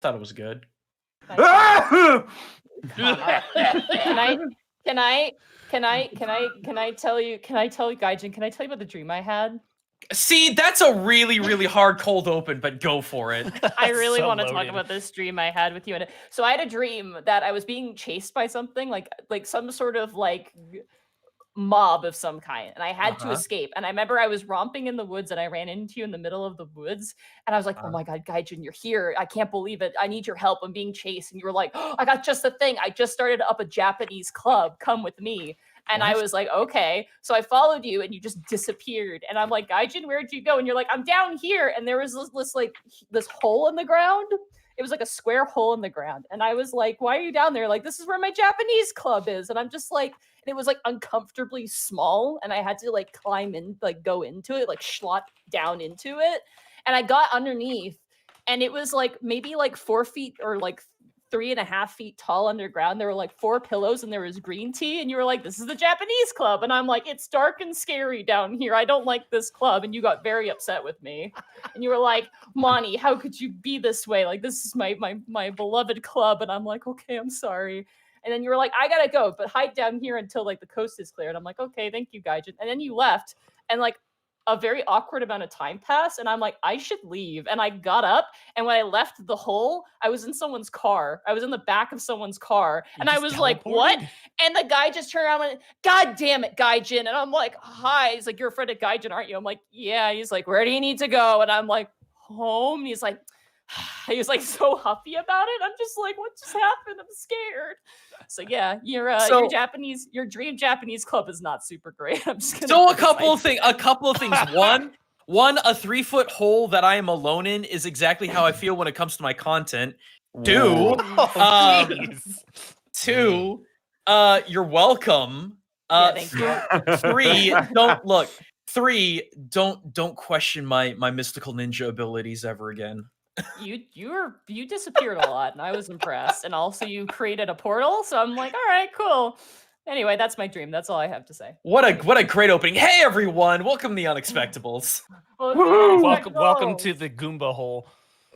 Thought it was good. Can I tell you, Gaijin, can I tell you about the dream I had? See, that's a really, really hard cold open, but go for it. I really want to talk about this dream I had with you. So I had a dream that I was being chased by something, like some sort of like mob of some kind, and I had to escape. And I remember I was romping in the woods and I ran into you in the middle of the woods, and I was like, oh my god, Gaijin, you're here. I can't believe it. I need your help. I'm being chased. And you were like, oh, I got just the thing. I just started up a Japanese club. Come with me. And I was like, okay. So I followed you and you just disappeared. And I'm like, Gaijin, where'd you go? And you're like, I'm down here. And there was this hole in the ground. It was like a square hole in the ground. And I was like, why are you down there? Like, this is where my Japanese club is. And I'm just like, and it was like uncomfortably small. And I had to like climb in, like go into it, like schlot down into it. And I got underneath and it was like maybe like 4 feet or like 3.5 feet tall underground. There were like 4 pillows and there was green tea. And you were like, this is the Japanese club. And I'm like, it's dark and scary down here. I don't like this club. And you got very upset with me. And you were like, Monty, how could you be this way? Like, this is my beloved club. And I'm like, okay, I'm sorry. And then you were like, I gotta go, but hide down here until like the coast is clear. And I'm like, okay, thank you, Gaijin. And then you left. And like a very awkward amount of time passed, and I'm like, I should leave. And I got up, and when I left the hole, I was in someone's car. I was in the back of someone's car, and I was like, what? And the guy just turned around and went, God damn it, Gaijin. And I'm like, hi. He's like, you're a friend of Gaijin, aren't you? I'm like, yeah. He's like, where do you need to go? And I'm like, home. And he's like, he was like so huffy about it. I'm just like, what just happened? I'm scared. So yeah, your dream Japanese club is not super great. I'm just gonna so a couple of things. One, a 3-foot hole that I am alone in is exactly how I feel when it comes to my content. Two, you're welcome. Thank you. 3, don't question my mystical ninja abilities ever again. You disappeared a lot, and I was impressed. And also, you created a portal, so I'm like, all right, cool. Anyway, that's my dream. That's all I have to say. What a great opening! Hey everyone, welcome to the Unexpectables. Welcome to the Goomba hole.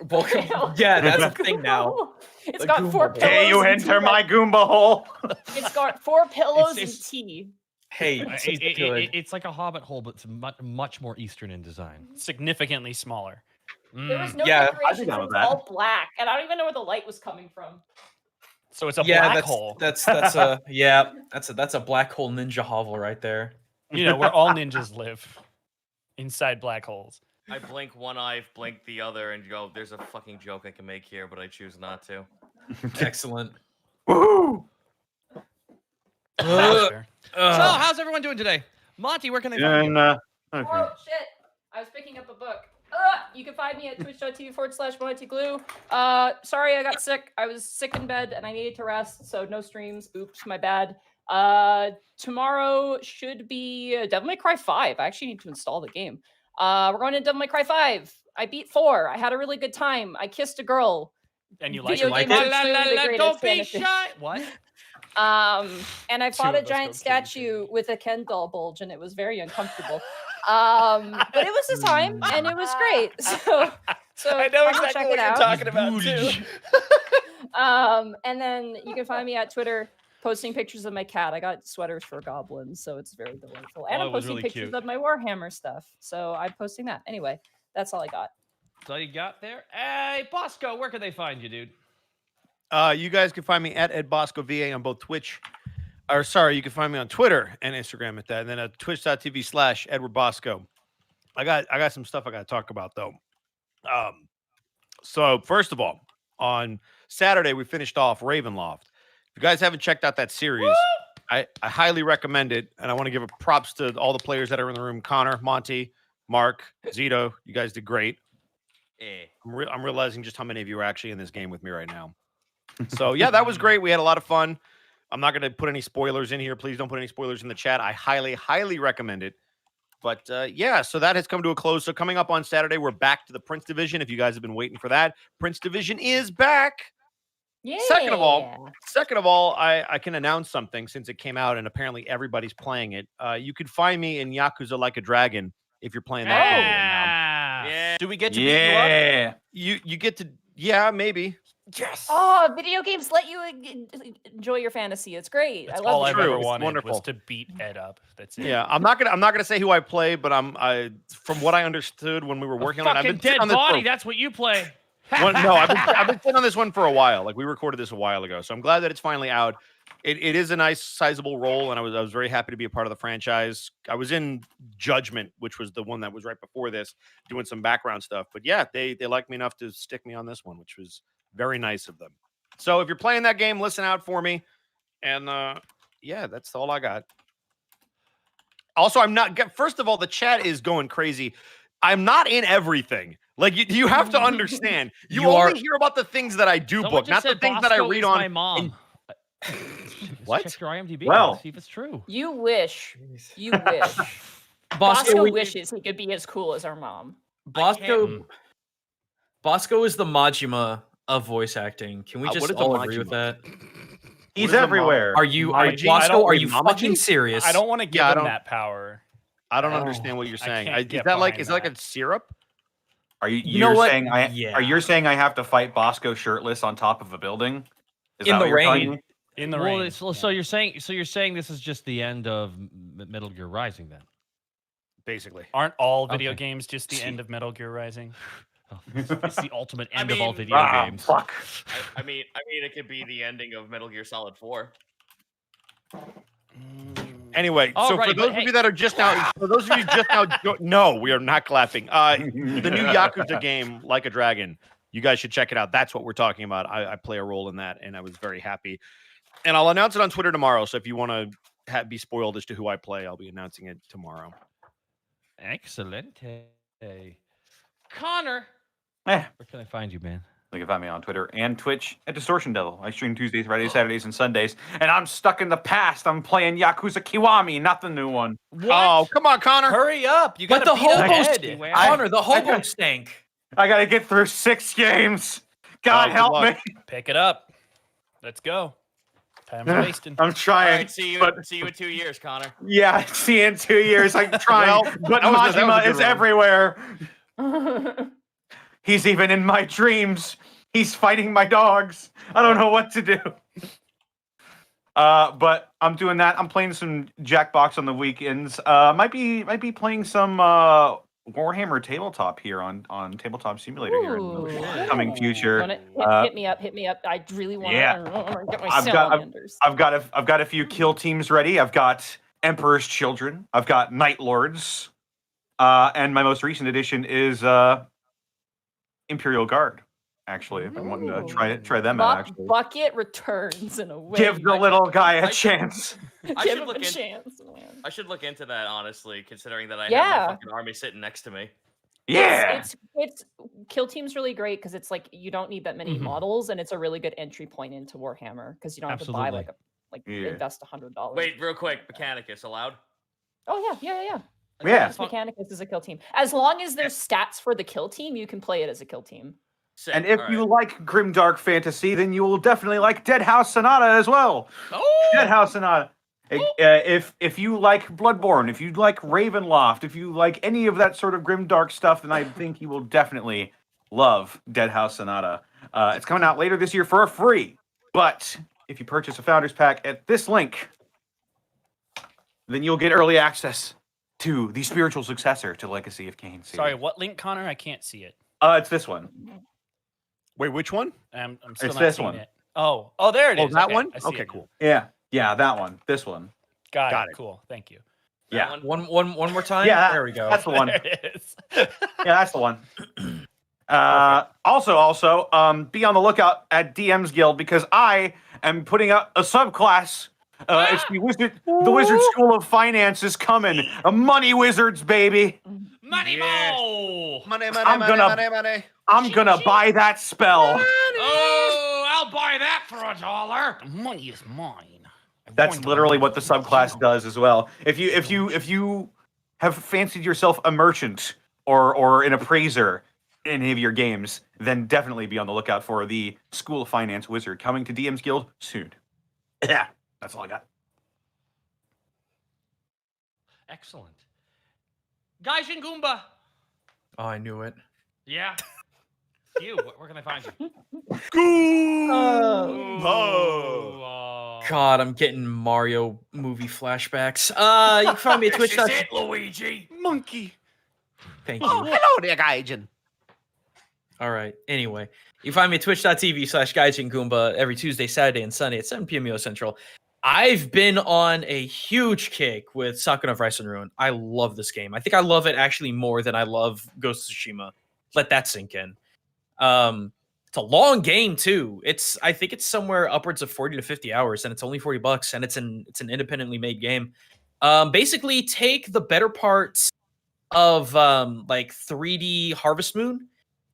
Welcome. Yeah, that's a thing now. It's got 4 pillows. Hey, you enter my Goomba hole. It's got 4 pillows and tea. Hey, it's like a Hobbit hole, but it's much more Eastern in design. Significantly smaller. There was no decorations. It was all black, and I don't even know where the light was coming from. So it's a black hole. That's a black hole ninja hovel right there. You know, where all ninjas live, inside black holes. I blink one eye, blink the other, and go, there's a fucking joke I can make here, but I choose not to. Excellent. Woohoo! So, how's everyone doing today? Monty, where can they find you? Okay. Oh, shit. I was picking up a book. You can find me at twitch.tv/MontyGlue. Sorry, I got sick. I was sick in bed and I needed to rest, so no streams. Oops, my bad. Tomorrow should be Devil May Cry 5. I actually need to install the game. We're going to Devil May Cry 5. I beat 4. I had a really good time. I kissed a girl. And you like it? Don't be shy. What? And I fought a giant statue with a Ken doll bulge, and it was very uncomfortable. But it was a time, and it was great. So I know exactly check what it you're out. talking about too. And then you can find me at Twitter posting pictures of my cat. I got sweaters for goblins, so it's very delightful. And I'm posting really pictures cute. of my Warhammer stuff, so I'm posting that. Anyway, that's all I got. That's all you got there? Hey, Bosco, where can they find you, dude? You guys can find me at EdBoscoVA on both Twitch. Or sorry, you can find me on Twitter and Instagram at that. And then at twitch.tv/EdwardBosco. I got some stuff I got to talk about, though. So first of all, on Saturday, we finished off Ravenloft. If you guys haven't checked out that series, I highly recommend it. And I want to give a props to all the players that are in the room. Connor, Monty, Mark, Zito. You guys did great. I'm realizing just how many of you are actually in this game with me right now. So, yeah, that was great. We had a lot of fun. I'm not going to put any spoilers in here. Please don't put any spoilers in the chat. I highly, highly recommend it. But, yeah, so that has come to a close. So coming up on Saturday, we're back to the Prince Division. If you guys have been waiting for that, Prince Division is back. Yeah. Second of all, I can announce something since it came out and apparently everybody's playing it. You could find me in Yakuza Like a Dragon if you're playing that game now. Yeah. Do we get to beat you up? You get to, yeah, maybe. Yes. Oh, video games let you enjoy your fantasy. It's great. That's I love all I've video True, ever it's games. wanted wonderful. was to beat Ed up. That's it. Yeah, I'm not gonna say who I play, but from what I understood when we were working on it, I've Fucking been sitting dead on this body. for That's what you play. no, I've been sitting on this one for a while. Like we recorded this a while ago, so I'm glad that it's finally out. It is a nice sizable role, and I was very happy to be a part of the franchise. I was in Judgment, which was the one that was right before this, doing some background stuff. But yeah, they liked me enough to stick me on this one, which was very nice of them. So if you're playing that game, listen out for me. And yeah, that's all I got. Also, I'm not. First of all, the chat is going crazy. I'm not in everything. Like you have to understand. You You only are- hear about the things that I do Someone book, just not the said things that I Bosco read is on. my mom. What? Check your IMDb. Well. See if it's true. You wish. You wish. Bosco, Bosco wishes he could be as cool as our mom. Bosco, Bosco is the Majima of voice acting. Can we What just is a all agree with Majima? that? He's is a mom? everywhere. Are you, Maji- I Bosco? don't- Are you Mamaji? fucking serious? I don't want to give Yeah, I him don't- that power. I don't Oh, understand what you're I saying. can't Is get that like behind like that. a syrup? Are you? You know You're what? saying Yeah. Are you saying I have to fight Bosco shirtless on top of a building? Is In that the what you're telling rain. me? In the Well, rain. so you're saying this is just the end of Metal Gear Rising then? Basically. Aren't all video Okay. games just the end of Metal Gear Rising? Oh, it's the ultimate I end of all mean- video Ah, games. fuck. I mean, it could be the ending of Metal Gear Solid 4. Anyway, All so right, for but those of hey- you that are just now, for those of you just now, no, we are not clapping. The new Yakuza game, Like a Dragon, you guys should check it out. That's what we're talking about. I play a role in that, and I was very happy. And I'll announce it on Twitter tomorrow. So if you want to be spoiled as to who I play, I'll be announcing it tomorrow. Excellent. Hey, Connor, Eh, where can I find you, man? you can find me on Twitter and Twitch at Distortion Devil. I stream Tuesdays, Fridays, Saturdays, and Sundays. And I'm stuck in the past. I'm playing Yakuza Kiwami, not the new one. Oh, come on, Connor. Hurry up! You But got the to beat up hobo Ed. stank. Connor, the hobo got- stank. I gotta get through 6 games. God good help luck. me. Pick it up. Let's go. Time's wasting. I'm All trying. right, see you but in 2 years, Connor. yeah, see you in 2 years. I'm trying. Well, but that was a Majima good is run. everywhere. He's even in my dreams. He's fighting my dogs. I don't know what to do. But I'm doing that. I'm playing some Jackbox on the weekends. Might be playing some Warhammer tabletop here on Tabletop Simulator here in Ooh. the coming future. Hit me up. Hit me up. I really want to yeah. get my I've got- salamanders. I've got a few kill teams ready. I've got Emperor's Children. I've got Night Lords. And my most recent addition is Imperial Guard. Actually, if I'm wanting to try them out. Actually, Bucket returns in a way. give the little guy a I- chance. I Give should him look a in- chance, man. I should look into that honestly, considering that I have Yeah. my fucking army sitting next to me. Yeah. It's kill team's really great because it's like you don't need that many Mhm. models, and it's a really good entry point into Warhammer because you don't have to buy Absolutely. Yeah. invest $100. Wait, real quick, Mechanicus allowed? Oh yeah. Yeah. Yes, Mechanicus is a kill team. As long as there's stats for the kill team, you can play it as a kill team. Sick. And if all you right. like grimdark fantasy, then you will definitely like Dead House Sonata as well. Dead House Sonata. If you like Bloodborne, if you like Ravenloft, if you like any of that sort of grimdark stuff, then I think you will definitely love Dead House Sonata. It's coming out later this year for free. But if you purchase a Founders Pack at this link, then you'll get early access to the spiritual successor to Legacy of Kain. series. Sorry, what link, Connor? I can't see it. It's this one. Wait, which one? I'm still It's not this seeing one. it. Oh, there it Oh, is. that Okay, one? I see Okay, it now. cool. Yeah, that one. This one. Got Got it. it. Cool. Thank you. Yeah. That one? One more time. Yeah, There we go. That's the one. There it is. Yeah, that's the one. Also, be on the lookout at DM's Guild because I am putting out a subclass. It's the Wizard School of Finance is coming. Money Wizards, baby. Money Yeah. Mo! Money, I'm gonna- I'm gonna buy that spell. Oh, I'll buy that for $1. Money is mine. That's literally what the subclass does as well. If you have fancied yourself a merchant or an appraiser in any of your games, then definitely be on the lookout for the School of Finance Wizard coming to DM's Guild soon. Yeah, that's all I got. Excellent. Gaijin Goomba. Oh, I knew it. Yeah. You, where can I find you? Oh. God, I'm getting Mario movie flashbacks. You can find me at Twitch. Luigi. Monkey. Thank you. Oh, hello there, Gaijin. All right. Anyway, you can find me at twitch.tv/GaijinGoomba every Tuesday, Saturday, and Sunday at 7 p.m. US Central. I've been on a huge kick with Sakuna of Rice and Ruin. I love this game. I think I love it actually more than I love Ghost of Tsushima. Let that sink in. It's a long game too. I think it's somewhere upwards of 40 to 50 hours, and it's only $40, and it's an independently made game. Basically, take the better parts of like 3D Harvest Moon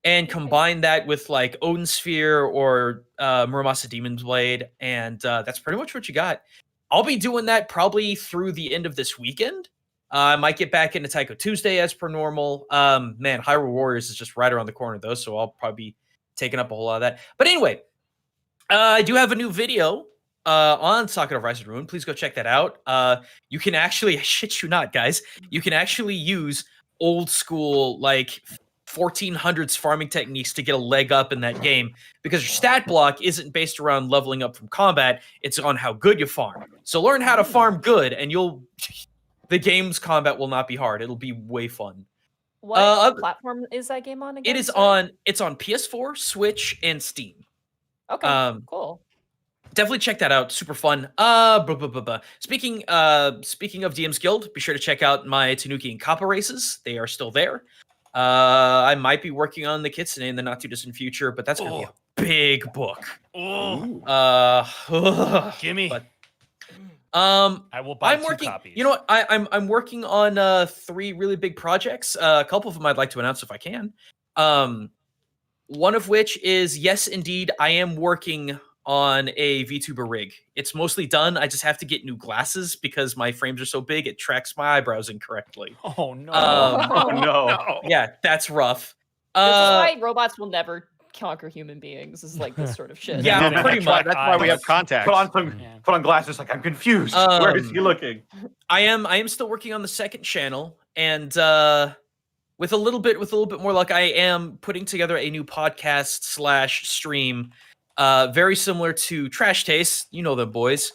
and combine that with like Odin Sphere or Muramasa Demon's Blade, and that's pretty much what you got. I'll be doing that probably through the end of this weekend. I might get back into Taiko Tuesday as per normal. Man, Hyrule Warriors is just right around the corner though, so I'll probably be taking up a whole lot of that. But anyway, I do have a new video on Sakuna of Rise and Ruin. Please go check that out. You can actually, I shit you not, guys, you can actually use old school like 1400s farming techniques to get a leg up in that game, because your stat block isn't based around leveling up from combat, it's on how good you farm. So learn how to farm good, and the game's combat will not be hard. It'll be way fun. What platform is that game on again? It's on PS4, Switch, and Steam. Okay, cool. Definitely check that out. Super fun. Speaking of DM's Guild, be sure to check out my Tanuki and Kappa races. They are still there. I might be working on the Kitsune in the not too distant future, but that's gonna be a big book. Gimme. But, I will buy I'm 2 working. copies. You know what? I'm working on 3 really big projects. A couple of them I'd like to announce if I can. One of which is, yes, indeed, I am working on a VTuber rig. It's mostly done. I just have to get new glasses because my frames are so big it tracks my eyebrows incorrectly. Oh no. Oh no. Yeah, that's rough. This is why robots will never conquer human beings. Is like this sort of shit. Yeah, pretty much. That's why we have contacts. Put on glasses. Like, I'm confused. Where is he looking? I am still working on the second channel, and with a little bit more luck, I am putting together a new podcast / stream, very similar to Trash Taste. You know them boys.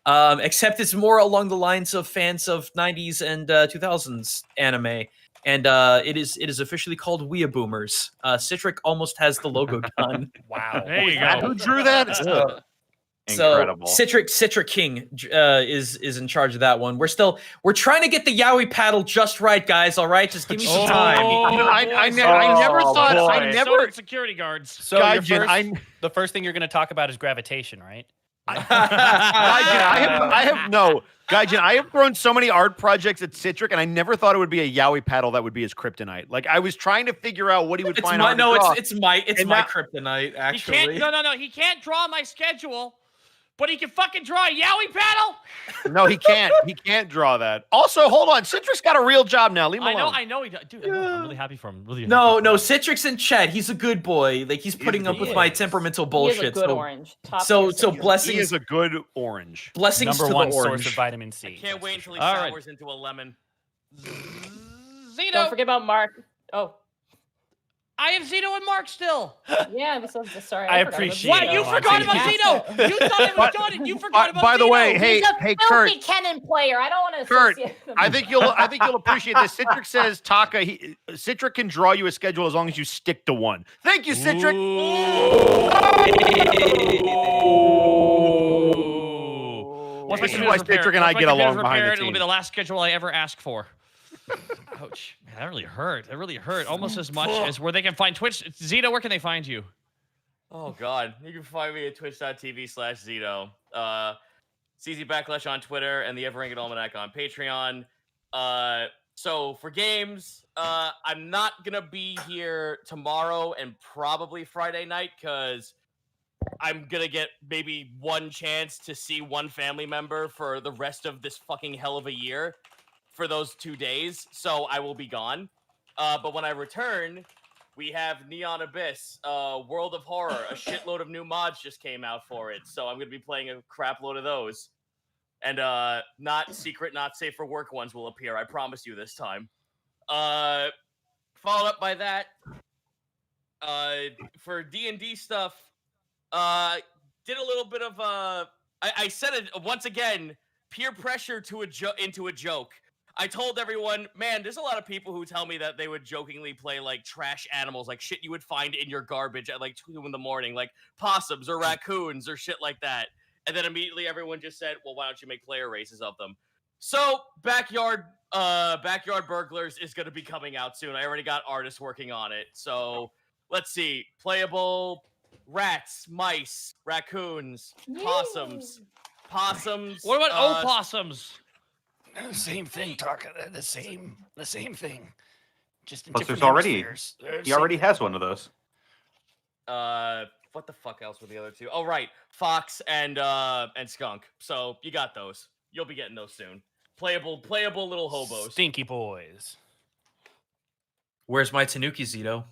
Except it's more along the lines of fans of 90s and 2000s anime. And it is officially called Weeaboomers. Citric almost has the logo done. Wow. There you go. Who drew that? Incredible. So Citric King is in charge of that one. We're trying to get the Yowie paddle just right, guys. All right, just give me some time. I never thought. boy. I So never. did security guards. So Gaijin, the first thing you're going to talk about is gravitation, right? Gaijin, I have thrown so many art projects at Citric, and I never thought it would be a Yowie paddle that would be his kryptonite. Like, I was trying to figure out what he would find. It's my kryptonite. Actually, No. He can't draw my schedule, but he can fucking draw a Yowie paddle. No, he can't. He can't draw that. Also, hold on. Citric's got a real job now. Leave him alone. I know he does. Dude, I know. I'm really happy for him. Really no, happy for him. Citric's in chat. He's a good boy. Like, he's putting up with my temperamental He bullshit. is a good orange. Top so tier Citric. He blessings. is a good orange. Blessings Number to one the source orange. of vitamin C. Can't wait until he All right. sours into a lemon. Zito. Don't forget about Mark. Oh, I have Zito and Mark still. yeah. I'm so sorry. I forgot about appreciate What? Zito. You forgot about Zito? You thought it was done, and you forgot about By the Zito. way, hey, He's a Kurt. filthy Kennen player. I don't want to Kurt, associate them. I think you'll appreciate this. Citric says Citric can draw you a schedule as long as you stick to one. Thank you, Citric. Once This is my why computer's Citric and repaired- I once my get along computer's behind the repaired, It'll be scenes. the last schedule I ever ask for. Ouch. Man, that really hurt. That really hurt. Almost as much as where they can find Twitch. Zito, where can they find you? Oh God, you can find me at twitch.tv/Zito. CZ Backlash on Twitter and the Everington Almanac on Patreon. So for games, I'm not gonna be here tomorrow and probably Friday night because I'm gonna get maybe one chance to see one family member for the rest of this fucking hell of a year for those 2 days. So I will be gone. But when I return, we have Neon Abyss, World of Horror. A shitload of new mods just came out for it, so I'm gonna be playing a crap load of those. And not secret, not safe for work ones will appear. I promise you this time. Followed up by that, for D&D stuff, did a little bit of I said it once again, peer pressure to into a joke. I told everyone, man, there's a lot of people who tell me that they would jokingly play like trash animals, like shit you would find in your garbage at like 2 in the morning, like possums or raccoons or shit like that. And then immediately everyone just said, well, why don't you make player races of them? So backyard burglars is going to be coming out soon. I already got artists working on it. So let's see, playable rats, mice, raccoons, possums. What about opossums? Same thing, Taka. The same thing. Just in Plus, different there's already hemispheres. he already has one of those. What the fuck else were the other two? Oh right, fox and skunk. So you got those. You'll be getting those soon. Playable little hobos. Stinky boys. Where's my Tanuki, Zito?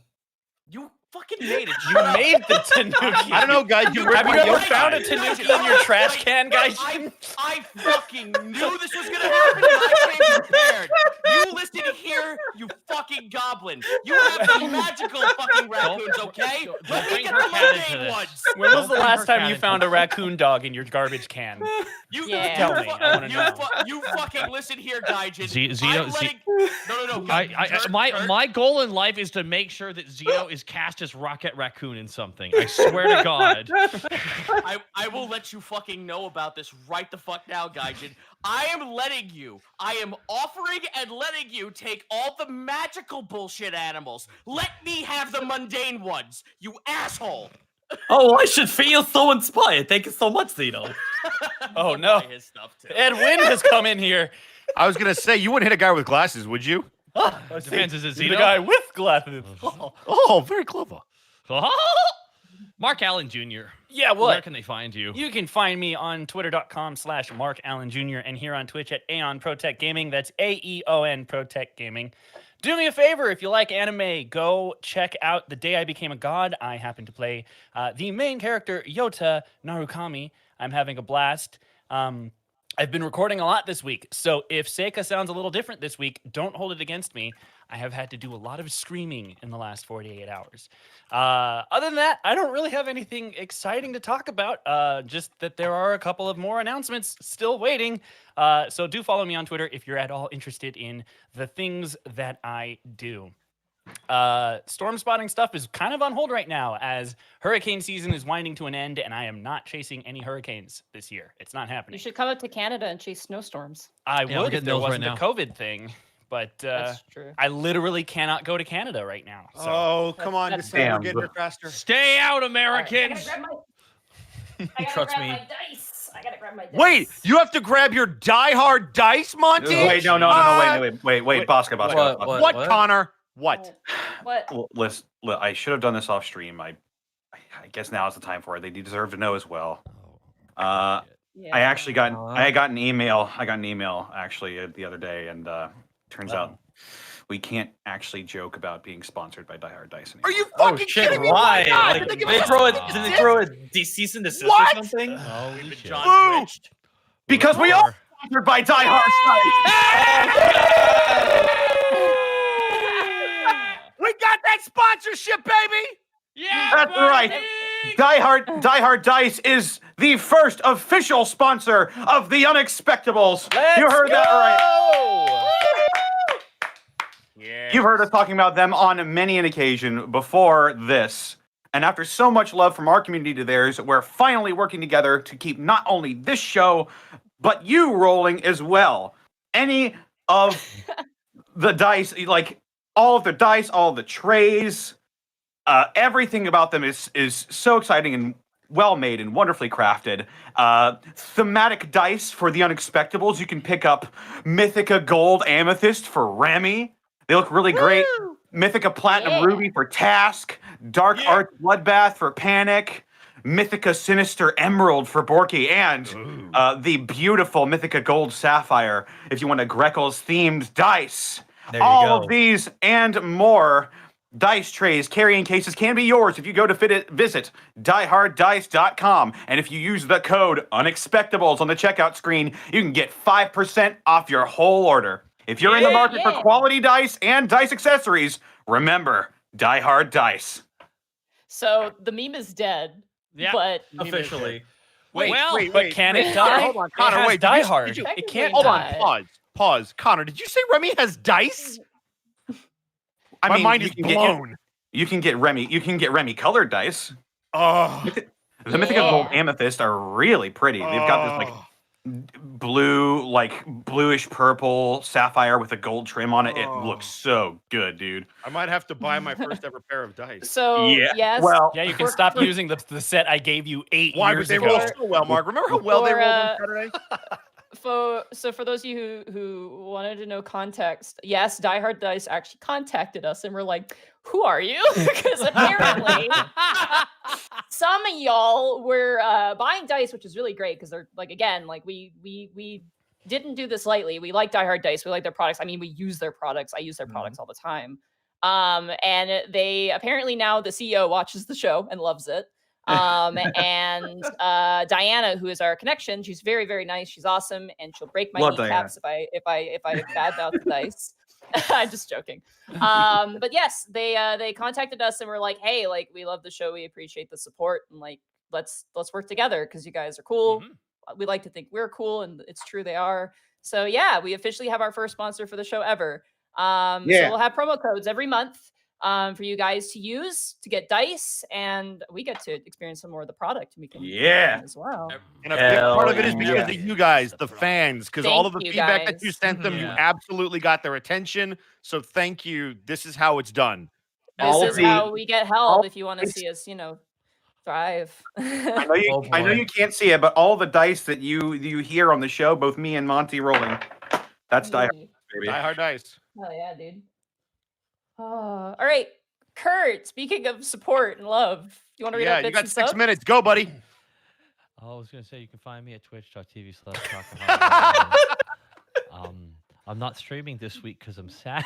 You fucking made it. You made the Tanuki. I don't know, guys. Have you ever found a Tanuki in your trash can, guys? I fucking knew this was gonna happen, and I came prepared. You listen here, you fucking goblin. You have the magical fucking raccoons, okay? Let me get the mundane ones. When was the last time you found a raccoon dog in your garbage can? You Tell me. I want to know. You fucking listen here, Gaijin. Zito, my goal in life is to make sure that Zito is cast as Rocket Raccoon in something. I swear to God. I will let you fucking know about this right the fuck now, Gaijin. I am offering and letting you take all the magical bullshit animals. Let me have the mundane ones, you asshole. Oh, I should feel so inspired. Thank you so much, Zito. Oh no, his stuff too. Ed Wynn has come in here. I was gonna say you wouldn't hit a guy with glasses, would you? Depends, is it The Zito? guy with glasses. Oh, very clever. Mark Allen Jr. Yeah, Where what? can they find you? You can find me on twitter.com/MarkAllenJr. and here on Twitch at Aeon Protect Gaming. That's AEON Protect Gaming. Do me a favor, if you like anime, go check out The Day I Became a God. I happen to play the main character, Yota Narukami. I'm having a blast. I've been recording a lot this week, so if Seika sounds a little different this week, don't hold it against me. I have had to do a lot of screaming in the last 48 hours. Other than that, I don't really have anything exciting to talk about, just that there are a couple of more announcements still waiting. So do follow me on Twitter if you're at all interested in the things that I do. Storm spotting stuff is kind of on hold right now as hurricane season is winding to an end, and I am not chasing any hurricanes this year. It's not happening. You should come up to Canada and chase snowstorms. I Yeah, we're would if getting there those wasn't right the COVID thing, but That's true. I literally cannot go to Canada right now. So. Oh, come on, That's December, damn. get here faster. Stay out, All right, Americans! I gotta Trust grab me. my dice. I gotta grab my dice. Wait, you have to grab your die-hard dice, Monty? Wait, no, wait, Bosca. What, Connor? What? What? Well, listen, I should have done this off stream. I guess now is the time for it. They deserve to know as well. Yeah. I actually got an email. I got an email actually the other day, and turns out we can't actually joke about being sponsored by Die Hard Dice anymore. Are you Oh fucking shit! kidding me? Why? Oh my God, Like, did did they give they us throw a cease and desist What? or something? Holy But shit. John Boo! switched. Because we are sponsored by Die Hard We got that sponsorship, baby! Yeah, That's right. Die Hard Dice is the first official sponsor of the Unexpectables. You heard that right. Yeah. You've heard us talking about them on many an occasion before this. And after so much love from our community to theirs, we're finally working together to keep not only this show, but you rolling as well. Any of the dice, like all of the dice, all of the trays, everything about them is so exciting and well made and wonderfully crafted. Thematic dice for the Unexpectables. You can pick up Mythica Gold Amethyst for Remy. They look really great. Mythica Platinum Ruby for Task. Dark Arts Bloodbath for Panic. Mythica Sinister Emerald for Borky. And the beautiful Mythica Gold Sapphire if you want a Greckles themed dice. There you All go. of these and more dice trays, carrying cases can be yours if you go to visit dieharddice.com. And if you use the code Unexpectables on the checkout screen, you can get 5% off your whole order. If you're in the market for quality dice and dice accessories, remember, Die Hard Dice. So the meme is dead, Yeah. but Officially. Wait, Well, wait, But wait. can wait, it die? Hold on, It Connor. has Wait, Die did you- Hard. did you- It Technically can't Hold die. on, pause. Connor, did you say Remy has dice? My mind is blown. You can get Remy colored dice. Oh, The Mythical Gold Yeah. Amethyst are really pretty. They've got this like blue, like bluish purple sapphire with a gold trim on it. It looks so good, dude. I might have to buy my first ever pair of dice. so Yeah, yes. well- Yeah, you can For- stop for- using the set I gave you 8 Why? But years they ago. rolled so well, Mark. Remember how well they For, rolled on Saturday? So for those of you who wanted to know context, yes, Die Hard Dice actually contacted us and were like, "Who are you?" Because apparently some of y'all were buying dice, which is really great because they're like, again, like we didn't do this lightly. We like Die Hard Dice. We like their products. I mean, we use their products. I use their products all the time. And they apparently now the CEO watches the show and loves it. And Diana, who is our connection, she's very, very nice. She's awesome, and she'll break my Love kneecaps if I bad mouth the dice. I'm just joking. But yes, they contacted us and were like, "Hey, like we love the show, we appreciate the support, and like let's work together because you guys are cool. We like to think we're cool, and it's true they are. So yeah, we officially have our first sponsor for the show ever. So we'll have promo codes every month for you guys to use to get dice, and we get to experience some more of the product. We can as well. And a big part of it is because yeah. of you guys, the fans, because all of the Thank you, feedback that you guys. sent them, you Yeah. absolutely got their attention. So thank you. This is how it's done. All This is the- how we get help all if you want to see us, thrive. I know you. Oh, I know boy. you can't see it, but all the dice that you hear on the show, both me and Monty rolling, that's Die Hard, baby. Die Hard Dice. Hell yeah, dude. All right, Kurt. Speaking of support and love, you want to read Yeah, out you bits got and 6 subs? minutes. Go, buddy. I was gonna say you can find me at twitch.tv/. I'm not streaming this week because I'm sad.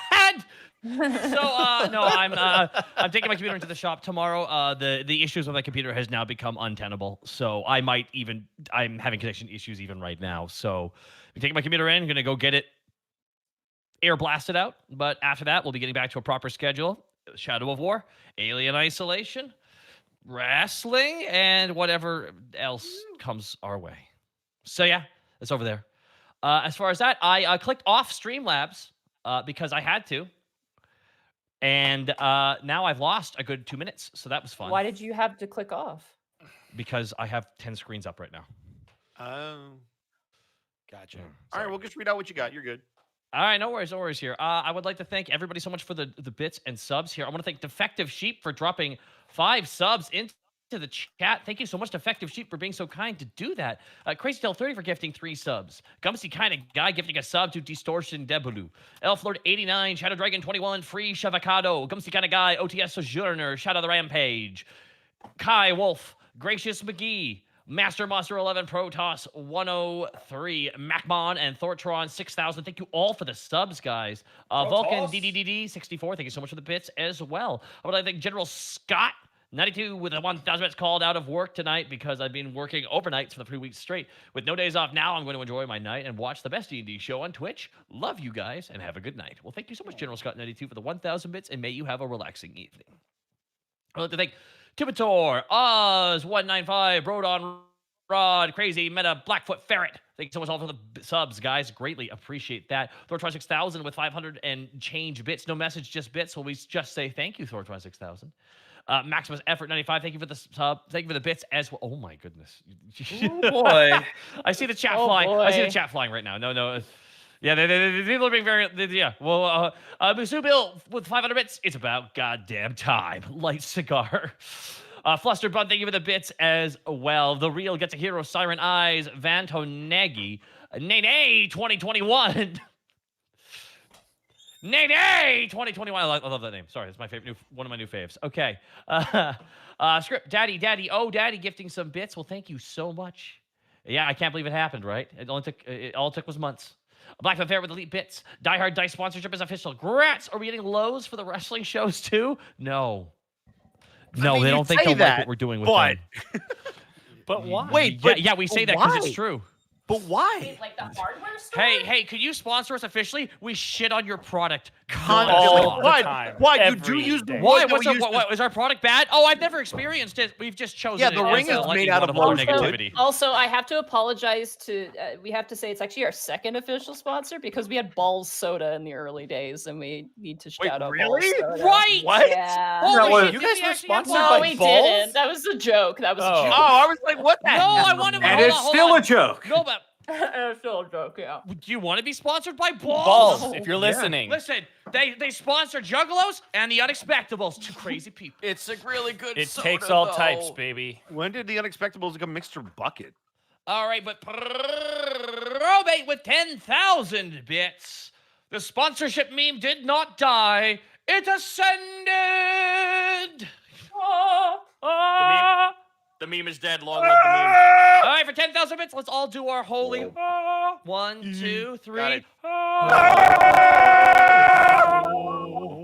So no, I'm taking my computer into the shop tomorrow. The issues with my computer has now become untenable. So I'm having connection issues even right now. So I'm taking my computer in, gonna go get it air blasted out. But after that, we'll be getting back to a proper schedule. Shadow of War, Alien Isolation, wrestling, and whatever else comes our way. So yeah, it's over there. As far as that, I clicked off Streamlabs because I had to. And now I've lost a good 2 minutes, so that was fun. Why did you have to click off? Because I have 10 screens up right now. Oh, gotcha. All sorry. right, we'll just read out what you got. You're good. All right, no worries here. I would like to thank everybody so much for the bits and subs here. I want to thank Defective Sheep for dropping 5 subs into the chat. Thank you so much, Defective Sheep, for being so kind to do that. Crazy Tail 30 for gifting 3 subs. Gumsy Kind of Guy gifting a sub to Distortion Debulu. Elf Lord 89, Shadow Dragon 21, Free Shavacado. Gumsy Kind of Guy, OTS Sojourner, Shadow the Rampage. Kai Wolf, Gracious McGee, Master Monster 11, Protoss 103, Macmon, and Thortron 6000. Thank you all for the subs, guys. Vulcan DDDD 64. Thank you so much for the bits as well. I would like to thank General Scott 92 with the 1,000 bits called out of work tonight because I've been working overnights for the 3 weeks straight. With no days off now, I'm going to enjoy my night and watch the best D&D show on Twitch. Love you guys and have a good night. Well, thank you so much, General Scott 92 for the 1,000 bits, and may you have a relaxing evening. I'd like to thank Tibator, Oz195, Brodon Rod, Crazy Meta, Blackfoot Ferret. Thank you so much all for the subs, guys. Greatly appreciate that. Thortron 6000 with 500 and change bits. No message, just bits. Will we just say thank you, Thortron 6000? Maximus Effort 95. Thank you for the sub. Thank you for the bits as well. Oh my goodness. Oh boy. I see the chat Oh, flying. I see the boy. chat flying right now. No. Yeah, the people are being very. Yeah. Well, Musu Bill with 500 bits. It's about goddamn time. Light cigar. Flustered Bun, thank you for the bits as well. The Real Gets a Hero, Siren Eyes, Vantonegi, Nene 2021. Nene 2021. I love that name. Sorry, it's my favorite, one of my new faves. Okay. Script Daddy, oh Daddy, gifting some bits. Well, thank you so much. Yeah, I can't believe it happened. Right? All it took was months. Black Affair with Elite Bits. Die Hard Dice sponsorship is official. Grats. Are we getting lows for the wrestling shows too? No. No, mean, they you don't think say they'll like that, what we're doing with but them. But why? Wait, yeah, we say that because it's true. But why? Wait, like the hardware store? Hey, could you sponsor us officially? We shit on your product All constantly. the time. Why? You Every do use the day. wood Why? that we use to- What, is our product bad? Oh, I've never experienced it. We've just chosen Yeah, it the as ring a is lucky made out one of our low wood. negativity. Also, I have to apologize to. We have to say it's actually our second official sponsor because we had Balls Soda in the early days, and we need to Wait, shout out really? Balls Soda. Right? What? Yeah. Holy That was- shit, You did guys we were actually have sponsored No, by we Balls? didn't. That was a joke. That was a Oh. joke. Oh, I was like, what the No, heck? I want to. And hold it's on, hold still on. a joke. No, but It's still a joke. Yeah. do you want to be sponsored by Balls? Balls, if you're listening. Listen, they sponsor Juggalos and the Unexpectables. Two crazy people. It's a really good. It soda, takes all though. types, baby. When did the Unexpectables become Mixture Bucket? All right, but probate with 10,000 bits. The sponsorship meme did not die. It ascended. The meme is dead. Long live the meme. All right, for 10,000 bits, let's all do our holy. 1, 2, 3. it.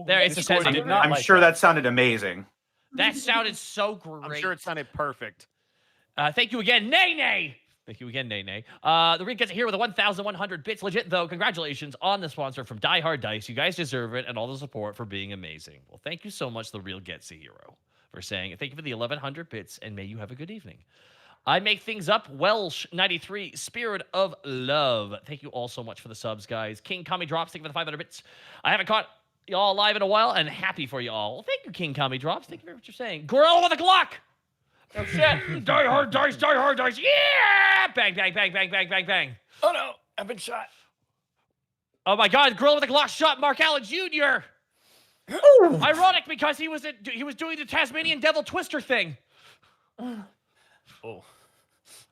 There, it's Discord ascended. did not I'm like sure that. that sounded amazing. That sounded so great. I'm sure it sounded perfect. Thank you again, Nay Nay. Thank you again, Nay Nay. The ring gets here with a 1,100 bits. Legit, though. Congratulations on the sponsor from Die Hard Dice. You guys deserve it and all the support for being amazing. Well, thank you so much, The Real Gets a Hero, for saying thank you for the 1,100 bits and may you have a good evening. I make things up. Welsh 93, Spirit of Love. Thank you all so much for the subs, guys. King Kami Drops, thank you for the 500 bits. I haven't caught y'all live in a while and happy for y'all. Well, thank you, King Kami Drops. Thank you for what you're saying. Gorilla with a Glock. Oh shit! Die Hard Dice, Die Hard Dice. Yeah! Bang, bang, bang, bang, bang, bang, bang. Oh no, I've been shot. Oh my God! Gorilla with a Glock shot Mark Allen Jr. Ironic because he was doing the Tasmanian Devil Twister thing. Oh,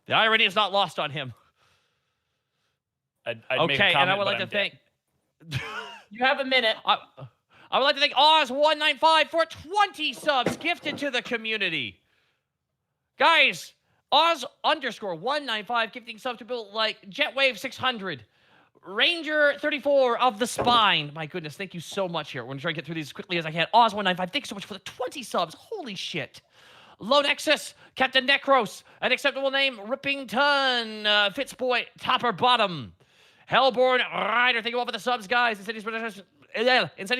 The irony is not lost on him. I'd make a Okay, comment, and I would but like to I'm dead. thank. You have a minute. I would like to thank Oz195 for 20 subs gifted to the community. Guys, Oz_195 gifting subs to people like Jetwave 600, Ranger 34 of the Spine. My goodness, thank you so much here. We're going to try and get through these as quickly as I can. Oz195, thank you so much for the 20 subs. Holy shit. Low Nexus, Captain Necros, an acceptable name, Rippington, Fitzboy, Topper Bottom, Hellborn Rider, thank you all for the subs, guys. Incendies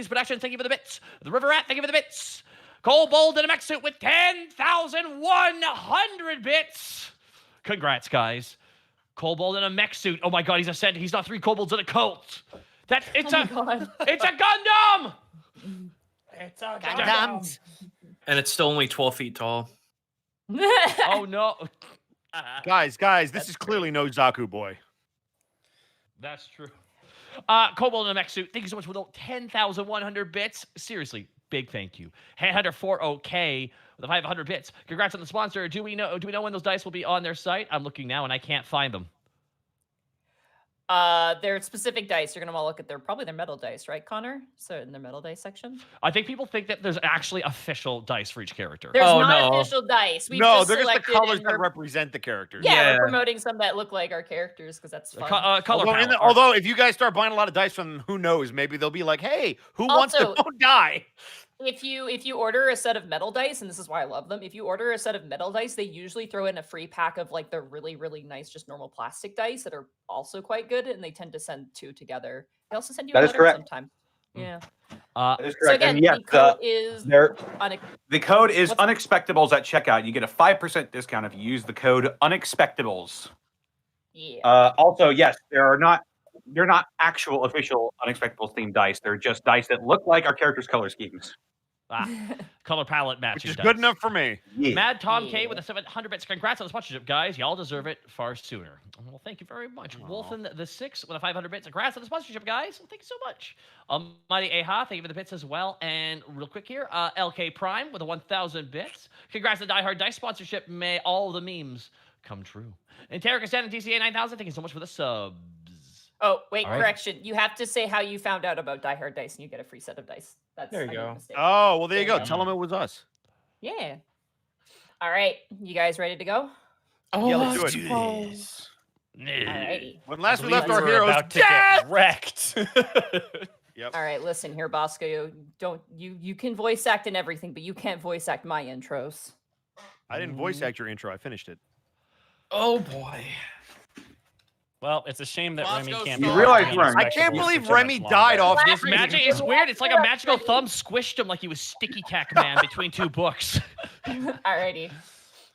Production, thank you for the bits. The River Rat, thank you for the bits. Kobold in a mech suit with 10,100 bits. Congrats, guys. Kobold in a mech suit. Oh my God, he's ascended. He's not 3 kobolds in a cult. It's a Gundam. It's a Gundam. And it's still only 12 feet tall. Oh no. Guys, this is clearly no Zaku boy. That's true. Kobold in a mech suit. Thank you so much for the 10,100 bits. Seriously, big thank you. Handhunter 40K with the 500 bits. Congrats on the sponsor. Do we know when those dice will be on their site? I'm looking now and I can't find them. They're specific dice. You're gonna want to look at probably their metal dice, right, Connor? So in their metal dice section. I think people think that there's actually official dice for each character. There's Oh, not no. official dice. We've No, just they're just the selected colors and that we're- represent the characters. Yeah, Yeah. we're promoting some that look like our characters because that's fun. Color palette. Although, if you guys start buying a lot of dice from them, who knows? Maybe they'll be like, "Hey, who wants to Also- don't die?" If you order a set of metal dice, and this is why I love them, if you order a set of metal dice, they usually throw in a free pack of like the really, really nice, just normal plastic dice that are also quite good, and they tend to send 2 together. They also send you That a is letter correct. sometime. Yeah. That is So correct. again, And yes, the code is the code is What's- Unexpectables at checkout. You get a 5% discount if you use the code Unexpectables. yeah. Also, yes, they're not actual official Unexpectables themed dice. They're just dice that look like our characters' color schemes. Color palette Which matching. is dice. good enough for me. Yeah. Mad Tom K Yeah. with the 700 bits. Congrats on the sponsorship, guys. Y'all deserve it far sooner. Well, thank you very much. Wolfen the 6 with a 500 bits. Congrats on the sponsorship, guys. Well, thank you so much. Mighty Aha, thank you for the bits as well. And real quick here, LK Prime with a 1,000 bits. Congrats on the Die Hard Dice sponsorship. May all the memes come true. And Tarek Ascend and DCA 9000, thank you so much for the subs. Oh, wait, All right. correction. You have to say how you found out about Die Hard Dice, and you get a free set of dice. That's There you I made a go. mistake. Oh, well, there you There go. you Tell them it was us. Yeah. All right, you guys ready to go? Oh, Yeah, let's let's do it. Alrighty. When last I we believe left our were heroes about to dead. get wrecked. All right, listen here, Bosco. You can voice act and everything, but you can't voice act my intros. I didn't voice act your intro. I finished it. Oh boy. Well, it's a shame that Bosco Remy can't. You be realize part of we're- the I can't Unexpectables believe for so much Remy longer. died off This magic is weird. It's like a magical thumb squished him like he was Sticky Cack Man between two books. Alrighty.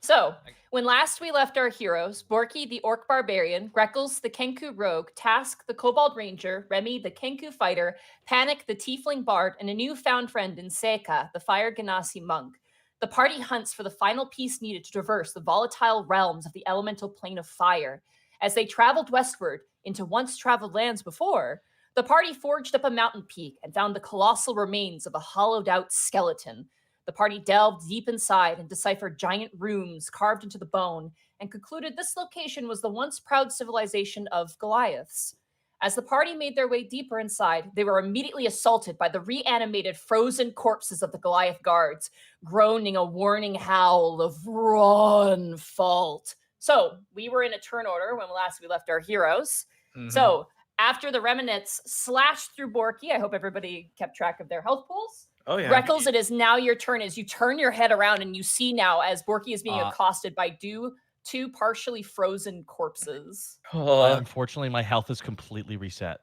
So, when last we left our heroes, Borky the Orc Barbarian, Greckles the Kenku Rogue, Task the Kobold Ranger, Remy the Kenku Fighter, Panic the Tiefling Bard, and a newfound friend in Seika, the Fire Ganassi Monk, the party hunts for the final piece needed to traverse the volatile realms of the elemental plane of fire. As they traveled westward into once traveled lands before, the party forged up a mountain peak and found the colossal remains of a hollowed out skeleton. The party delved deep inside and deciphered giant runes carved into the bone and concluded this location was the once proud civilization of Goliaths. As the party made their way deeper inside, they were immediately assaulted by the reanimated frozen corpses of the Goliath guards, groaning a warning howl of run, fault. So we were in a turn order when last we left our heroes. So after the revenants slashed through Borky, I hope everybody kept track of their health pools. Oh yeah. Greckles, it is now your turn as you turn your head around and you see now as Borky is being accosted by two partially frozen corpses. Unfortunately, my health is completely reset.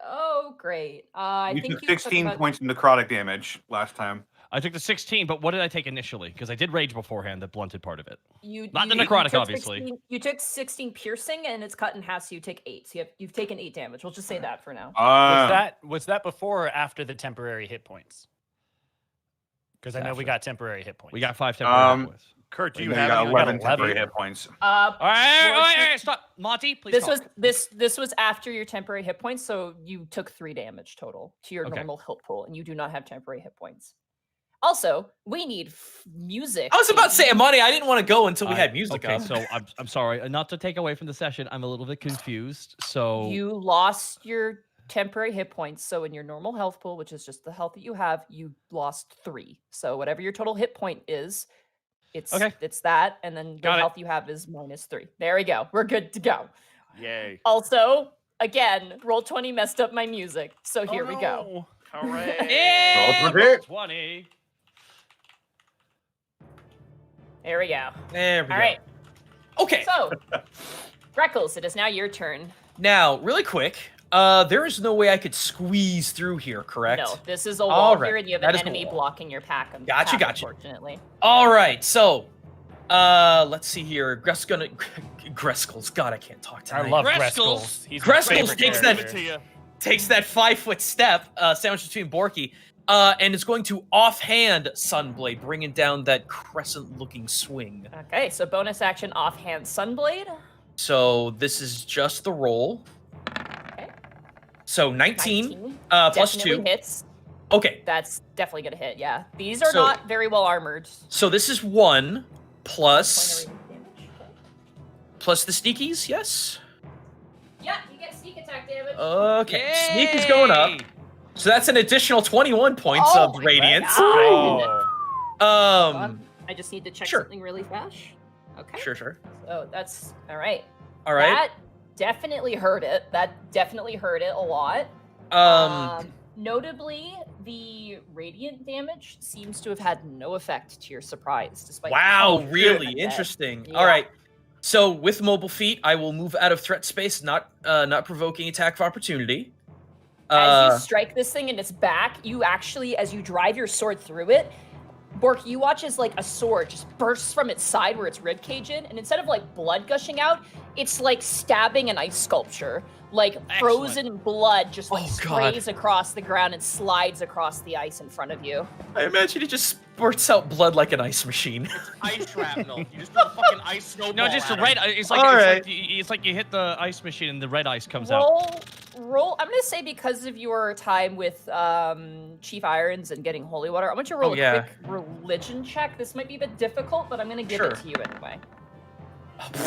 Oh, great. I You think took you 16 about- points in necrotic damage last time. I took the 16, but what did I take initially? Because I did rage beforehand that blunted part of it. Not the you necrotic, took obviously. 16 you took 16 piercing and it's cut in half, so you take 8. So you've taken 8 damage. We'll just say that for now. Was that before or after the temporary hit points? Because I know we got temporary hit points. We got 5 temporary hit points. Kurt, do you you got have any? 11 got temporary 11. hit points. All right, stop. Monty, please talk. This was after your temporary hit points, so you took 3 damage total to your Okay. normal hit pool, and you do not have temporary hit points. Also, we need music. I was about to say, Monty, I didn't want to go until we had music okay, up. so I'm sorry. Not to take away from the session, I'm a little bit confused. So You lost your temporary hit points, so in your normal health pool, which is just the health that you have, you lost 3. So whatever your total hit point is, it's that, and then the health you have is -3. There we go. We're good to go. Yay. Also, again, Roll20 messed up my music, so here we go. Hooray. yeah, Roll for hit. 20. There we go. There we go. All right. Okay. So, Greckles, it is now your turn. Now, really quick, there is no way I could squeeze through here, correct? No, this is a wall All right. here, and you have That an is the enemy wall. blocking your path, Gotcha. unfortunately. All right, so let's see here. Greckles. God, I can't talk tonight. I love Greckles. Greckles. He's my Greckles favorite takes character. takes that 5-foot step, sandwiched between Borky, and is going to offhand Sunblade, bringing down that crescent-looking swing. Okay, so bonus action offhand Sunblade. So this is just the roll. Okay. So 19, plus Definitely 2. hits. Okay, That's definitely gonna hit. Yeah, these are So- not very well armored. so this is 1 plus Point of radiant damage. Okay. plus the sneakies, yes? Yeah, you get sneak attack damage. Okay, sneak is going up. So that's an additional 21 points Oh of my radiance. God. Oh. I just need to check sure. something really fast. Okay. Sure. So that's all right. All right. That definitely hurt it. That definitely hurt it a lot. Notably, the radiant damage seems to have had no effect to your surprise, despite. Wow, being really dead. interesting. Yeah. All right. So with mobile feet, I will move out of threat space, not provoking attack of opportunity. As you strike this thing in its back, you actually, as you drive your sword through it, Bork, you watch as like a sword just bursts from its side where its ribcage in, and instead of like blood gushing out, it's like stabbing an ice sculpture. Like frozen blood just like sprays across the ground and slides across the ice in front of you. I imagine it just spurts out blood like an ice machine. Ice shrapnel. You just throw a fucking ice snowball. No, just the at red. him. It's like you hit the ice machine and the red ice comes out. Roll. I'm gonna say because of your time with Chief Irons and getting holy water, I want you to roll a quick religion check. This might be a bit difficult, but I'm gonna give it to you anyway.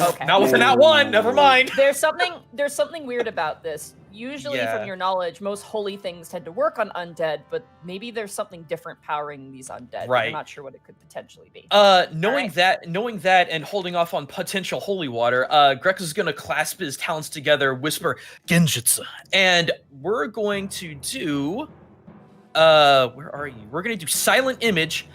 Okay. Not with a nat 1. Never mind. There's something weird about this. Usually, from your knowledge, most holy things tend to work on undead, but maybe there's something different powering these undead. Right. I'm not sure what it could potentially be. Knowing that, and holding off on potential holy water, Greckles is gonna clasp his talons together, whisper Genjutsu, and we're going to do. Where are you? We're gonna do silent image.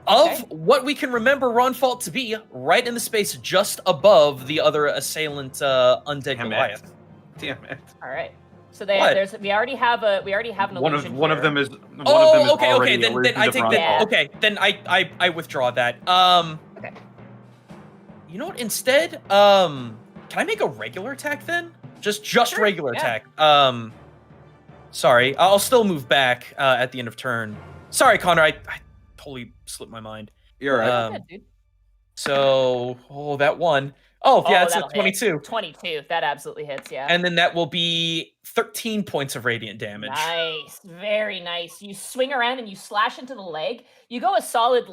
of what we can remember Ronfault to be, right in the space just above the other assailant, undead Goliath. Damn it. All right. So What? we already have an One illusion of one of here. them is. Okay. Then I take that. Yeah. Okay, then I withdraw that. Okay. You know what? Instead, can I make a regular attack then? Just Sure, regular yeah. attack. Sorry, I'll still move back at the end of turn. Sorry, Connor, I totally slipped my mind. You're right. Yeah, dude. So, that one. Oh, yeah, it's a that'll hit. 22. 22. That absolutely hits, yeah. And then that will be 13 points of radiant damage. Nice. Very nice. You swing around and you slash into the leg. You go a solid,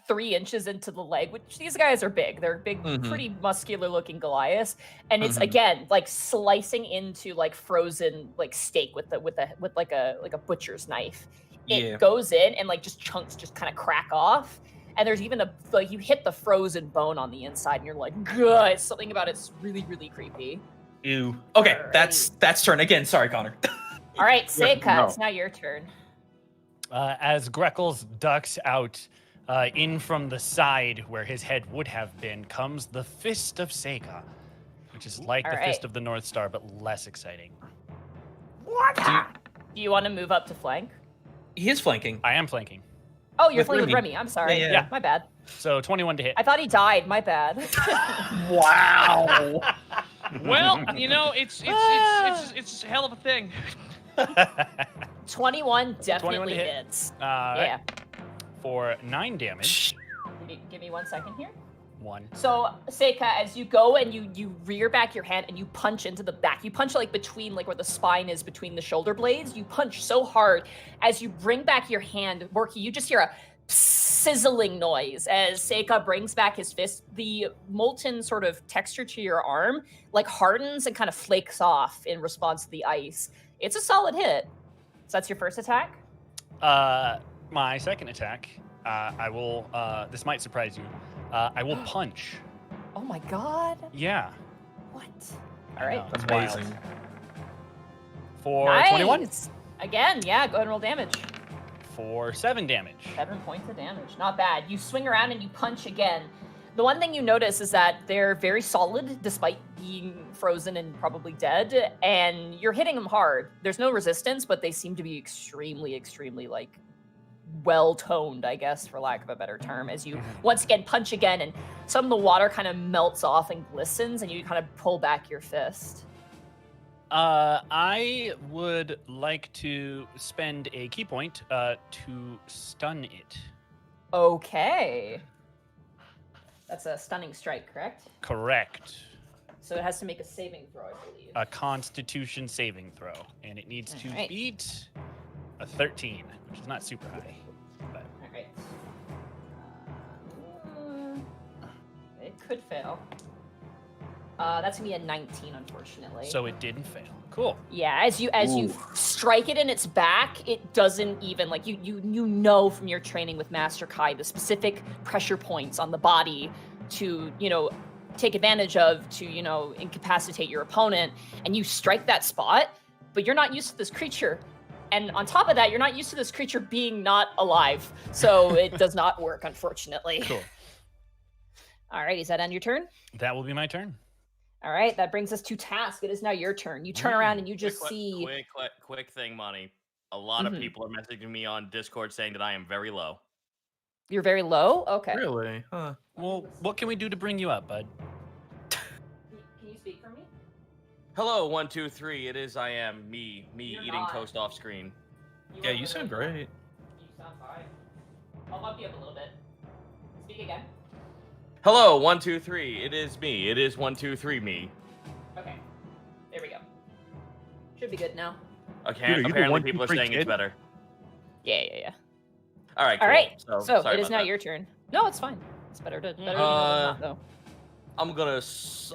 3 inches into the leg, which these guys are big. They're big, pretty muscular looking Goliaths. And it's, again, slicing into, frozen, steak with a butcher's knife. It goes in and, just chunks just kind of crack off. And there's even you hit the frozen bone on the inside, and you're like, "Good." Something about it's really, really creepy. Ew. Okay, Alrighty. that's turn again. Sorry, Connor. All right, Seika, No. it's now your turn. As Greckles ducks out in from the side where his head would have been, comes the Fist of Seika, which is like the Fist of the North Star, but less exciting. Do you want to move up to flank? He is flanking. I am flanking. Oh, you're With flanking with Remy. Remy. I'm sorry. Yeah. My bad. So 21 to hit. I thought he died. My bad. Wow. Well, it's a hell of a thing. 21 definitely 21 to hit. hits. Yeah. For 9 damage. Give me 1 second here. 1. So, Seika, as you go and you rear back your hand and you punch into the back, you punch between where the spine is between the shoulder blades. You punch so hard as you bring back your hand, Borky, you just hear a sizzling noise as Seika brings back his fist. The molten sort of texture to your arm hardens and kind of flakes off in response to the ice. It's a solid hit. So that's your first attack? My second attack, I will, this might surprise you, I will punch. Oh my god. Yeah. What? All right. That's Amazing. wild. For Nice. 21. Again, yeah, go ahead and roll damage. For 7 damage. 7 points of damage. Not bad. You swing around and you punch again. The one thing you notice is that they're very solid despite being frozen and probably dead, and you're hitting them hard. There's no resistance, but they seem to be extremely, extremely well-toned, I guess, for lack of a better term, as you once again punch again, and some of the water kind of melts off and glistens, and you kind of pull back your fist. I would like to spend a key point to stun it. Okay. That's a stunning strike, correct? Correct. So it has to make a saving throw, I believe. A Constitution saving throw, and it needs to Alright. beat a 13, which is not super high. But All right. It could fail. That's gonna be a 19, unfortunately. so it didn't fail. Cool. Yeah, as you strike it in its back, it doesn't even you know from your training with Master Kai the specific pressure points on the body to take advantage of to incapacitate your opponent, and you strike that spot, but you're not used to this creature. And on top of that, you're not used to this creature being not alive. So it does not work, unfortunately. Cool. All right, is that end your turn? That will be my turn. All right, that brings us to Task. It is now your turn. You turn around and you just quick, see... quick thing, Monty. A lot of people are messaging me on Discord saying that I am very low. You're very low? Okay. Really? Huh. Well, what can we do to bring you up, bud? Can you speak for me? Hello, 1, 2, 3. It is I am me You're eating not. toast off screen. Yeah, you sound great. You sound fine. I'll bump you up a little bit. Speak again. Hello, 1, 2, 3. It is me. It is 1, 2, 3 me. Okay. There we go. Should be good now. Okay. Dude, are you the Apparently, 1, 2, people are 3 saying kid? it's better. Yeah. All right. Cool. All right. So, So sorry it is about now that. your turn. No, it's fine. It's better to than not, though. I'm gonna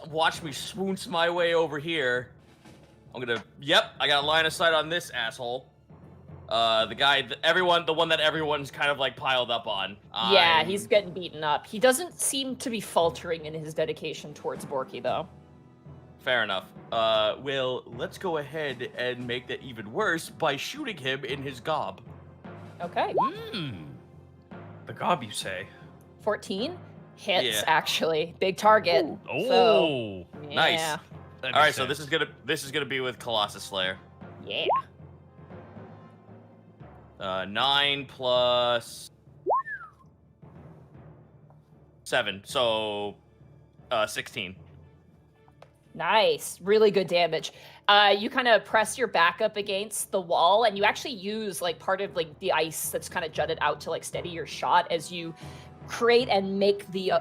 watch me swoons my way over here. I'm gonna. Yep, I got a line of sight on this asshole. The guy, the one that everyone's kind of piled up on. Yeah, he's getting beaten up. He doesn't seem to be faltering in his dedication towards Borky, though. Fair enough. Well, let's go ahead and make that even worse by shooting him in his gob. Okay. The gob, you say? 14 hits Yeah. actually. Big target. Oh, So, Nice. yeah. that All right, makes so sense. this is gonna be with Colossus Slayer. Yeah. 9 plus 7, so 16. Nice. Really good damage. You kind of press your back up against the wall, and you actually use like part of like the ice that's kind of jutted out to like steady your shot as you create and make the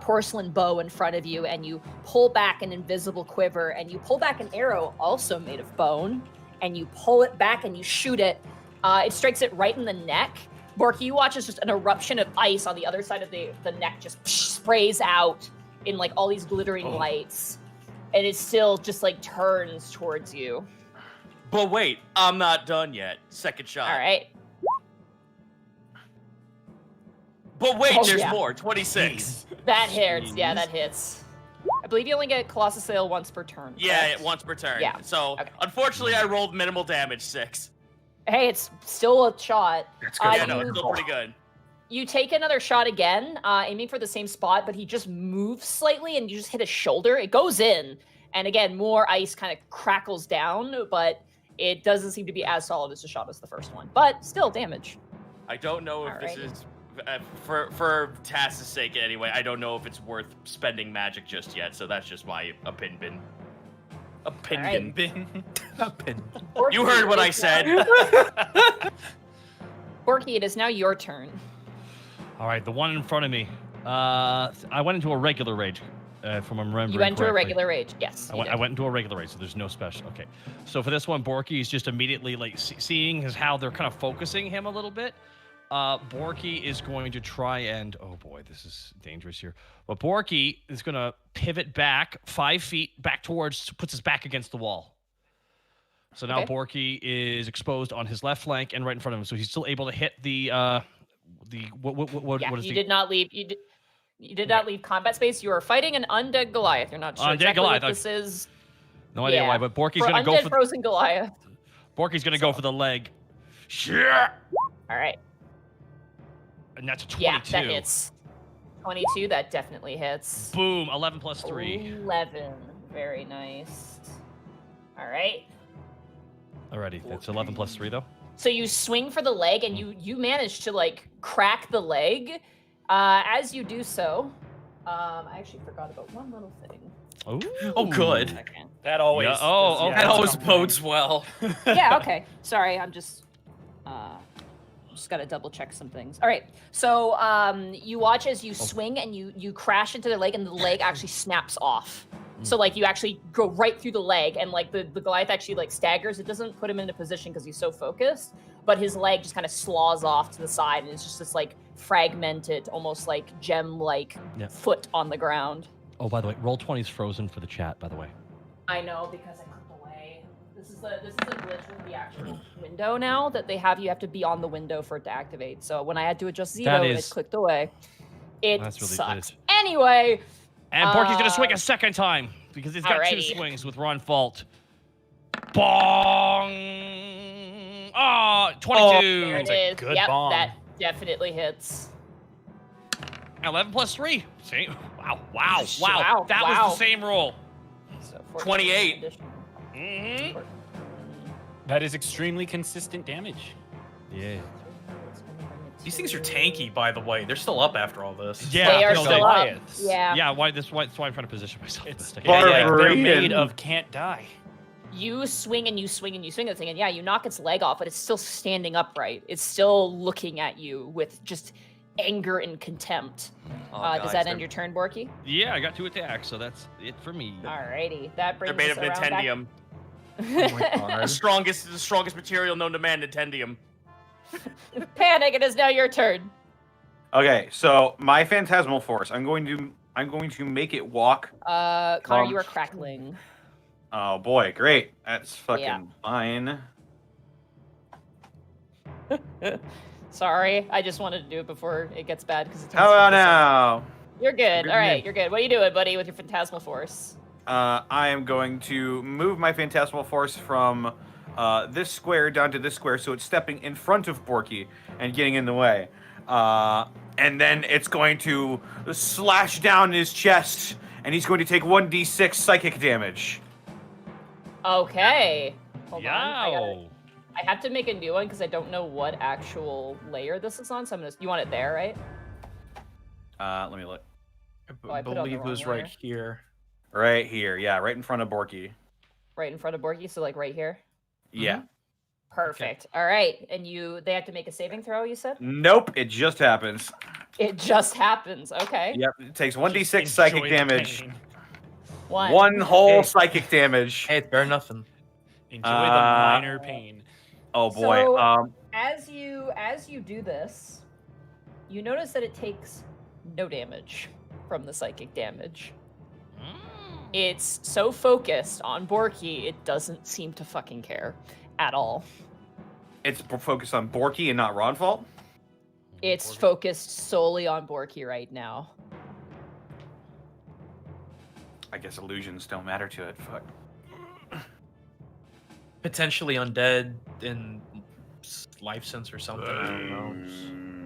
porcelain bow in front of you, and you pull back an invisible quiver, and you pull back an arrow also made of bone, and you pull it back and you shoot it. It strikes it right in the neck. Borky, you watch as just an eruption of ice on the other side of the neck just sprays out in like all these glittering lights. And it still just like turns towards you. But wait, I'm not done yet. Second shot. All right. But wait, Oh, there's yeah. more. 26. That hits. Yeah, that hits. I believe you only get Colossus Sail once per turn. Yeah, correct? once per turn. Yeah. So Okay. unfortunately, I rolled minimal damage, 6. Hey, it's still a shot. That's Yeah, no, you- it's still pretty good. You take another shot again, aiming for the same spot, but he just moves slightly and you just hit his shoulder. It goes in, and again, more ice kind of crackles down, but it doesn't seem to be as solid as the shot as the first one. But still damage. I don't know if this Alrighty. is for Tass's sake anyway. I don't know if it's worth spending magic just yet. So that's just my opinion. Opinion. Borky, You heard what it I is said. Borky, it is now your turn. All right, the one in front of me. I went into a regular rage, from remembering. You went to a correctly. regular rage. Yes. I you went, did. I went into a regular rage, so there's no special. Okay, so for this one, Borky is just immediately like seeing as how they're kind of focusing him a little bit. Borky is going to try and oh boy, this is dangerous here. But Borky is going to pivot back 5 feet back towards, puts his back against the wall. So now Okay. Borky is exposed on his left flank and right in front of him, so he's still able to hit the what Yeah, what is you the did not leave. You did not leave combat space. You are fighting an undead Goliath. You're not sure Undead exactly Goliath, what this is. no idea yeah. why, but Borky's For going to go undead for frozen Goliath. Borky's going to go for the leg. Yeah. All right. And that's a 22. Yeah, that hits. 22. That definitely hits. Boom, 11 plus 3. 11. Very nice. All right. Alrighty, that's 11 plus 3 though. So you swing for the leg, and you manage to like crack the leg. As you do so, I actually forgot about one little thing. Oh, good. Okay. That always. Yeah, oh, yeah, okay. That that's always something. bodes well. Yeah. Okay. Sorry, I'm just gotta double check some things. All right. So you watch as you swing and you crash into the leg, and the leg actually snaps off. So like you actually go right through the leg, and like the Goliath actually like staggers. It doesn't put him into position because he's so focused, but his leg just kind of slaws off to the side, and it's just this like fragmented, almost like gem-like Yeah. foot on the ground. Oh, by the way, roll 20 is frozen for the chat, by the way. I know because I clicked away. This is a glitch with the actual window now that they have. You have to be on the window for it to activate. So when I had to adjust Zito and it is- clicked away, it That's really- that sucks. is- Anyway, And Borky's going to swing a second time because he's got two Alrighty. swings with Ron Fault. Bong! Oh, 22! there it That's a is. good Yep, bomb. that definitely hits. 11 plus 3. See? Wow. Wow, That wow. was the same roll. So 28. additional. Mm-hmm. That is extremely consistent damage. Yeah. These things are tanky, by the way. They're still up after all this. Yeah. They are no, still Goliaths. up. Yeah. Yeah, that's why I'm trying to position myself. It's best I yeah, can. yeah, they're Barbarian. made of can't die. You swing and you swing and you swing at the thing, and yeah, you knock its leg off, but it's still standing upright. It's still looking at you with just anger and contempt. Oh, Does guys, that they're- end your turn, Borky? Yeah, I got 2 attacks, so that's it for me. Alrighty, that They're brings made us of around back- Nintendium. Oh my god. The strongest material known to man, Nintendium. Panic! It is now your turn. Okay, so my phantasmal force. I'm going to make it walk. Connor, you are crackling. Oh boy, great. That's fucking Yeah. fine. Sorry, I just wanted to do it before it gets bad because it's. How about now? You're good. Good All right, name. you're good. What are you doing, buddy, with your phantasmal force? I am going to move my phantasmal force from this square down to this square, so it's stepping in front of Borky and getting in the way. and then it's going to slash down his chest, and he's going to take 1d6 psychic damage. Okay. Hold on. Yow. I have to make a new one because I don't know what actual layer this is on. So I'm gonna. You want it there, right? Let me look. Oh, I I put on the believe it was wrong right layer. here. Right here, yeah, right in front of Borky. Right in front of Borky, so like right here. Yeah. Perfect. All right, and they have to make a saving throw. You said Nope, it just happens. it just happens. Okay. Yep, it takes 1d6 Just psychic enjoy the damage. pain. One whole psychic damage. Hey, it's better nothing. Enjoy the minor pain. Oh boy. So- As you do this, you notice that it takes no damage from the psychic damage. It's so focused on Borky, it doesn't seem to fucking care at all. It's focused on Borky and not Rodfault. It's focused solely on Borky right now. I guess illusions don't matter to it. Fuck. Potentially undead in life sense or something. I don't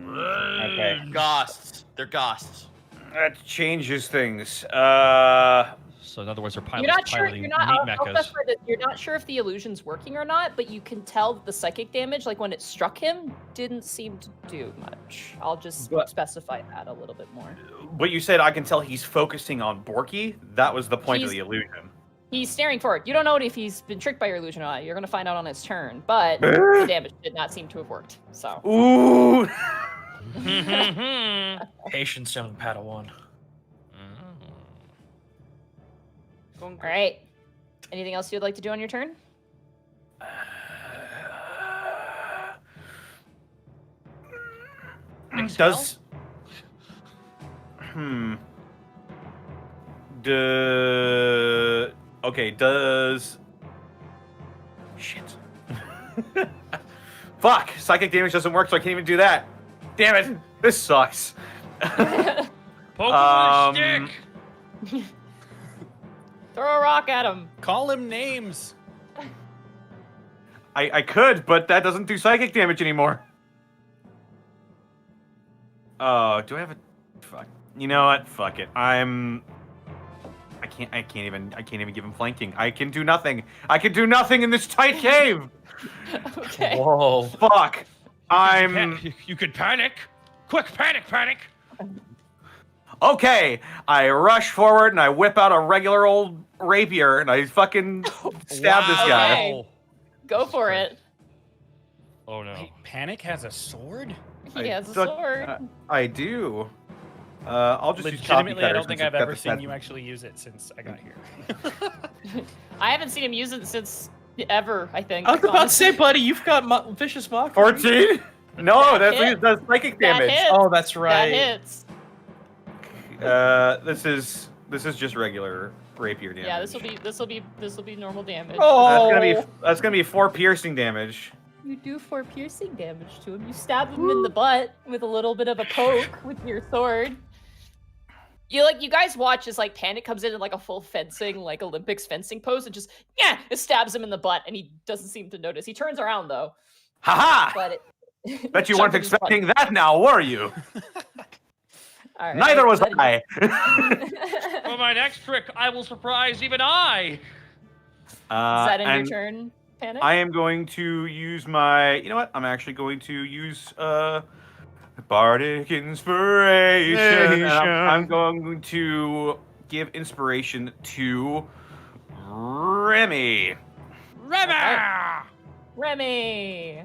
know. Okay. Ghosts. They're ghosts. That changes things. So in other words, they're You're not sure. piloting You're not. meat I'll mechas. specify that you're not sure if the illusion's working or not, but you can tell that the psychic damage, like when it struck him, didn't seem to do much. I'll just But- specify that a little bit more. But you said I can tell he's focusing on Borky. That was the point of He's- the illusion. He's staring forward. You don't know if he's been tricked by your illusion or not. You're gonna find out on his turn, but the damage did not seem to have worked. So. Ooh. Patience, young Padawan. All right. Anything else you'd like to do on your turn? Does okay, does shit. Fuck, psychic damage doesn't work, so I can't even do that. Damn it, this sucks. Poke him with a stick. Throw a rock at him. Call him names. I could, but that doesn't do psychic damage anymore. Oh, do I have a fuck? You know what? Fuck it. I can't even give him flanking. I can do nothing. I can do nothing in this tight cave. Okay. Whoa. Fuck. I'm You could panic. Quick, panic. okay. I rush forward and I whip out a regular old rapier and I fucking stab this guy. Okay. Go for it. Oh no. Wait, Panic has a sword? He has a duck- sword. I do. I'll just use copy Legitimately, I cutter don't think since I've it's got ever the seen stat- you actually use it since I got here. I haven't seen him use it since ever, I think. I was about to honestly. say, buddy, you've got vicious mockery. 14? No, That that's hit. does psychic That damage. hits. Oh, that's That right. hits. This is just regular rapier damage. Yeah, this will be normal damage. Oh. That's gonna be 4 piercing damage. You do 4 piercing damage to him. You stab him in the butt with a little bit of a poke with your sword. You guys watch as like Panic comes in like a full fencing, like Olympics fencing pose and just it stabs him in the butt and he doesn't seem to notice. He turns around though. Haha! But it Bet you Chuck weren't him in his butt. expecting that now, were you? All right, Neither was but- I. For my next trick, I will surprise even I. Is that in your and turn, Panic? I am going to use my. You know what? I'm actually going to use bardic inspiration. And I'm going to give inspiration to Remy. Remy.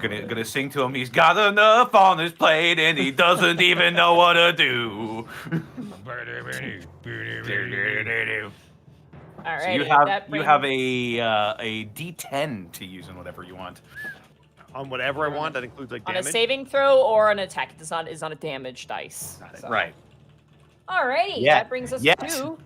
Gonna sing to him. He's got enough on his plate, and he doesn't even know what to do. All right. So you have a D10 to use in whatever you want. On whatever I want, that includes like on damage. a saving throw or an attack. It is on a damage dice. So. Right. Alrighty. Yeah. That brings us Yes. to.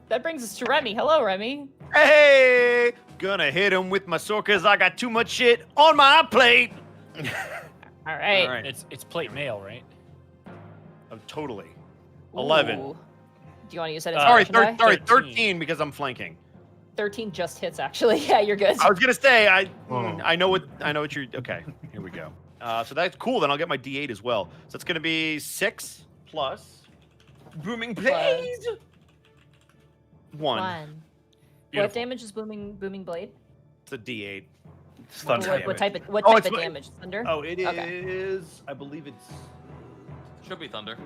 That brings us to Remy. Hello, Remy. Hey, gonna hit him with my sword because I got too much shit on my plate. All right. All right. It's plate mail, right? Oh, totally. 11. Ooh. Do you want to use that as Sorry, action die? sorry, 13. 13 because I'm flanking. 13 just hits, actually. Yeah, you're good. I was gonna say Oh. I know what you're. Okay, here we go. So that's cool. Then I'll get my D8 as well. So it's going to be 6 plus booming blade. 1. What Beautiful. damage is booming blade? It's a D8. It's thunder. What type Oh, of it's- damage? Thunder? Oh, it is. Okay. I believe it's Should be thunder.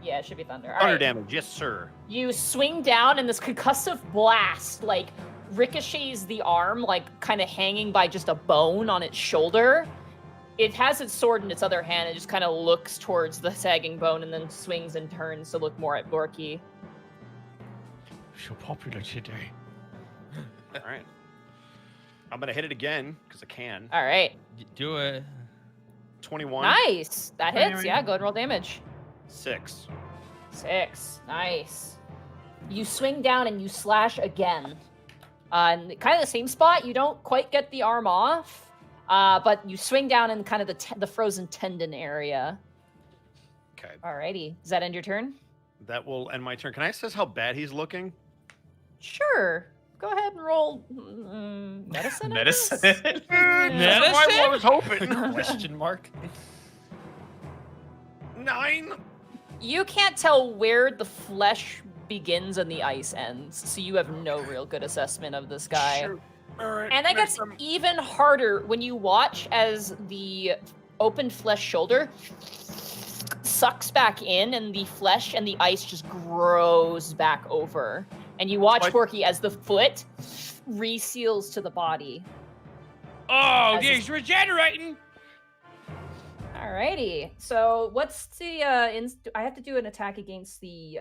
Yeah, it should be thunder. All thunder right. damage. Yes, sir. You swing down, and this concussive blast like ricochets the arm, like kind of hanging by just a bone on its shoulder. It has its sword in its other hand. It just kind of looks towards the sagging bone, and then swings and turns to look more at Borky. So popular today. All right. I'm going to hit it again because I can. All right. Do it. 21. Nice. That hits. Yeah, go ahead and roll damage. 6. 6. Nice. You swing down and you slash again. And kind of the same spot. You don't quite get the arm off, but you swing down in kind of the frozen tendon area. Okay. Alrighty. Does that end your turn? That will end my turn. Can I ask how bad he's looking? Sure. Go ahead and roll medicine. I guess? Medicine. That's what I was hoping. Question mark. 9. You can't tell where the flesh begins and the ice ends, so you have no real good assessment of this guy. Sure. All right. And that gets even harder when you watch as the open flesh shoulder sucks back in, and the flesh and the ice just grows back over. And you watch Like- Borky as the foot reseals to the body. Oh, As he's regenerating. Alrighty. So what's the I have to do an attack against the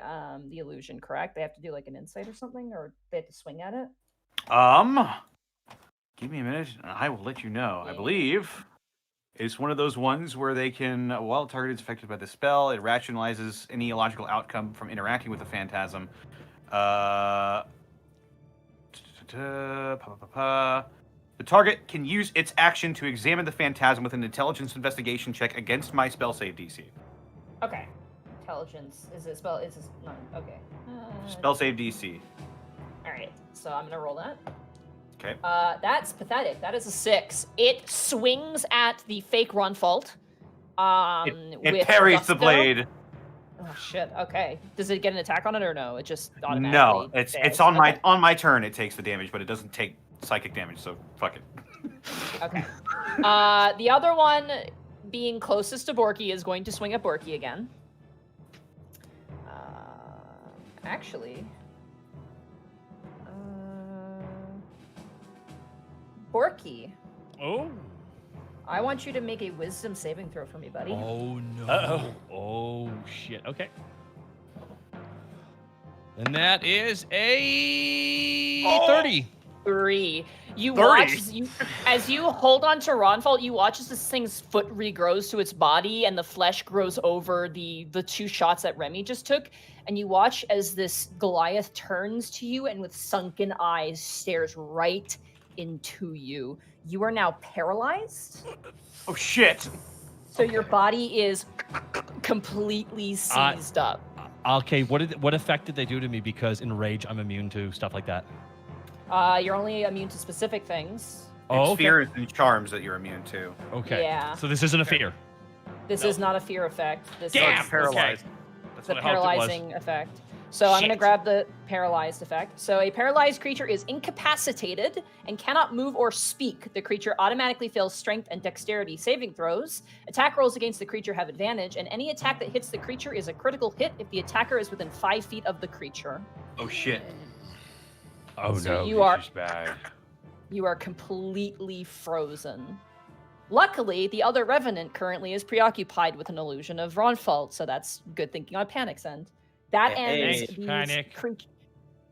illusion, correct? They have to do like an insight or something, or they have to swing at it? Give me a minute, and I will let you know. I Yeah. believe it's one of those ones where they can, while the target is affected by the spell, it rationalizes any illogical outcome from interacting with the phantasm. The target can use its action to examine the phantasm with an intelligence investigation check against my spell save DC. Okay. Intelligence. Is it spell? Is it not? Okay. Spell save DC. Alright. So I'm gonna roll that. Okay. That's pathetic. That is a 6. It swings at the fake Ronfault. It With parries the gusto. blade. Oh shit. Okay. Does it get an attack on it or no? It just No, automatically. it's fails? on Okay. my turn. It takes the damage, but it doesn't take psychic damage. So fuck it. Okay. The other one, being closest to Borky, is going to swing at Borky again. Actually, Borky, Oh. I want you to make a Wisdom saving throw for me, buddy. Oh no. Uh-oh. Oh shit. Okay. And that is a 30. 3. You 30. watch as you hold on to Ronfault, you watch as this thing's foot regrows to its body and the flesh grows over the 2 shots that Remy just took. And you watch as this Goliath turns to you and with sunken eyes stares right into you. You are now paralyzed. Oh shit! So your body is completely seized up. Okay, what effect did they do to me? Because in rage, I'm immune to stuff like that. You're only immune to specific things. Oh, It's okay. fears and charms that you're immune to. Okay. Yeah. So this isn't a fear. This is not a fear effect. This Damn, is paralyzed. That's the what I hoped it was. paralyzing effect. So I'm going to Shit. grab the paralyzed effect. So a paralyzed creature is incapacitated and cannot move or speak. The creature automatically fails strength and dexterity saving throws. Attack rolls against the creature have advantage, and any attack that hits the creature is a critical hit if the attacker is within 5 feet of the creature. Oh shit! Oh So no, you this are- is bad. You are completely frozen. Luckily, the other revenant currently is preoccupied with an illusion of Ronfault, so that's good thinking on Panic's end. That ends Thanks, these Panic.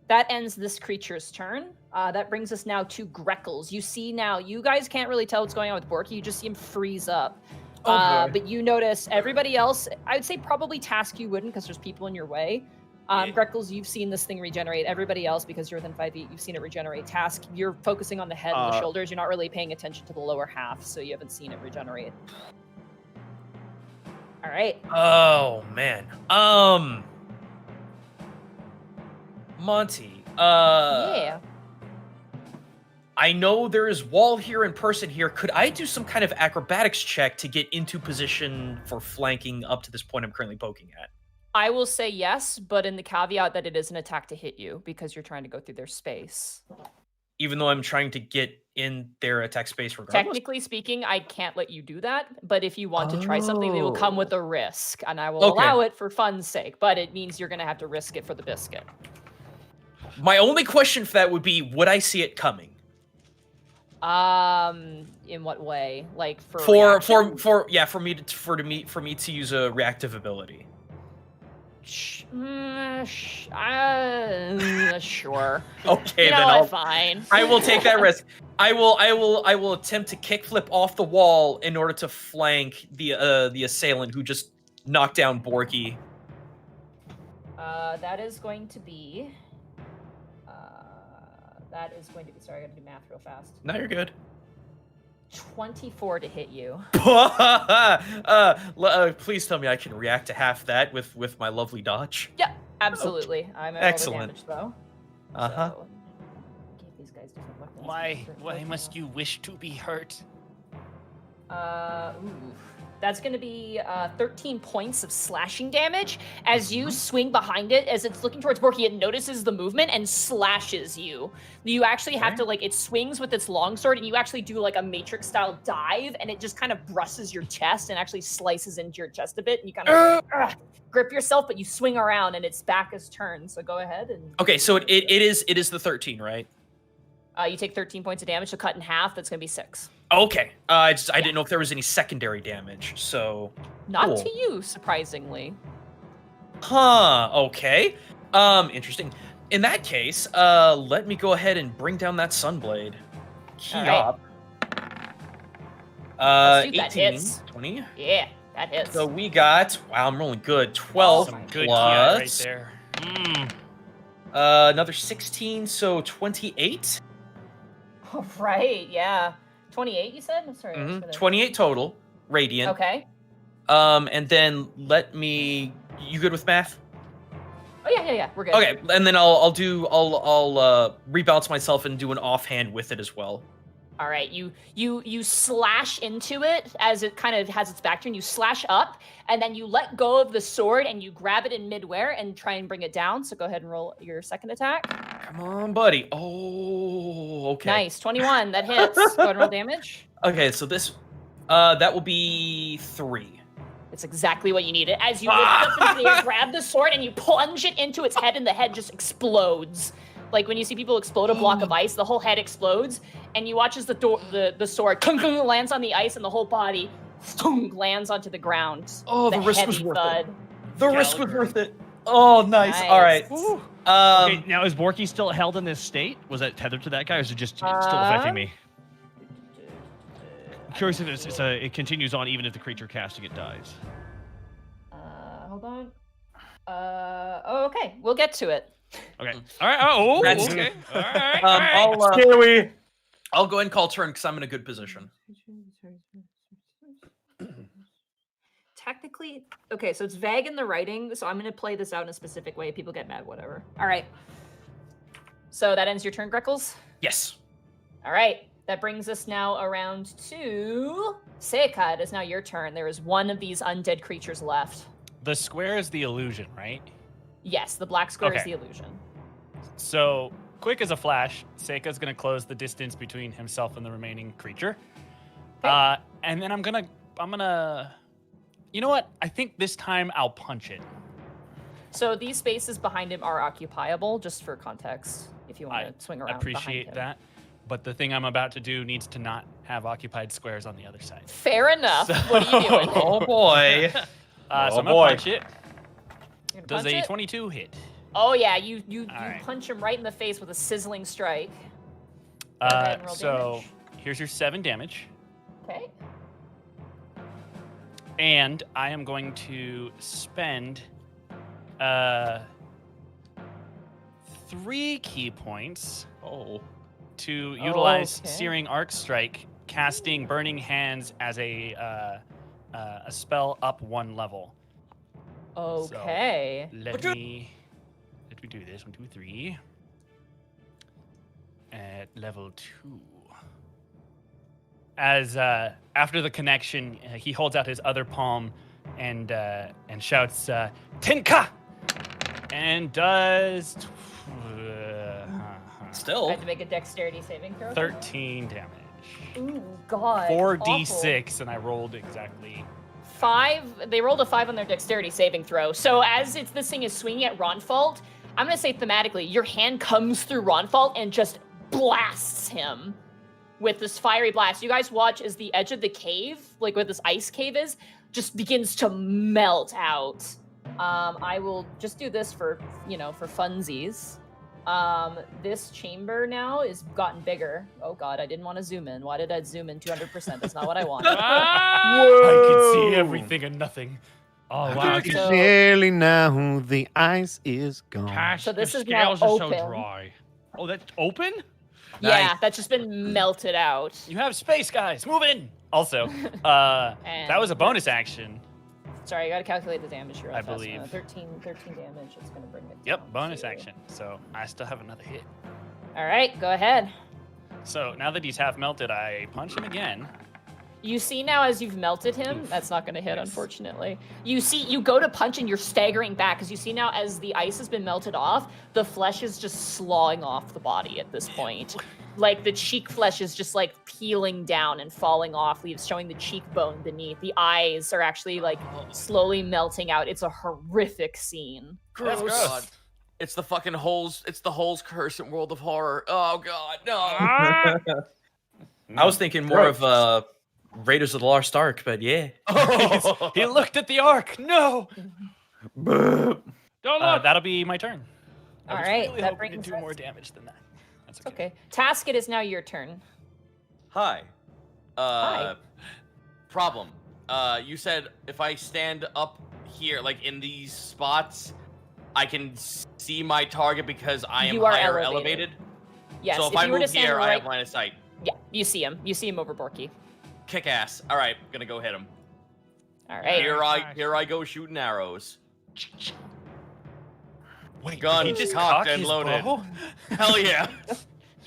that ends this creature's turn. That brings us now to Greckles. You see now, you guys can't really tell what's going on with Borky. You just see him freeze up. But you notice everybody else, I would say probably Task you wouldn't because there's people in your way. Greckles, you've seen this thing regenerate. Everybody else, because you're within 5 feet, you've seen it regenerate. Task, you're focusing on the head and the shoulders. You're not really paying attention to the lower half, so you haven't seen it regenerate. All right. Oh man. Monty. Yeah. I know there is wall here and person here. Could I do some kind of acrobatics check to get into position for flanking up to this point I'm currently poking at? I will say yes, but in the caveat that it is an attack to hit you because you're trying to go through their space. Even though I'm trying to get in their attack space regardless? Technically speaking, I can't let you do that, but if you want to try something, they will come with a risk, and I will allow it for fun's sake, but it means you're going to have to risk it for the biscuit. My only question for that would be, would I see it coming? In what way? Like for me to use a reactive ability. Sure. Okay, fine. I will take that risk. I will attempt to kickflip off the wall in order to flank the assailant who just knocked down Borky. That is going to be. Sorry, I gotta do math real fast. No, you're good. 24 to hit you. Please tell me I can react to half that with my lovely dodge. Yeah, absolutely. I'm at excellent. Damage, though. So, give these guys different weapons. Why must you wish to be hurt? That's going to be 13 points of slashing damage. As you swing behind it, as it's looking towards Borky, it notices the movement and slashes you. You actually have to, it swings with its longsword, and you actually do, a Matrix-style dive, and it just kind of brusses your chest and actually slices into your chest a bit, and you kind of grip yourself, but you swing around, and its back is turned, so go ahead. Okay, so it is the 13, right? You take 13 points of damage, so cut in half, that's going to be 6. Okay. I didn't know if there was any secondary damage, so... Not to you, surprisingly. Huh, okay. Interesting. In that case, let me go ahead and bring down that Sunblade. Key up. 18, 20. Yeah, that hits. So we got... Wow, I'm rolling good. 12 good plus... right there. Another 16, so 28. All right, yeah. 28, you said? I'm sorry. 28 total, radiant. Okay. And then let me... You good with math? Oh, yeah. We're good. Okay, and then I'll rebalance myself and do an offhand with it as well. All right, you slash into it as it kind of has its back to you, and you slash up, and then you let go of the sword, and you grab it in midair and try and bring it down. So go ahead and roll your second attack. Come on, buddy. Oh, okay. Nice, 21. That hits. Go ahead and roll damage. Okay, so this, that will be 3. It's exactly what you needed. As you lift it up into the air, grab the sword, and you plunge it into its head, and the head just explodes. Like when you see people explode a block of ice, the whole head explodes, and you watch as the sword lands on the ice, and the whole body lands onto the ground. Oh, the risk was worth it. The risk was Gallagher. worth it. Oh, nice. All right. Okay, now is Borky still held in this state? Was that tethered to that guy, or is it just still affecting me? I'm curious if it continues on even if the creature casting it dies. Hold on. Okay, we'll get to it. Okay. All right. Oh, That's- okay. All right. Scary. I'll go ahead and call turn because I'm in a good position. Technically, okay, so it's vague in the writing, so I'm going to play this out in a specific way. People get mad, whatever. All right. So that ends your turn, Greckles? Yes. All right. That brings us now around to Seika. It is now your turn. There is one of these undead creatures left. The square is the illusion, right? Yes, the black square is Okay. the illusion. So, quick as a flash, Seika's going to close the distance between himself and the remaining creature. Okay. And then I'm going to... You know what? I think this time I'll punch it. So these spaces behind him are occupiable, just for context, if you want to swing around Appreciate behind him. that. But the thing I'm about to do needs to not have occupied squares on the other side. Fair enough. What are you doing? Oh boy. So I'm going to punch it. You're gonna Does punch a it? 22 hit? Oh yeah, you right. punch him right in the face with a sizzling strike. Go ahead and roll So damage. here's your 7 damage. Okay. And I am going to spend 3 key points to utilize Okay. Searing Arc Strike, casting Burning Hands as a spell up 1 level. Okay. Let me do this. 1, 2, 3. at level 2. As after the connection, he holds out his other palm and shouts, "Tinka!" and does I Still. have to make a dexterity saving throw. 13 damage. Ooh, God. 4d6, and I rolled exactly 5. They rolled a 5 on their dexterity saving throw. So as this thing is swinging at Ronfault, I'm gonna say thematically, your hand comes through Ronfault and just blasts him with this fiery blast. You guys watch as the edge of the cave, like where this ice cave is, just begins to melt out. I will just do this for funsies. This chamber now is gotten bigger. Oh God, I didn't want to zoom in. Why did I zoom in 200%? That's not what I wanted. I could see everything and nothing. Oh wow! So- Clearly now the ice is gone. Gosh, So this your is now scales are so open. dry. Oh, that's open? Yeah, that's just been melted out. You have space, guys. Move in. Also, that was a bonus action. Sorry, I gotta calculate the damage here. I real fast. believe. 13 damage. It's gonna bring it. Yep, down bonus to- action. So I still have another hit. All right, go ahead. So now that he's half melted, I punch him again. You see now as you've melted him, that's not gonna hit, unfortunately. You go to punch and you're staggering back because you see now as the ice has been melted off, the flesh is just sloughing off the body at this point. Like the cheek flesh is just like peeling down and falling off, showing the cheekbone beneath. The eyes are actually like slowly melting out. It's a horrific scene. Gross. God. It's the fucking holes. It's the holes curse in World of Horror. Oh God, no. I was thinking more of Raiders of the Lost Ark, but yeah. He looked at the ark. No. Don't look. That'll be my turn. I All was right, really that hoping to brings do us- more damage than that. That's It's okay. Task, it is now your turn. Hi. Hi. Problem. You said if I stand up here, like in these spots, I can see my target because I am You are higher elevated. elevated. Yes, So if I you were to move stand here, I right, have line of sight. yeah, you see him. You see him over Borky. Kick ass. All right, gonna go hit him. All right. Here I go shooting arrows. Wait, Gun he just cocked cocked and his loaded. bow? Hell yeah.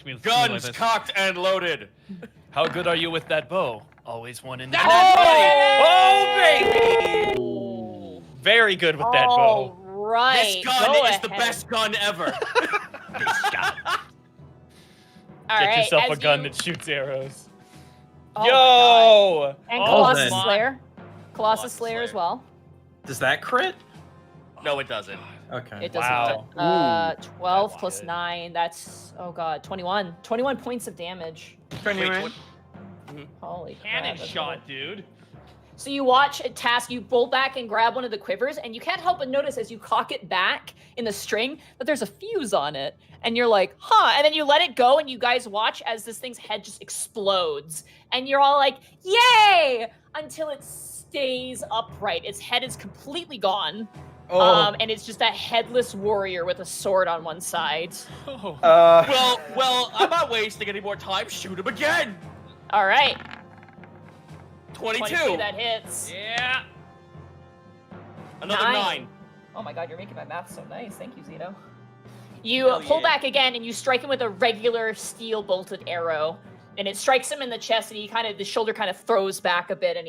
Like Guns this. cocked and loaded. How good are you with that bow? Always one in the Oh, baby! Very good with that All bow. right. This gun go is the ahead. best gun ever. All Get right, yourself as a gun you- that shoots arrows. Oh my God. Yo! And Oh, Colossus man. Slayer. Colossus Colossus Slayer as Slayer. well. Does that crit? No, it doesn't. Okay. It doesn't. Wow. 12 That plus wanted. 9. That's, oh God, 21. 21 points of damage. Wait, Holy crap. Cannon that's shot, dude. So you watch a Task, you bolt back and grab one of the quivers, and you can't help but notice as you cock it back in the string that there's a fuse on it. And you're like, huh. And then you let it go, and you guys watch as this thing's head just explodes. And you're all like, yay! Until it stays upright. Its head is completely gone. Oh. And it's just a headless warrior with a sword on one side. Oh. Well, I'm not wasting any more time. Shoot him again. All right. 22. That hits. Yeah. Another 9. Oh my God, you're making my math so nice. Thank you, Zito. You Hell pull yeah. back again and you strike him with a regular steel bolted arrow. And it strikes him in the chest and the shoulder kind of throws back a bit and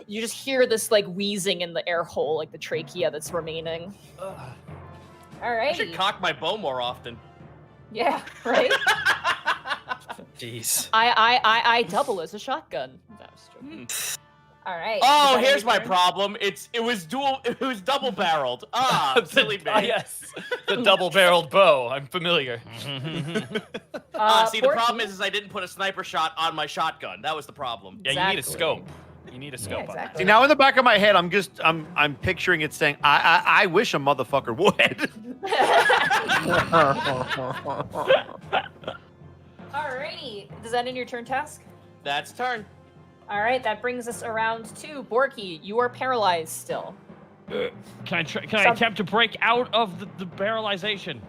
you just hear this like wheezing in the air hole, like the trachea that's remaining. All I right. should cock my bow more often. Yeah, right? Jeez. I double as a shotgun. That was joking. All right. Oh, is that here's your my turn? problem. It was double barreled. Ah, silly me. Yes. The double-barreled bow. I'm familiar. See, the Porky? problem is I didn't put a sniper shot on my shotgun. That was the problem. Yeah, you need a Exactly. scope. You need a scope on that. exactly. See, now in the back of my head, I'm picturing it saying, I wish a motherfucker would. Alrighty. Does that end your turn, Task? That's turn. All right, that brings us around to Borky. You are paralyzed still. Can I attempt to break out of the paralyzation?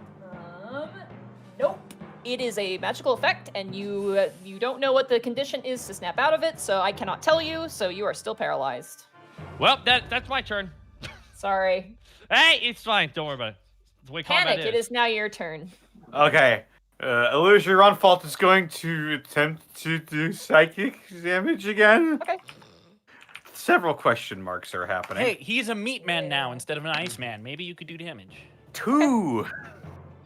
Nope. It is a magical effect, and you don't know what the condition is to snap out of it, so I cannot tell you. So you are still paralyzed. Well, that's my turn. Sorry. Hey, it's fine. Don't worry about it. The way combat Panic. It is now your turn. Okay. Illusion Ronfault is going to attempt to do psychic damage again. Okay. Several question marks are happening. Hey, he's a meat man now instead of an ice man. Maybe you could do damage. 2.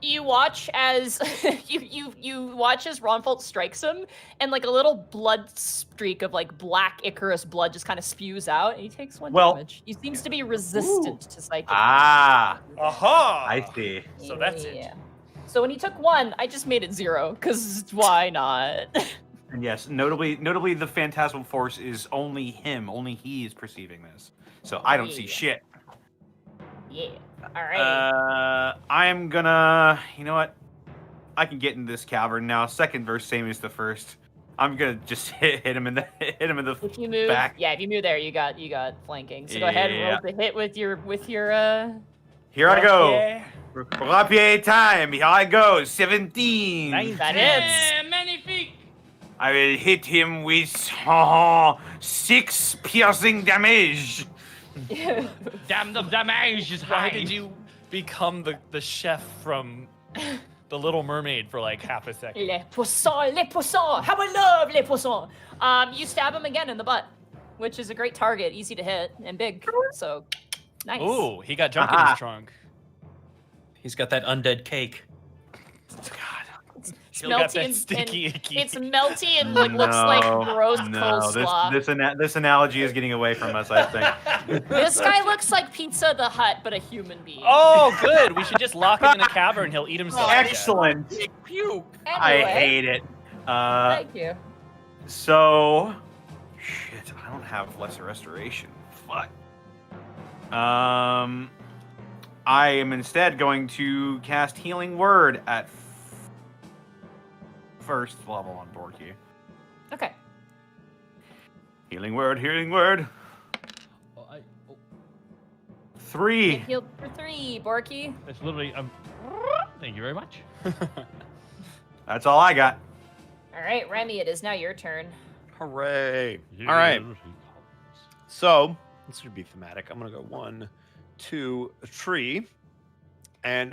You watch as you watch as Ronfault strikes him, and like a little blood streak of like black Icarus blood just kind of spews out, and he takes 1 damage. He seems to be resistant to psychic. Ah, Aha! I see. So that's it. So when he took 1, I just made it 0, because why not? And yes, notably, the phantasmal force is only him. Only he is perceiving this. So I don't see shit. Yeah. All right. I'm gonna. You know what? I can get in this cavern now. Second verse, same as the first. I'm gonna just hit him in the if you move, back. Yeah, if you move there, you got flanking. So go ahead and roll the hit with your Here I go. Rapier time. Here I go. 17. That hits. Magnifique. I will hit him with 6 piercing damage. Damn, the damage is high. Why did you become the chef from The Little Mermaid for like half a second? Les poissons. How I love les poissons. You stab him again in the butt, which is a great target, easy to hit and big. So nice. Ooh, he got junk in his trunk. He's got that undead cake. It's Still got melty that and sticky icky. it's melty and like looks like gross coleslaw. This analogy is getting away from us, I think. This guy looks like Pizza the Hut, but a human being. Oh, good. We should just lock him in a cavern. He'll eat himself. to death. Excellent. Anyway, I hate it. Thank you. So, shit, I don't have lesser restoration. Fuck. I am instead going to cast Healing Word at first level on Borky. Okay. Healing Word, Healing Word. 3. Get healed for 3, Borky. It's literally. Thank you very much. That's all I got. All right, Remy, it is now your turn. Hooray. All right. So, this should be thematic. I'm going to go 1, 2, 3. And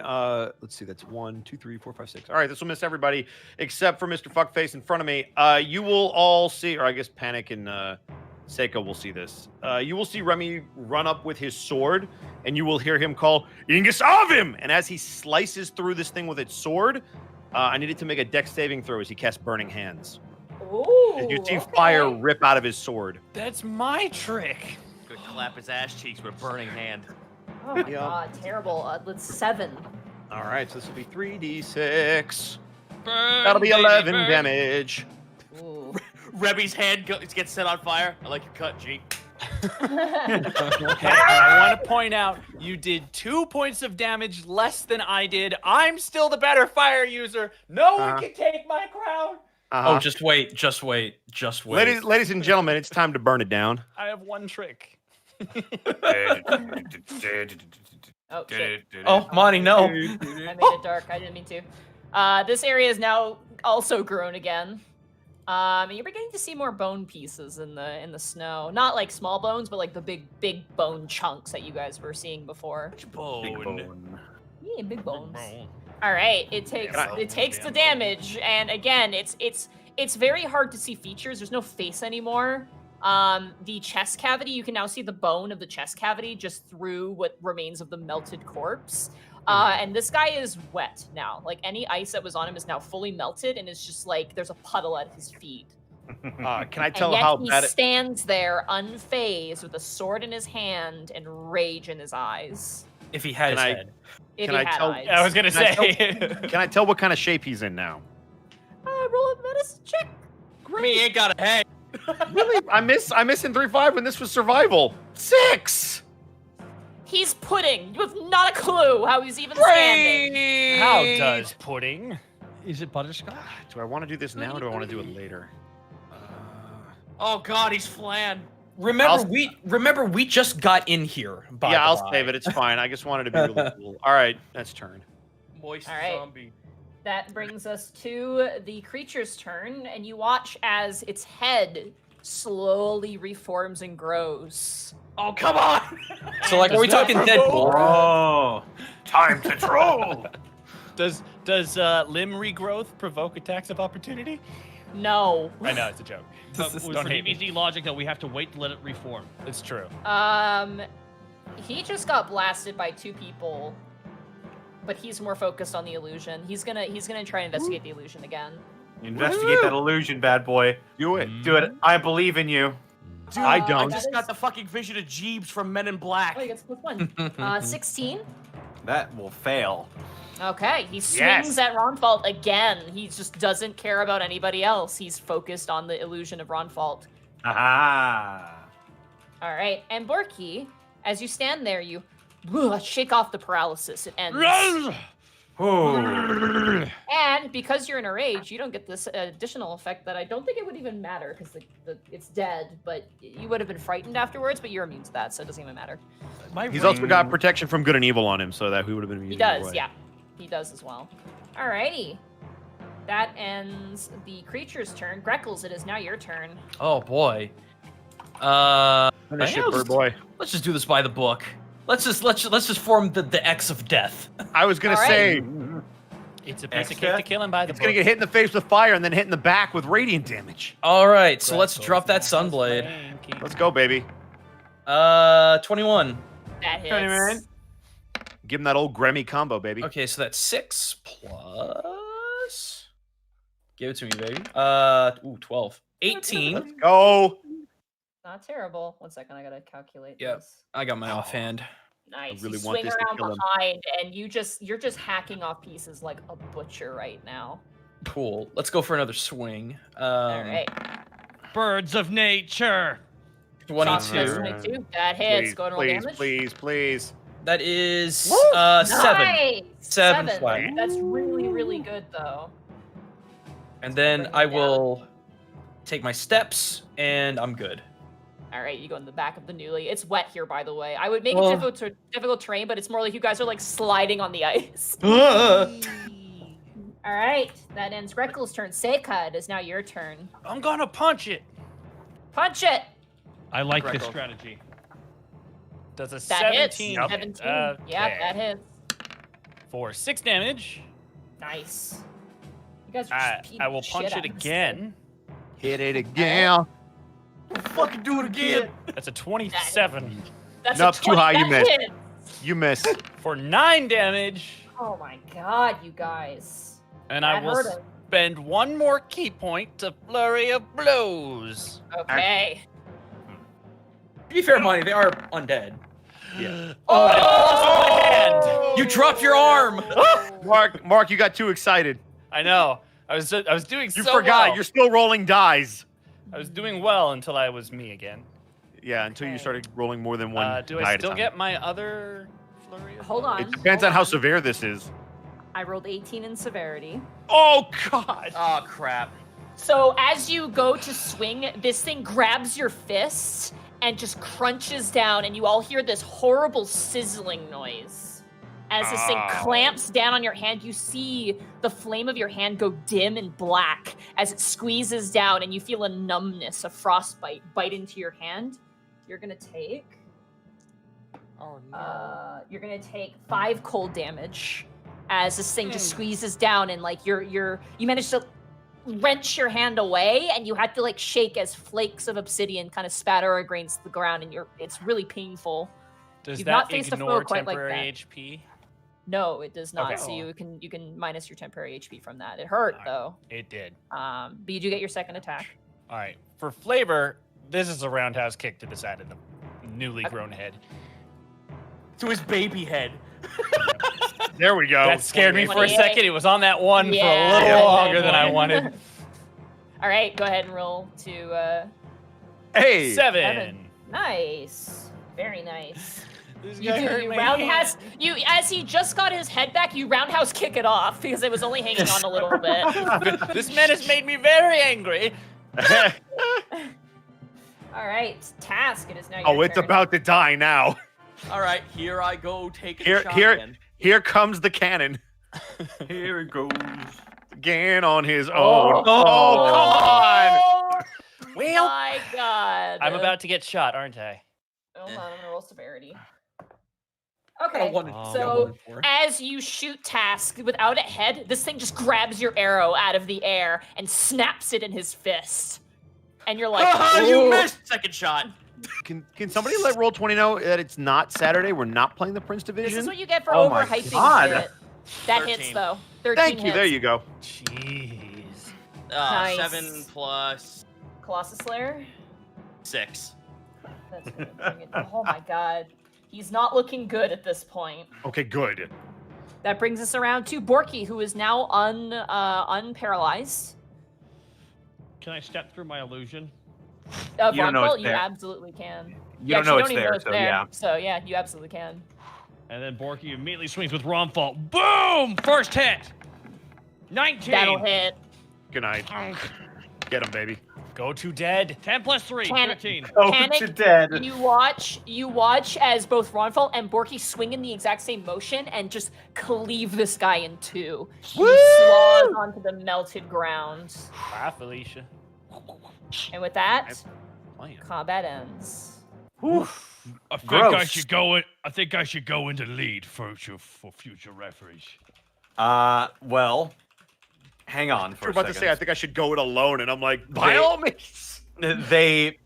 let's see, that's 1, 2, 3, 4, 5, 6. All right, this will miss everybody except for Mr. Fuckface in front of me. You will all see, or I guess Panic and Seiko will see this. You will see Remy run up with his sword, and you will hear him call, Ingus of him! And as he slices through this thing with its sword, I needed to make a dex saving throw as he casts Burning Hands. Ooh, And you see fire rip out of his sword. That's my trick. Gonna clap his ass cheeks with a burning hand. Oh my god, terrible. Let's 7. All right, so this will be 3d6. Burn, That'll be baby, 11 burn. damage. Ooh. Rebby's hand gets set on fire. I like your cut, G. Hey, and I want to point out, you did 2 points of damage less than I did. I'm still the better fire user. No one can take my crown. Oh, just wait. Ladies and gentlemen, it's time to burn it down. I have 1 trick. Oh, shit. Oh, Monty, no. I made it dark. I didn't mean to. This area is now also grown again. You're beginning to see more bone pieces in the snow. Not like small bones, but like the big bone chunks that you guys were seeing before. Bone. Yeah, big bones. All right, it takes the damage, and again, it's very hard to see features. There's no face anymore. The chest cavity, you can now see the bone of the chest cavity just through what remains of the melted corpse. And this guy is wet now. Like any ice that was on him is now fully melted, and it's just like there's a puddle at his feet. Can I tell and yet how he bad stands there unfazed with a sword in his hand and rage in his eyes. If he had his head. If Can he I had tell- eyes. I was gonna Can I say. Can I tell what kind of shape he's in now? Roll a medicine check. I mean, he ain't got a head. Really? I miss in 3-5 when this was survival. 6. He's pudding. You have not a clue how he's even standing. How does pudding? Is it butterscotch? Do I want to do this now or do I want to do it later? Oh god, he's flan. Remember we just got in here. By Yeah, the I'll by. save it. It's fine. I just wanted to be really cool. All right, that's turn. Moist All right. zombie. That brings us to the creature's turn, and you watch as its head slowly reforms and grows. Oh come on! So like, are we talking Deadpool? Oh, time to troll. Does limb regrowth provoke attacks of opportunity? No. I know it's a joke. But was Don't for hate me. DBZ logic that we have to wait to let it reform. It's true. He just got blasted by 2 people, but he's more focused on the illusion. He's gonna try and investigate the illusion again. Investigate that illusion, bad boy. Do it. Do it. I believe in you. Dude, I don't. I just got the fucking vision of Jeebs from Men in Black. Oh, you got +1. 16. That will fail. Okay, he swings Yes. at Ronfault again. He just doesn't care about anybody else. He's focused on the illusion of Ronfault. Aha. All right, and Borky, as you stand there, you shake off the paralysis. It ends. Ooh. And because you're in a rage, you don't get this additional effect that I don't think it would even matter because it's dead, but you would have been frightened afterwards, but you're immune to that, so it doesn't even matter. He's also got protection from good and evil on him, so that he would have been immune. He either does, way. yeah. He does as well. Alrighty. That ends the creature's turn. Greckles, it is now your turn. Oh boy. Finish it, bird boy. Let's just do this by the book. Let's just form the X of death. I was gonna All right. say It's a piece of Extra? cake to kill him by the it's gonna get hit in the face with fire and then hit in the back with radiant damage. All right, so let's drop that sunblade. Let's go, baby. 21. That hits. man. Give him that old Grammy combo, baby. Okay, so that's 6 plus. Give it to me, baby. 12. 18. Let's go. Not terrible. 1 second, I gotta calculate Yep. this. I got my offhand. Nice. really You want swing this to around kill him. behind, and you're just hacking off pieces like a butcher right now. Cool. Let's go for another swing. All right. Birds of nature. 22. That's 22. That hits. Please, Go and roll please, damage. please, please. That is 7. Nice! 7 flat. That's really, really good, though. And then Bring it I down. will take my steps, and I'm good. All right, you go in the back of the newly. It's wet here, by the way. I would make Oh. it difficult terrain, but it's more like you guys are like sliding on the ice. All right, that ends Greckles' turn. Seika, it is now your turn. I'm gonna punch it. Punch it. I like this Greckle. strategy. Does a That 17 hits. hit? 17. Yeah, Okay. that hits. For 6 damage. Nice. You guys are I just beating I will the punch shit it out of this again. Hit it again. Fucking do it again. That's a 27 thing. That's Nope, a too high, 20. you That missed. hits. You miss. for 9 damage. Oh my god, you guys. And I That will hurt him. spend 1 more key point to flurry of blows. Okay. To be fair, Monty, they are undead. Yeah. Oh, I lost my hand. You dropped your arm. Mark, you got too excited. I know. I was doing You so forgot. well. You're still rolling dice. I was doing well until I was me again. Yeah, until you Okay. started rolling more than one. Do die I at a still time. get my other flurry of Hold blows? on. It depends on how severe this is. I rolled 18 in severity. Oh God. Oh crap. So as you go to swing, this thing grabs your fist and just crunches down, and you all hear this horrible sizzling noise. As this thing Ow. clamps down on your hand, you see the flame of your hand go dim and black as it squeezes down, and you feel a numbness, a frostbite bite into your hand. You're gonna take. Oh no. You're gonna take 5 cold damage as this thing just squeezes down, and like you manage to wrench your hand away, and you had to like shake as flakes of obsidian kind of spatter against the ground, and it's really painful. Does You've that not faced a foe ignore quite like temporary that. HP? No, it does not. Okay. So you can minus your temporary HP from that. It hurt Alright. though. It did. But you do get your second attack. All right. For flavor, this is a roundhouse kick to the side of the newly grown head. To his baby head. There we go. That scared me for a 28. second. It was on that one Yeah. for a little Yeah. longer than I wanted. All right, go ahead and roll to Hey. 7. nice, very nice. This You guy do hurt you my roundhouse hand. you as he just got his head back, you roundhouse kick it off because it was only hanging on a little bit. This man has made me very angry. All right, Task. It is now your Oh, it's turn. about to die now. All right, here I go taking Here- a shot here- again. Here comes the cannon. Here it goes. Again on his own. Oh. Oh, come on. Oh Well, my god. I'm about to get shot, aren't I? Hold on, I'm gonna roll severity. Okay, so as you shoot Task without a head, this thing just grabs your arrow out of the air and snaps it in his fist. And you're like, you missed! Second shot. Can somebody let Roll20 know that it's not Saturday? We're not playing the Prince Division? This is what you get for Oh my overhyping God. it. That 13. hits, though. 13 Thank you. hits. There you go. Jeez. Nice. 7 plus Colossus Slayer? 6. That's gonna bring it. Oh my god. He's not looking good at this point. Okay, good. That brings us around to Borky, who is now unparalyzed. Can I step through my illusion? You don't know Vorpal, it's you there. absolutely can. You don't know it's even there, so yeah. So yeah, you absolutely can. And then Borky immediately swings with Romfall. Boom! First hit. 19. That'll hit. Good night. Get him, baby. Go to dead. 10 plus 3, Panic. 13. Oh, Panic. to dead. You watch as both Ronfall and Borky swing in the exact same motion and just cleave this guy in two. He slogs onto the melted ground. Bye, Felicia. And with that, Playing. combat ends. I think Gross. I should go in. I think I should go into lead for future referees. Well, hang on for You're a about to second. say I think I should go it alone, and I'm like, by all means. They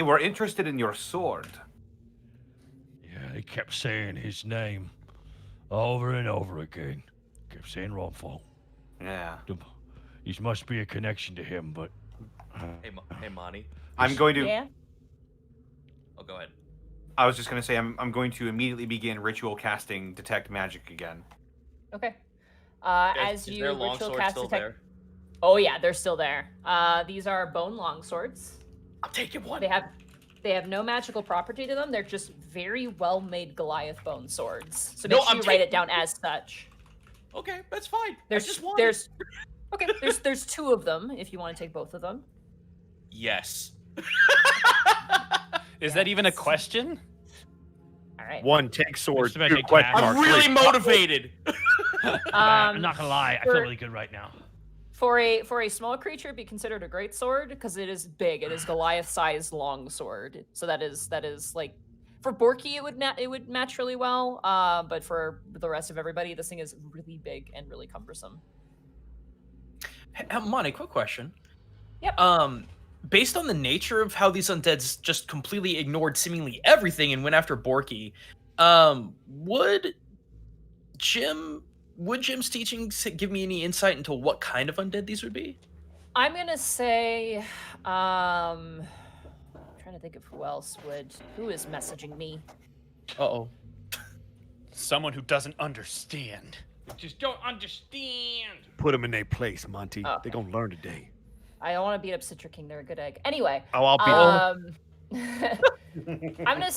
were interested in your sword. Yeah, he kept saying his name over and over again. Kept saying Romfall. Yeah. He must be a connection to him, but Hey, Monty. I'm going to. Yeah. Oh, go ahead. I was just going to say I'm going to immediately begin ritual casting detect magic again. Okay. Guys, As is you their ritual longsword cast still detect. there? Oh yeah, they're still there. These are bone longswords. I'm taking one. They have no magical property to them. They're just very well made Goliath bone swords. So No, make sure I'm you write it taking- down as such. Okay, that's fine. There's just one. there's two of them if you want to take both of them. Yes. Is that even a question? All right. One, take sword. Just to make Two, it question cast. mark. I'm really Three. motivated. I'm not gonna lie, I feel for- really good right now. For a small creature, it'd be considered a great sword because it is big. It is Goliath-sized long sword. So that is like for Borky it would match really well. But for the rest of everybody, this thing is really big and really cumbersome. Hey, Monty, quick question. Yep. Based on the nature of how these undeads just completely ignored seemingly everything and went after Borky, would Jim's teachings give me any insight into what kind of undead these would be? I'm gonna say, I'm trying to think of who is messaging me. Uh-oh. Someone who doesn't understand. Just don't understand. Put them in their place, Monty. Oh, They're going to learn today. I don't want to beat up Citra King. They're a good egg. Anyway. Oh, I'll be I'm gonna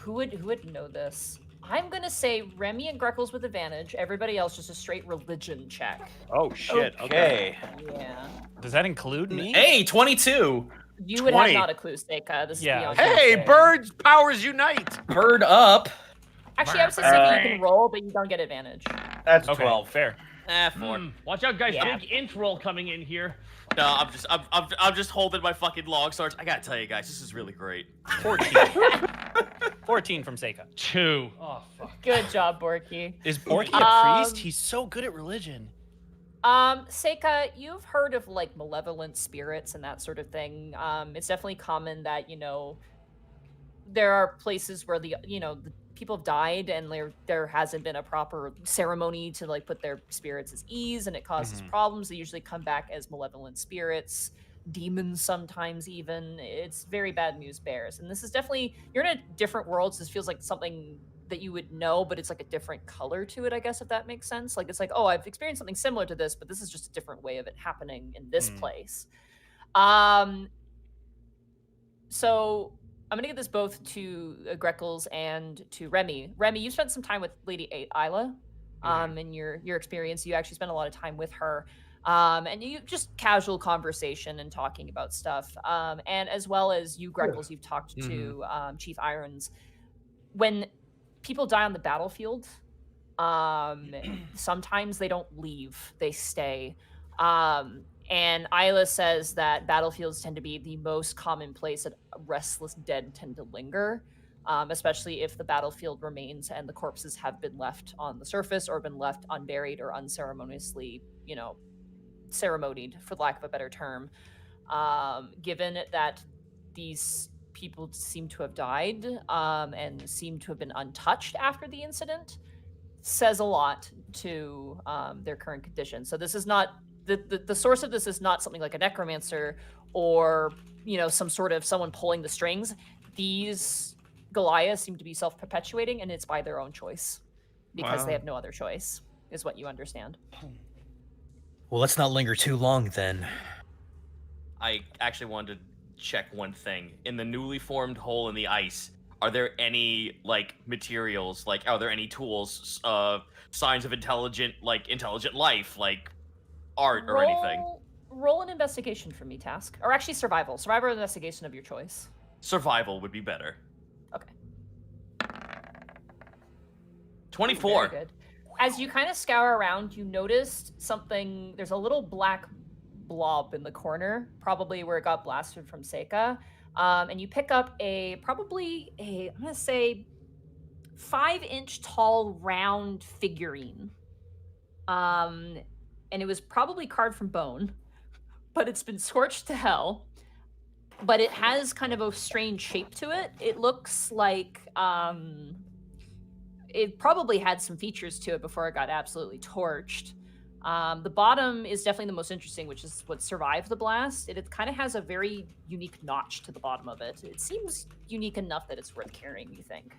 who would know this? I'm gonna say Remy and Greckles with advantage. Everybody else just a straight religion check. Oh, shit. Okay. Yeah. Does that include me? Hey, 22. You would have 20. not a clue, Seika. This Yeah. is beyond your Hey, say. birds, powers unite. Bird up. Actually, I was just thinking you can roll, but you don't get advantage. That's Okay, 12. fair. 4. Watch out, guys! Yeah. Big int roll coming in here. No, I'm just holding my fucking long swords. I gotta tell you guys, this is really great. 14. 14 from Seika. 2. Oh fuck. Good job, Borky. Is Borky a priest? He's so good at religion. Seika, you've heard of like malevolent spirits and that sort of thing. It's definitely common that, there are places where the people have died and there hasn't been a proper ceremony to like put their spirits at ease, and it causes problems. They usually come back as malevolent spirits, demons sometimes even. It's very bad news bears. And this is definitely, you're in a different world, so this feels like something that you would know, but it's like a different color to it, I guess, if that makes sense. Like it's like, oh, I've experienced something similar to this, but this is just a different way of it happening in this place. So I'm gonna give this both to Greckles and to Remy. Remy, you spent some time with Lady Isla. In your experience, you actually spent a lot of time with her. And you just casual conversation and talking about stuff. And as well as you, Greckles, you've talked to Chief Irons. When people die on the battlefield, sometimes they don't leave, they stay. And Isla says that battlefields tend to be the most common place that restless dead tend to linger. especially if the battlefield remains and the corpses have been left on the surface or been left unburied or unceremoniously, ceremonied, for lack of a better term. Given that these people seem to have died and seem to have been untouched after the incident, says a lot to their current condition. So this is not the source of this is not something like a necromancer or some sort of someone pulling the strings. These Goliaths seem to be self-perpetuating, and it's by their own choice because they have no other choice, is what you understand. Well, let's not linger too long then. I actually wanted to check one thing. In the newly formed hole in the ice, are there any materials? Are there any tools, signs of intelligent life, like art or anything? Roll an investigation for me, Task. Or actually survival. Survival or investigation of your choice. Survival would be better. Okay. 24. Very good. As you kind of scour around, you noticed something. There's a little black blob in the corner, probably where it got blasted from Seika. And you pick up I'm going to say 5-inch tall round figurine. And it was probably carved from bone, but it's been scorched to hell. But it has kind of a strange shape to it. It looks like it probably had some features to it before it got absolutely torched. The bottom is definitely the most interesting, which is what survived the blast. It kind of has a very unique notch to the bottom of it. It seems unique enough that it's worth carrying, you think?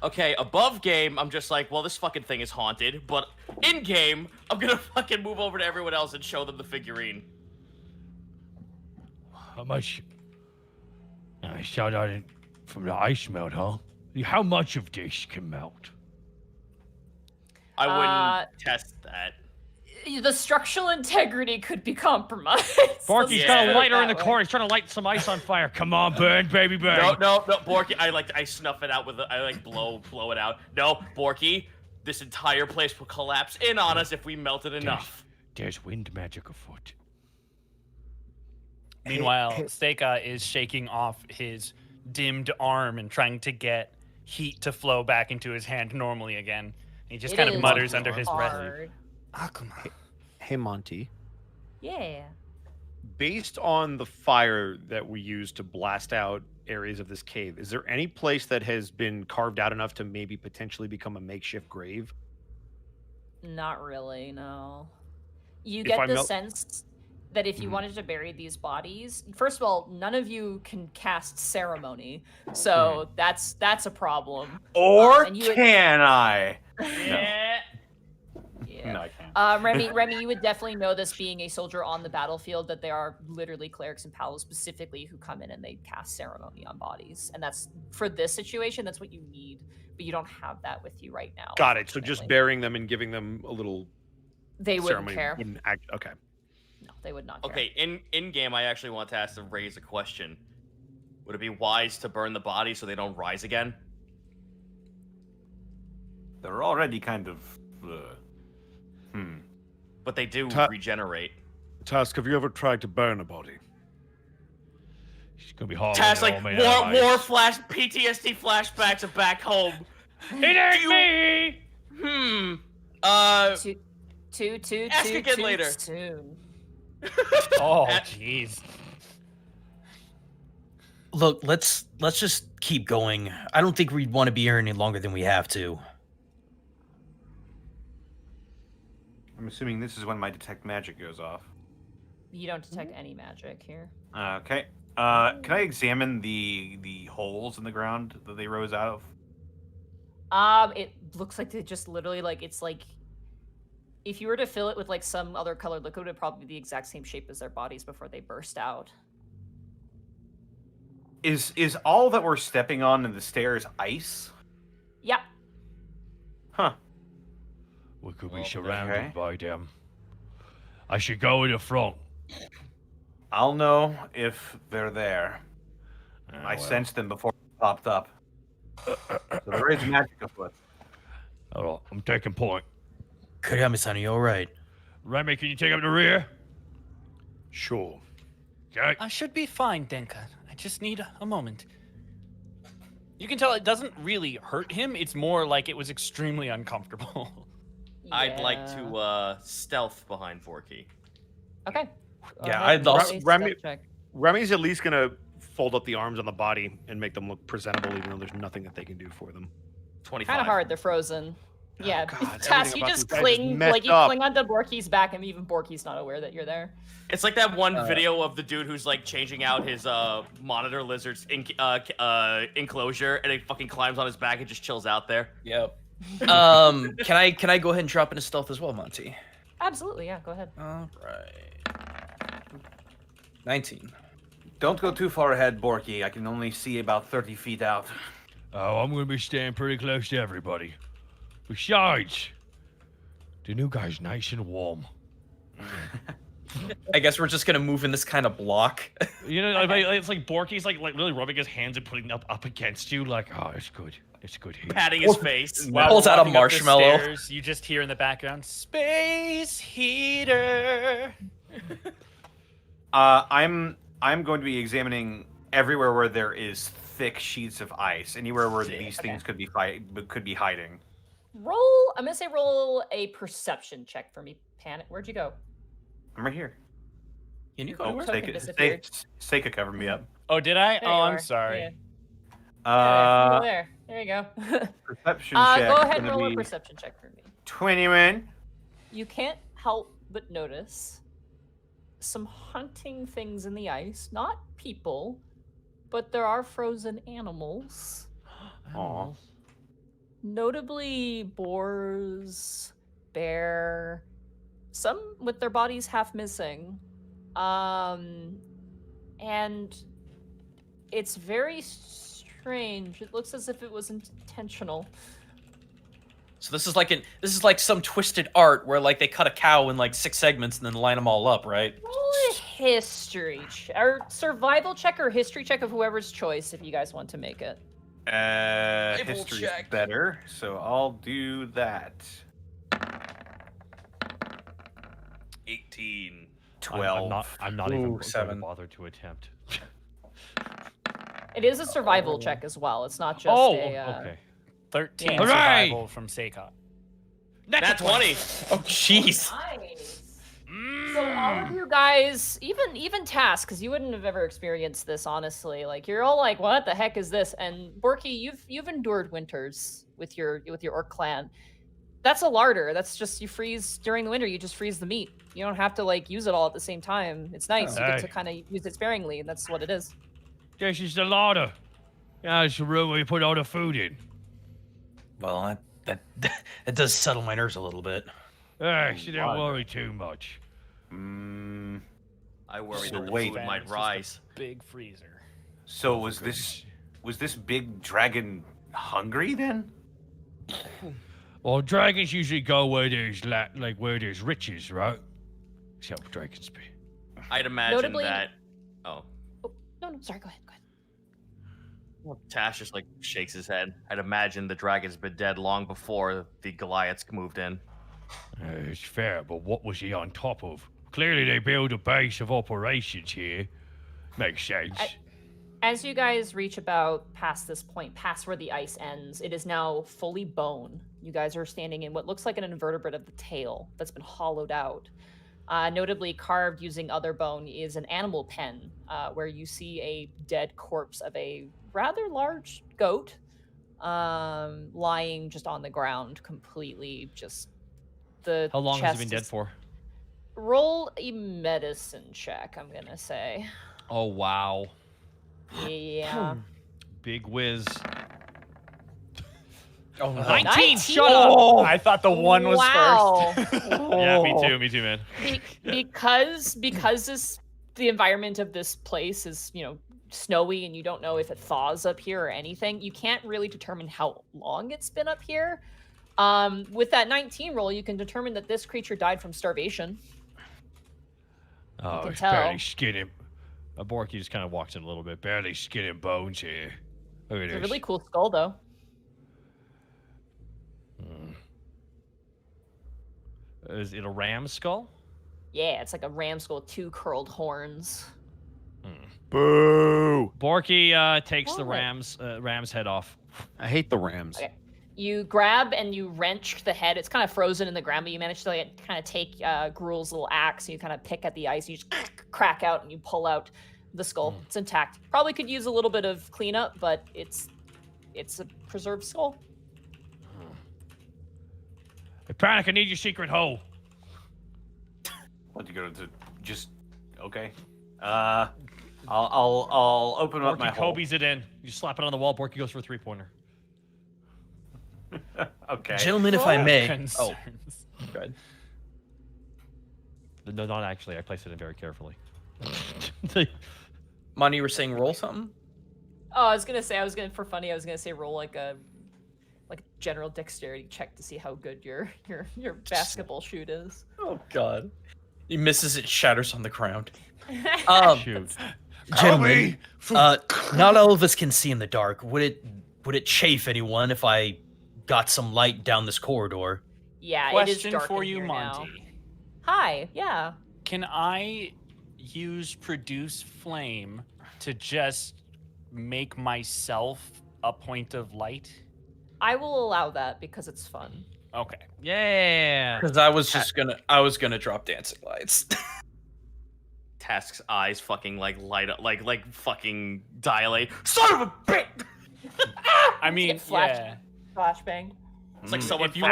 Okay, above game, I'm just like, well, this fucking thing is haunted. But in game, I'm gonna fucking move over to everyone else and show them the figurine. How much? I shot out it from the ice melt, huh? How much of this can melt? I wouldn't test that. The structural integrity could be compromised. Borky's got a lighter in the corner. He's trying to light some ice on fire. Come on, burn, baby, burn. No, Borky. I snuff it out with. I blow it out. No, Borky. This entire place will collapse in on us if we melt it enough. There's wind magic afoot. Meanwhile, Seika is shaking off his dimmed arm and trying to get heat to flow back into his hand normally again. He just kind of mutters under his breath. Oh, come on. Hey, Monty. Yeah. Based on the fire that we used to blast out areas of this cave, is there any place that has been carved out enough to maybe potentially become a makeshift grave? Not really, no. You get the sense that if you wanted to bury these bodies, first of all, none of you can cast ceremony, so that's a problem. Or can I? Yeah. No, I can't. Remy, you would definitely know this being a soldier on the battlefield, that there are literally clerics and paladins specifically who come in and they cast ceremony on bodies. And that's, for this situation, that's what you need. But you don't have that with you right now. Got it. So just burying them and giving them a little They wouldn't care. Okay. No, they would not care. Okay, in game, I actually want to raise a question. Would it be wise to burn the body so they don't rise again? They're already kind of... But they do regenerate. Task, have you ever tried to burn a body? She's gonna be hard. Task, like war PTSD flashbacks of back home. It ain't me. Ask again later. Soon. Oh, jeez. Look, let's just keep going. I don't think we'd want to be here any longer than we have to. I'm assuming this is when my detect magic goes off. You don't detect any magic here. Okay. Can I examine the holes in the ground that they rose out of? It looks like they just literally it's like if you were to fill it with some other colored liquid, it would probably be the exact same shape as their bodies before they burst out. Is all that we're stepping on in the stairs ice? Yeah. Huh. We could be surrounded by them. I should go in the front. I'll know if they're there. I sensed them before they popped up. So there is magic afoot. All right, I'm taking point. Kuriyama-san, are you all right? Remy, can you take up the rear? Sure. Okay. I should be fine, Denka. I just need a moment. You can tell it doesn't really hurt him. It's more like it was extremely uncomfortable. I'd like Yeah. to stealth behind Borky. Okay. Go Yeah, ahead I'd and roll also- a Remy- stealth check. Remy's at least gonna fold up the arms on the body and make them look presentable, even though there's nothing that they can do for them. 25. Kind of hard. They're frozen. Yeah, God, Task, everything you about just these guys is cling, messed like you up. cling onto Borky's back, and even Borky's not aware that you're there. It's like that one video of the dude who's like changing out his monitor lizard's enclosure, and he fucking climbs on his back and just chills out there. Yep. Can I go ahead and drop into stealth as well, Monty? Absolutely, yeah. Go ahead. All right. 19. Don't go too far ahead, Borky. I can only see about 30 feet out. Oh, I'm gonna be staying pretty close to everybody. Besides, the new guy's nice and warm. I guess we're just gonna move in this kind of block. You know, it's like Borky's like really rubbing his hands and putting up against you, like, oh, it's good. It's good here. Patting his face. While Pulls out a walking up the marshmallow. stairs, you just hear in the background, "Space heater." I'm going to be examining everywhere where there is thick sheets of ice, anywhere where these things could be hiding. Roll. I'm gonna say roll a perception check for me. Panic. Where'd you go? I'm right here. Can you go Oh, anywhere? Token disappeared. Seika covered me up. Oh, did I? There Oh, you I'm are. sorry. Yeah. Yeah, Uh, there. There you go. perception check. Go ahead and gonna roll a be perception check for me. 21. You can't help but notice some hunting things in the ice. Not people, but there are frozen animals. Aw. Notably boars, bear, some with their bodies half missing. And it's very strange. It looks as if it was intentional. So this is like some twisted art where like they cut a cow in like 6 segments and then line them all up, right? Roll a history or survival check or history check of whoever's choice if you guys want to make it. History's check. better, so I'll do that. 18. 12. I'm not Ooh, even going to 7. bother to attempt. It is a survival check as well. It's not just Oh, a. okay. 13 Yeah. Hooray! survival from Seikot. That's 20. Oh jeez. Nice. So all of you guys, even Task, because you wouldn't have ever experienced this, honestly. Like you're all like, "What the heck is this?" And Borky, you've endured winters with your orc clan. That's a larder. That's just you freeze during the winter. You just freeze the meat. You don't have to like use it all at the same time. It's nice. You get to Hey. kind of use it sparingly, and that's what it is. This is the larder. Yeah, it's the room where you put all the food in. Well, that does settle my nerves a little bit. Hey, so don't larder. worry too much. Mm, I worry So that the wait. food might It's just a rise. Big freezer. so was this big dragon hungry then? Well, dragons usually go where there's where there's riches, right? That's how dragons be. I'd imagine Notably- that. Oh. Oh, no, sorry. Go ahead. Tash just like shakes his head. I'd imagine the dragon's been dead long before the Goliaths moved in. It's fair, but what was he on top of? Clearly, they build a base of operations here. Makes sense. As you guys reach about past this point, past where the ice ends, it is now fully bone. You guys are standing in what looks like an invertebrate of the tail that's been hollowed out. Notably carved using other bone is an animal pen, where you see a dead corpse of a rather large goat lying just on the ground, completely just the How long has chest he been dead is- for? Roll a medicine check, I'm gonna say. Oh, wow. Yeah. Big whiz. Oh no. 19! Shut up! Oh, I thought the one was wow. first. Yeah, me too, man. because the environment of this place is, snowy and you don't know if it thaws up here or anything, you can't really determine how long it's been up here. With that 19 roll, you can determine that this creature died from starvation. Oh, can it's tell. barely skin and... Borky just kind of walks in a little bit. Barely skin and bones here. Look at It's a this. really cool skull, though. Is it a ram skull? Yeah, it's like a ram skull with 2 curled horns. Boo! Borky takes the What? ram's head off. I hate the Rams. Okay. You grab and you wrench the head. It's kind of frozen in the ground, but you manage to kind of take Gruel's little axe. And you kind of pick at the ice. You just crack out and you pull out the skull. It's intact. Probably could use a little bit of cleanup, but it's a preserved skull. Hey, Panic, I need your secret hole. What, you go to just okay? I'll open up my Borky hole. Kobe's it in. You slap it on the wall. Borky goes for a 3-pointer. Okay. Gentlemen, if I may. Concerns. Oh, good. No, not actually. I placed it in very carefully. Monty, you were saying roll something? Oh, I was gonna say roll like a general dexterity check to see how good your basketball shoot is. Oh God. He misses, it shatters on the ground. Shoot. Gentlemen, not all of us can see in the dark. Would it chafe anyone if I got some light down this corridor? Yeah, it is Question dark for in you, here now. Monty. Hi, yeah. Can I use produce flame to just make myself a point of light? I will allow that because it's fun. Okay. Yeah. Because I was gonna drop dancing lights. Task's eyes fucking like light up, like fucking dilate. Son of a bitch! I mean, Get flash- yeah. Flashbang. It's like someone If you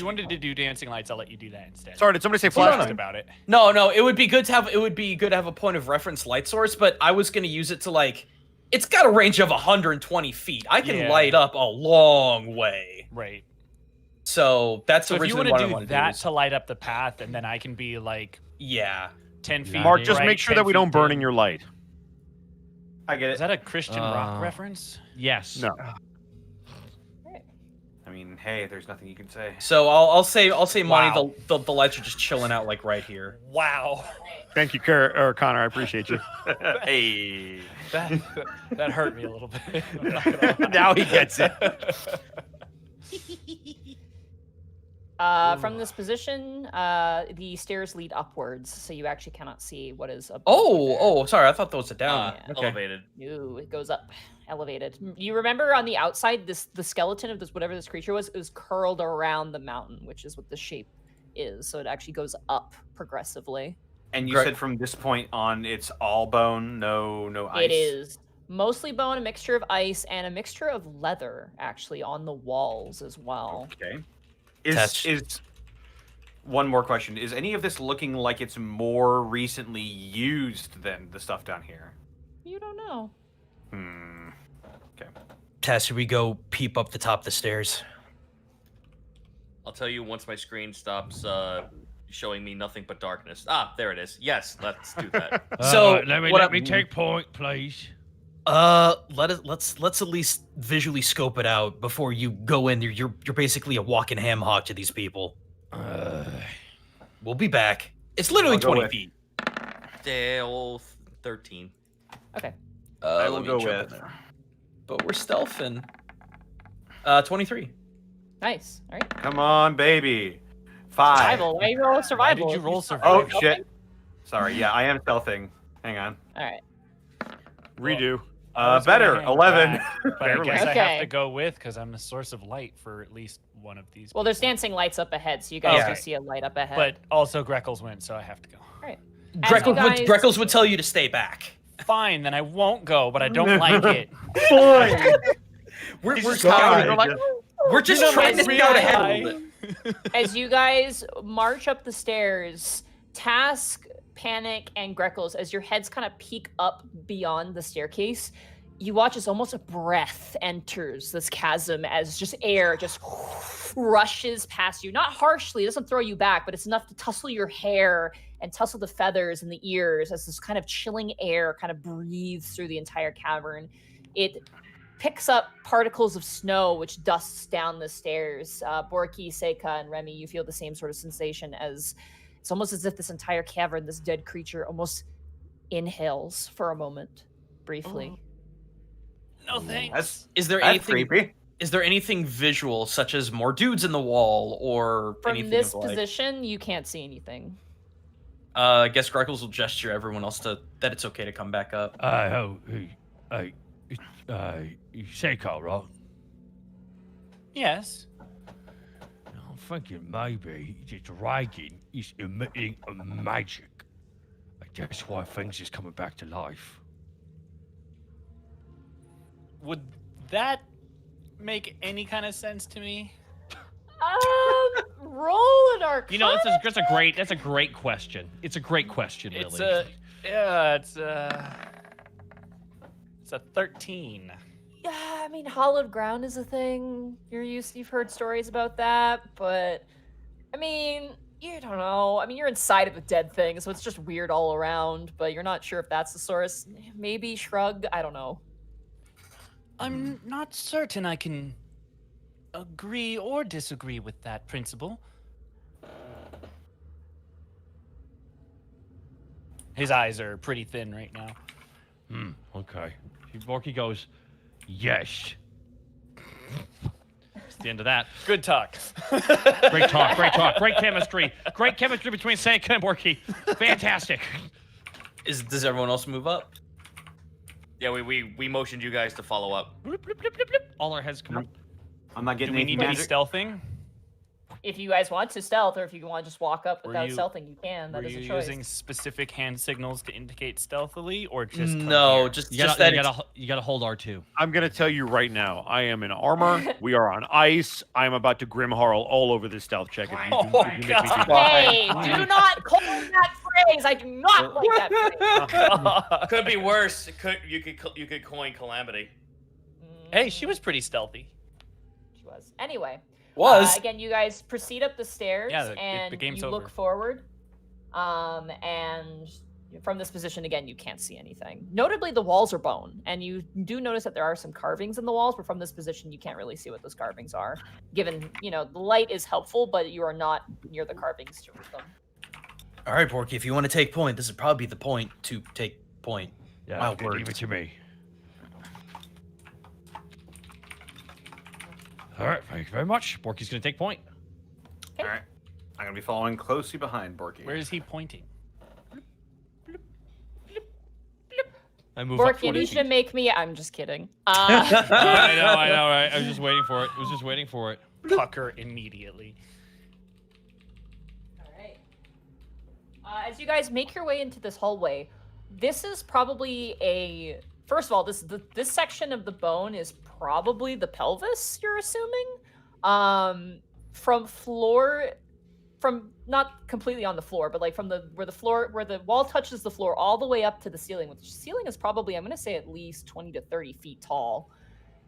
wanted to do dancing lights, I'll let you do that instead. Sorry, did somebody say Flash flashlight? about it. No, it would be good to have a point of reference light source, but I was gonna use it to like, it's got a range of 120 feet. I can Yeah. light up a long way. Right. So that's So if you originally want what I to do wanted that to to light up the path, and then I can be like yeah. 10 feet. Mark, just right, make sure 10 that we don't feet burn in. in your light. I get Is it. that a Christian rock Uh, reference? Yes. No. I mean, hey, there's nothing you can say. So I'll say Monty, Wow. the lights are just chilling out like right here. Wow. Thank you, Connor. I appreciate you. Hey. That hurt me a little bit. I'm not gonna lie. Now he gets it. From this position, the stairs lead upwards, so you actually cannot see what is above. Oh, sorry, I thought that was a down. Yeah. Okay. Elevated. No, it goes up, elevated. You remember on the outside, the skeleton of whatever this creature was, it was curled around the mountain, which is what the shape is. So it actually goes up progressively. And you Great. said from this point on, it's all bone, no ice. It is mostly bone, a mixture of ice, and a mixture of leather, actually, on the walls as well. Okay. That's- Is one more question? Is any of this looking like it's more recently used than the stuff down here? You don't know. Okay. Tess, should we go peep up the top of the stairs? I'll tell you once my screen stops showing me nothing but darkness. Ah, there it is. Yes, let's do that. So, let me take point, please. Let's at least visually scope it out before you go in there. You're basically a walking ham hock to these people. We'll be back. It's literally I'll go 20 with- feet. Dale 13. Okay. I will let me go jump in with- there. But we're stealthing. 23. Nice. All right. Come on, baby. 5. Survival. Why you roll Why survival? did you roll Oh survival? shit. Sorry. Yeah, I am stealthing. Hang on. All right. Redo. I was gonna Better. hang 11. back, but I Barely. guess I have Okay. to go with because I'm a source of light for at least one of these. Well, there's people. dancing lights up ahead, so you guys Okay. do see a light up ahead. But also Greckles wins, so I have to go. As you guys- Greckles would tell you to stay back. Fine, then I won't go, but I don't like it. We're just scouting. trying. We're like, we're just You know, trying to my scout real ahead a eye. little bit. As you guys march up the stairs, Task, Panic, and Greckles, as your heads kind of peek up beyond the staircase, you watch as almost a breath enters this chasm as just air just rushes past you. Not harshly, it doesn't throw you back, but it's enough to tussle your hair and tussle the feathers in the ears as this kind of chilling air kind of breathes through the entire cavern. It picks up particles of snow, which dusts down the stairs. Borky, Seika, and Remy, you feel the same sort of sensation as it's almost as if this entire cavern, this dead creature, almost inhales for a moment, briefly. No thanks. That's Is there that's anything? creepy. Is there anything visual, such as more dudes in the wall, or From anything this of like? position, you can't see anything. I guess Greckles will gesture everyone else that it's okay to come back up. Seiko, right? Yes. I'm thinking maybe the dragon is emitting a magic. That's why things is coming back to life. Would that make any kind of sense to me? Roll an arcana. You know, that's a great question. It's a great question, really. It's a 13. Yeah, I mean, hallowed ground is a thing. You've heard stories about that, but I mean, you don't know. I mean, you're inside of a dead thing, so it's just weird all around. But you're not sure if that's the source. Maybe shrug. I don't know. I'm not certain I can agree or disagree with that principle. His eyes are pretty thin right now. Okay. Borky goes, Yes. it's the end of that. Good talk. Great talk, great chemistry. Great chemistry between Seika and Borky. Fantastic. Does everyone else move up? Yeah, we motioned you guys to follow up. Bloop, bloop, bloop, bloop, bloop. All our heads come up. I'm not Do getting we any need to be magic. stealthing? If you guys want to stealth, or if you want to just walk up Were without you- stealthing, you can. That Were is you a choice. using specific hand signals to indicate stealthily, or just come No, here? just You that. gotta hold R2. I'm going to tell you right now, I am in armor. We are on ice. I'm about to Grimharl all over this stealth check. If you, Oh if you make me do God. that. Hey, do not coin that phrase. I do not like that phrase. Could be worse. You could coin calamity. Hey, she was pretty stealthy. She was. Anyway. Was Again, you guys proceed up the stairs, Yeah, the and game's you over. look forward. And from this position, again, you can't see anything. Notably, the walls are bone, and you do notice that there are some carvings in the walls, but from this position, you can't really see what those carvings are. Given, the light is helpful, but you are not near the carvings to read them. all right, Borky. If you want to take point, this would probably be the point to take point. Yeah, My give word. it to me. All right, thank you very much. Borky's gonna take point. All right. I'm gonna be following closely behind Borky. Where is he pointing? I move up Borky, 40 you should feet. make me. I'm just kidding. I know, right? I was just waiting for it. Pucker immediately. All right. As you guys make your way into this hallway, this is probably first of all, this section of the bone is probably the pelvis, you're assuming. From not completely on the floor, but like from where the wall touches the floor all the way up to the ceiling, which ceiling is probably, I'm gonna say, at least 20 to 30 feet tall,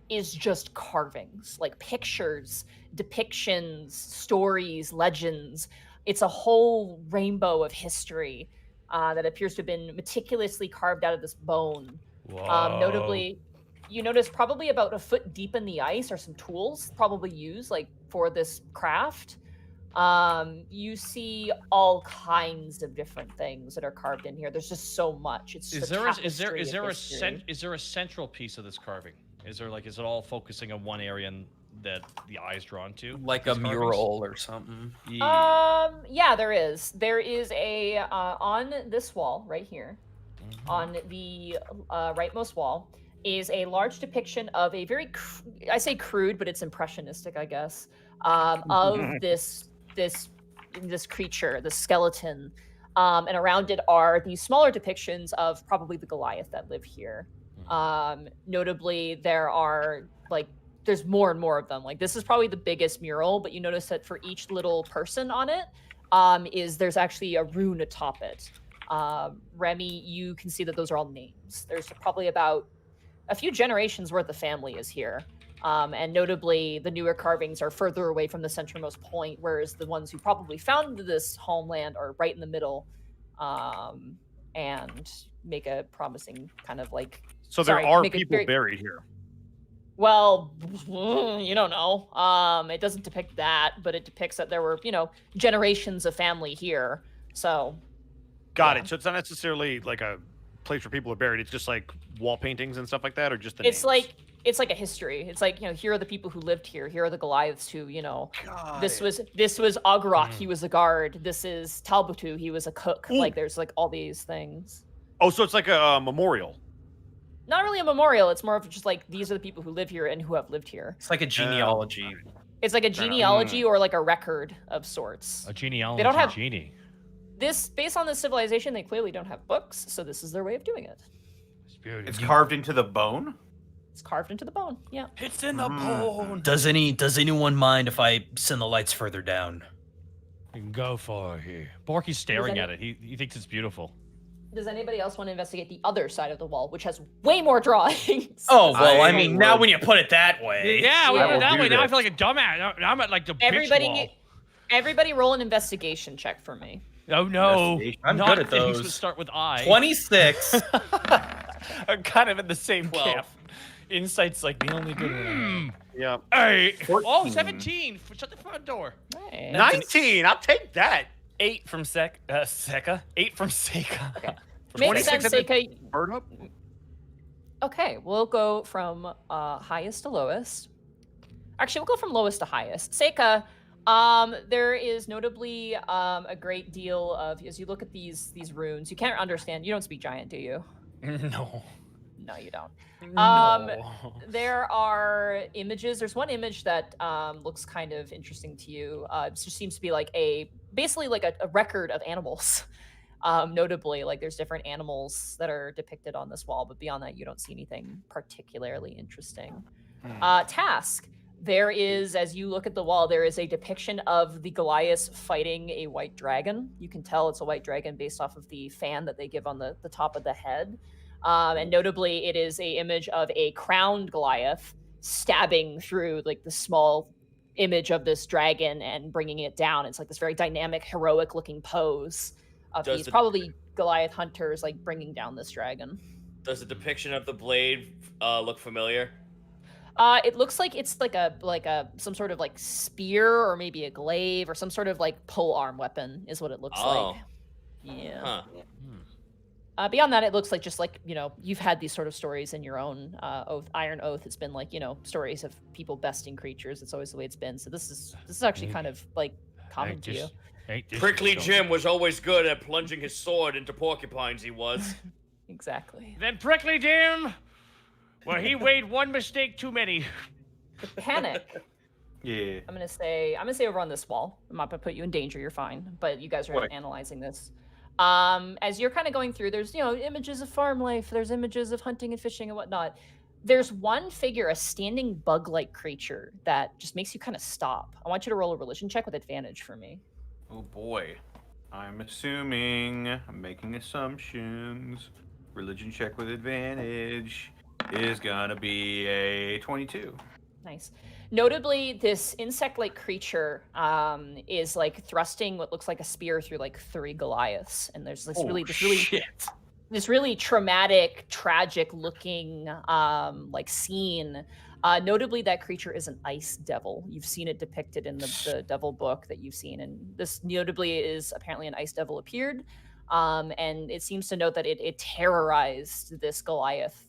is just carvings, like pictures, depictions, stories, legends. It's a whole rainbow of history that appears to have been meticulously carved out of this bone. Notably, you notice probably about a foot deep in the ice are some tools probably used like for this craft. You see all kinds of different things that are carved in here. There's just so much. It's Is a there a tapestry. central piece of this carving? Is it all focusing on one area and that the eye is drawn to? Like a these carvings? mural or something. Yeah, there is. There is a on this wall right here, on the rightmost wall, is a large depiction of a very, I say crude, but it's impressionistic, I guess, of this creature, this skeleton, and around it are these smaller depictions of probably the Goliath that live here. Notably, there's more and more of them. Like, this is probably the biggest mural, but you notice that for each little person on it, there's actually a rune atop it. Remy, you can see that those are all names. There's probably about a few generations worth of family is here. And notably, the newer carvings are further away from the centermost point, whereas the ones who probably founded this homeland are right in the middle, and make a promising kind of like. So there are people buried here. Well, you don't know. It doesn't depict that, but it depicts that there were, generations of family here. So. Got it. So it's not necessarily like a place where people are buried. It's just like wall paintings and stuff like that, or just the It's names? it's like a history. It's like, here are the people who lived here. Here are the Goliaths who, God. this was Agrok, he was a guard. This is Talbutu, he was a cook. Ooh. Like there's like all these things. Oh, so it's like a memorial. Not really a memorial. It's more of just like these are the people who live here and who have lived here. It's like a genealogy. It's like a genealogy or like a record of sorts. A genealogy. They don't have- genie. This, based on this civilization, they clearly don't have books, so this is their way of doing it. It's beautiful. It's carved into the bone. It's carved into the bone. Yeah. It's in the bone. Does anyone mind if I send the lights further down? You can go for it here. Borky's staring any- at it. He thinks it's beautiful. Does anybody else want to investigate the other side of the wall, which has way more drawings? Oh well, I I mean, will- now when you put it that way. Yeah, we I went will that do way. Now I this. feel like a dumbass. Now I'm at like the bitch wall. Everybody roll an investigation check for me. Oh no. Investigation. I'm Not good at things those. that start with I. 26. I'm kind of in the same 12. camp. Insight's like the only good one. Yeah. Hey. 14. Oh, 17. Shut the front door. Hey. 19. I'll take that. 8 from Seka. 8 from Seka. Okay. From Makes 26 sense, at the- Seika. Bird up. Okay, we'll go from highest to lowest. Actually, we'll go from lowest to highest. Seika, there is notably a great deal of, as you look at these runes, you can't understand. You don't speak giant, do you? No. No, you don't. No. There are images. There's one image that looks kind of interesting to you. It just seems to be like basically like a record of animals. Notably, like there's different animals that are depicted on this wall, but beyond that, you don't see anything particularly interesting. Task. There is, as you look at the wall, there is a depiction of the Goliaths fighting a white dragon. You can tell it's a white dragon based off of the fan that they give on the top of the head. And notably, it is a image of a crowned Goliath stabbing through like the small image of this dragon and bringing it down. It's like this very dynamic, heroic-looking pose of Does these the- probably Goliath hunters like bringing down this dragon. Does the depiction of the blade look familiar? It looks like it's like a some sort of like spear or maybe a glaive or some sort of like pole arm weapon is what it looks Oh. like. Yeah. Huh. Beyond that, it looks like just like, you've had these sort of stories in your own Iron Oath. It's been like, stories of people besting creatures. It's always the way it's been. So this is actually kind of like common to you. Prickly Jim was always good at plunging his sword into porcupines, he was. Exactly. Then Prickly Jim. Well, he weighed one mistake too many. The panic. Yeah. I'm gonna say over on this wall. I'm not gonna put you in danger. You're fine. But you guys are Right. analyzing this. As you're kind of going through, there's images of farm life. There's images of hunting and fishing and whatnot. There's one figure, a standing bug-like creature that just makes you kind of stop. I want you to roll a religion check with advantage for me. Oh boy. I'm making assumptions. Religion check with advantage is gonna be a 22. Nice. Notably, this insect-like creature is like thrusting what looks like a spear through like 3 Goliaths, and there's this really traumatic, tragic-looking like scene. Notably, that creature is an ice devil. You've seen it depicted in the devil book that you've seen, and this notably is apparently an ice devil appeared. And it seems to note that it terrorized this Goliath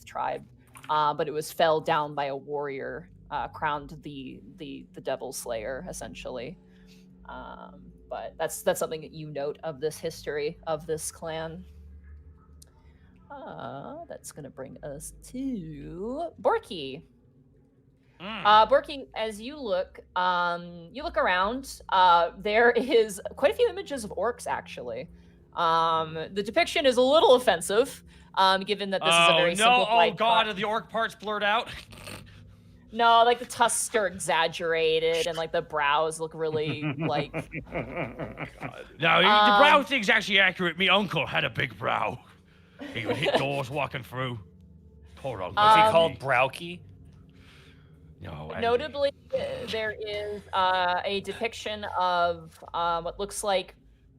tribe. But it was fell down by a warrior, crowned the devil slayer, essentially. But that's something that you note of this history of this clan. That's gonna bring us to Borky. Borky, as you look around. There is quite a few images of orcs, actually. The depiction is a little offensive. Given that this is a very simplified Oh god, are the orc parts blurred out? No, like the tusks are exaggerated and like the brows look really like No, the brow thing's actually accurate. Me uncle had a big brow. He would hit doors walking through. Poor uncle. Was he called Browkey? No. Notably, there is a depiction of what looks like,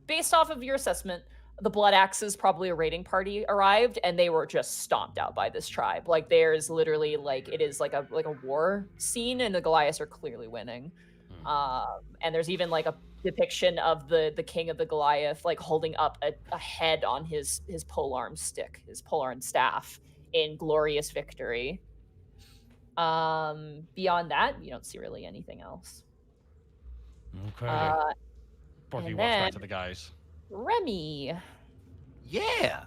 based off of your assessment, the Blood Axes, probably a raiding party, arrived, and they were just stomped out by this tribe. Like there's literally like it is like a war scene, and the Goliaths are clearly winning. And there's even like a depiction of the king of the Goliath like holding up a head on his polearm stick, his polearm staff, in glorious victory. Beyond that, you don't see really anything else. Okay. Borky and walks back then- to the guys. Remy. Yeah.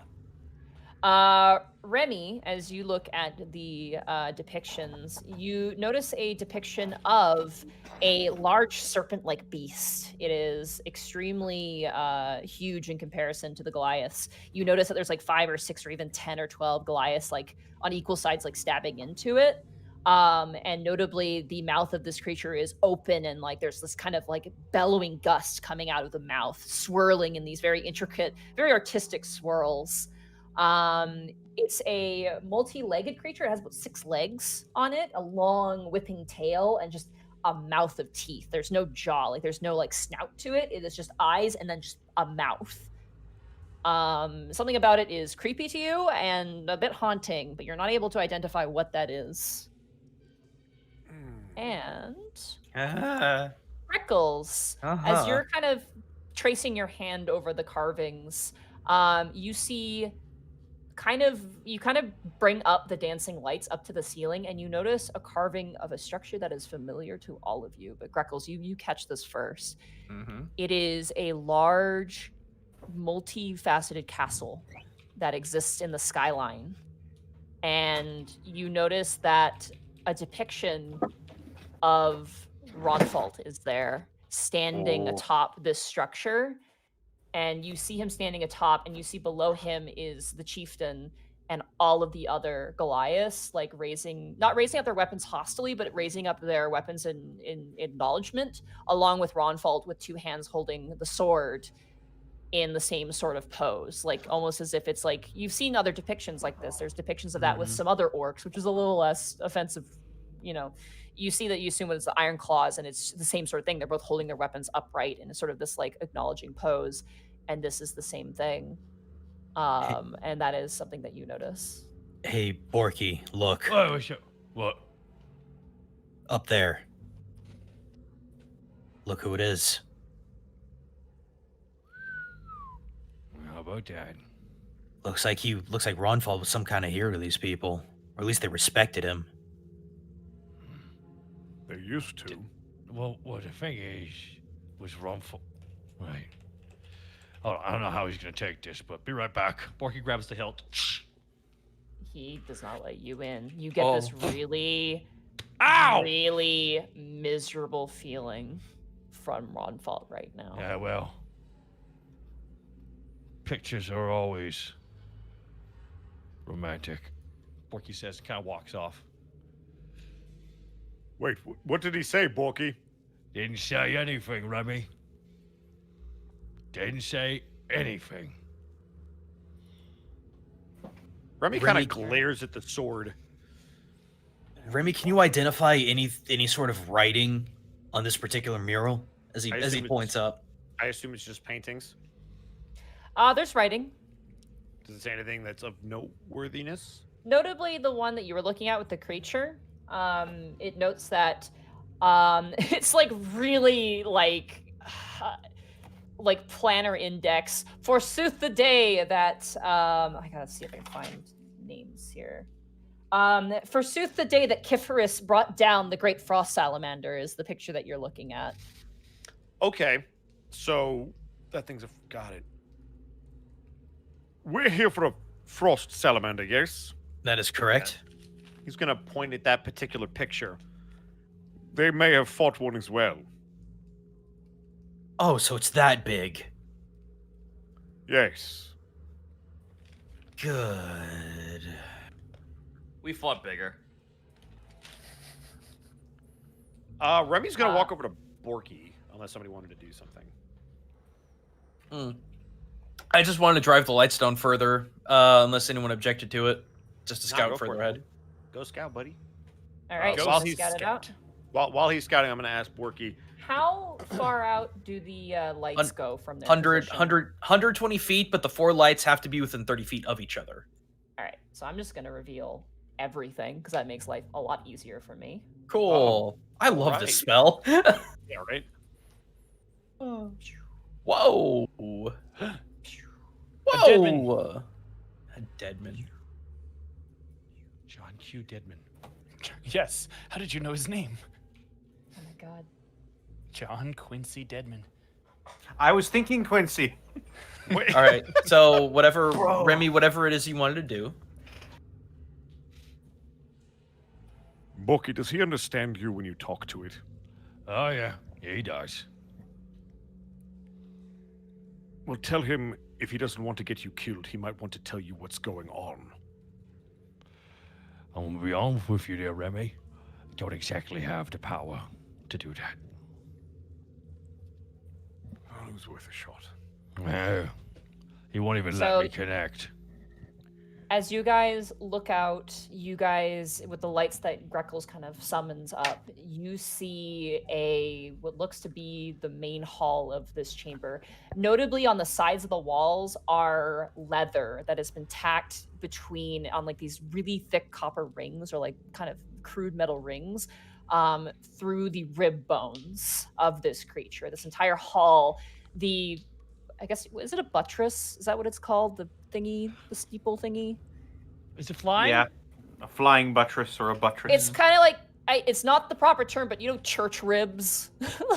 Remy, as you look at the depictions, you notice a depiction of a large serpent-like beast. It is extremely huge in comparison to the Goliaths. You notice that there's like 5 or 6 or even 10 or 12 Goliaths like on equal sides, like stabbing into it. And notably, the mouth of this creature is open and like there's this kind of like bellowing gust coming out of the mouth, swirling in these very intricate, very artistic swirls. It's a multi-legged creature. It has about 6 legs on it, a long whipping tail, and just a mouth of teeth. There's no jaw, like there's no like snout to it. It is just eyes and then just a mouth. Something about it is creepy to you and a bit haunting, but you're not able to identify what that is. And Greckles, as you're kind of tracing your hand over the carvings, you see you kind of bring up the dancing lights up to the ceiling, and you notice a carving of a structure that is familiar to all of you. But Greckles, you catch this first. It is a large, multifaceted castle that exists in the skyline, and you notice that a depiction of Ronfalt is there, standing atop this structure. And you see him standing atop, and you see below him is the chieftain and all of the other Goliaths, like not raising up their weapons hostilely, but raising up their weapons in acknowledgement, along with Ronfalt with 2 hands holding the sword in the same sort of pose, like almost as if it's like, you've seen other depictions like this. There's depictions of that with some other orcs, which is a little less offensive. You see that you assume it's the Iron Claws, and it's the same sort of thing. They're both holding their weapons upright in a sort of this like acknowledging pose, and this is the same thing. And that is something that you notice. Hey, Borky, look. Oh, what? Up there. Look who it is. How about that? Looks like Ronfalt was some kind of hero to these people, or at least they respected him. They used to. Well, the thing is, was wrongful. Right. Oh, I don't know how he's gonna take this, but be right back. Borky grabs the hilt. He does not let you in. You get this really, really miserable feeling from Ronfalt right now. Yeah, well, pictures are always romantic. Borky says, kind of walks off. Wait, what did he say, Borky? Didn't say anything, Remy. Didn't say anything. Remy kind of glares at the sword. Remy, can you identify any sort of writing on this particular mural as he points up? I assume it's just paintings. There's writing. Does it say anything that's of noteworthiness? Notably, the one that you were looking at with the creature. It notes that it's like really like planner index. Forsooth the day that I gotta see if I can find names here. Forsooth the day that Kiferus brought down the great frost salamander is the picture that you're looking at. Okay, so that thing's got it. We're here for a frost salamander, yes? That is correct. He's gonna point at that particular picture. They may have fought one as well. Oh, so it's that big. Yes. Good. We fought bigger. Remy's gonna walk over to Borky, unless somebody wanted to do something. I just wanted to drive the lights down further, unless anyone objected to it, just to Go scout for further it, ahead. buddy. Go scout, buddy. All right, while so he's scout it out. While he's scouting, I'm gonna ask Borky. How far out do the lights go from there? 120 feet, but the 4 lights have to be within 30 feet of each other. All right, so I'm just gonna reveal everything because that makes life a lot easier for me. Cool. I love right. this spell. Yeah, right. Oh. Whoa. Whoa. Deadman. A Deadman. John Q. Deadman. Yes. How did you know his name? Oh my god. John Quincy Deadman. I was thinking Quincy. Wait. All right. So whatever, Bro. Remy, whatever it is you wanted to do. Borky, does he understand you when you talk to it? Oh, yeah. Yeah, he does. Well, tell him if he doesn't want to get you killed, he might want to tell you what's going on. I'm going to be honest with you there, Remy. I don't exactly have the power to do that. Well, it was worth a shot. He won't even So- let me connect. As you guys look out, you guys, with the lights that Greckles kind of summons up, you see what looks to be the main hall of this chamber. Notably, on the sides of the walls are leather that has been tacked on like these really thick copper rings, or like kind of crude metal rings, through the rib bones of this creature. This entire hall, I guess, is it a buttress? Is that what it's called? The steeple thingy? Is it flying? Yeah, a flying buttress or a buttress. It's kind of like, it's not the proper term, but church ribs.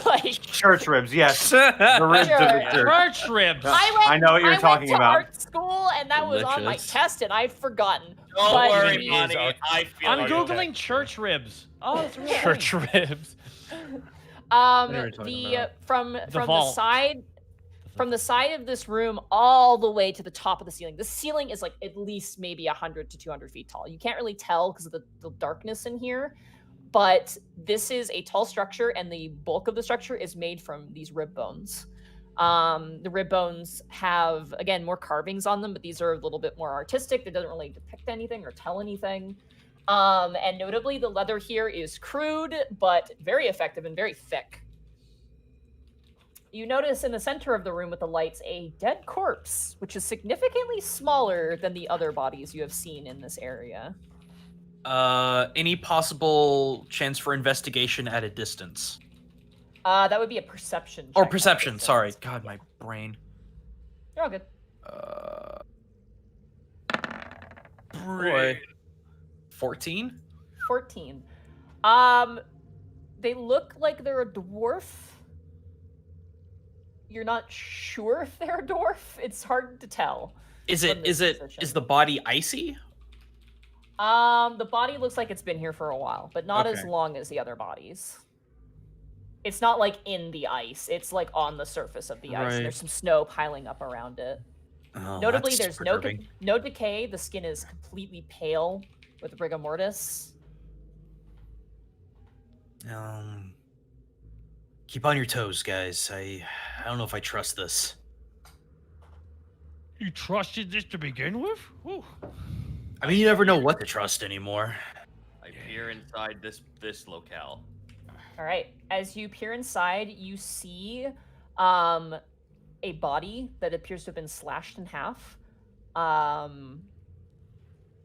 Like church ribs, yes. The ribs of the Sure. church. Church ribs. I know what you're talking went to about. art school, and that was on my Delicious. test, and I've forgotten. Don't But worry, he- Monty. I feel I'm like googling church ribs. Oh, that's really Church ribs. From the vault. side. From the side of this room all the way to the top of the ceiling. The ceiling is like at least maybe 100 to 200 feet tall. You can't really tell because of the darkness in here, but this is a tall structure, and the bulk of the structure is made from these rib bones. The rib bones have, again, more carvings on them, but these are a little bit more artistic. It doesn't really depict anything or tell anything. And notably, the leather here is crude, but very effective and very thick. You notice in the center of the room with the lights a dead corpse, which is significantly smaller than the other bodies you have seen in this area. Any possible chance for investigation at a distance? That would be a perception check. Or at perception, distance. sorry. God, my brain. You're all good. Boy. 14? 14. They look like they're a dwarf. You're not sure if they're a dwarf. It's hard to tell. Is from this is position. the body icy? The body looks like it's been here for a while, but not as Okay. long as the other bodies. It's not like in the ice. It's like on the surface of the ice. Right. And there's some snow piling up around it. Oh, Notably, that's there's disturbing. no decay. The skin is completely pale with rigor mortis. Keep on your toes, guys. I don't know if I trust this. You trusted this to begin with? Ooh. I mean, you never know what to trust anymore. I peer inside this locale. All right. As you peer inside, you see a body that appears to have been slashed in half.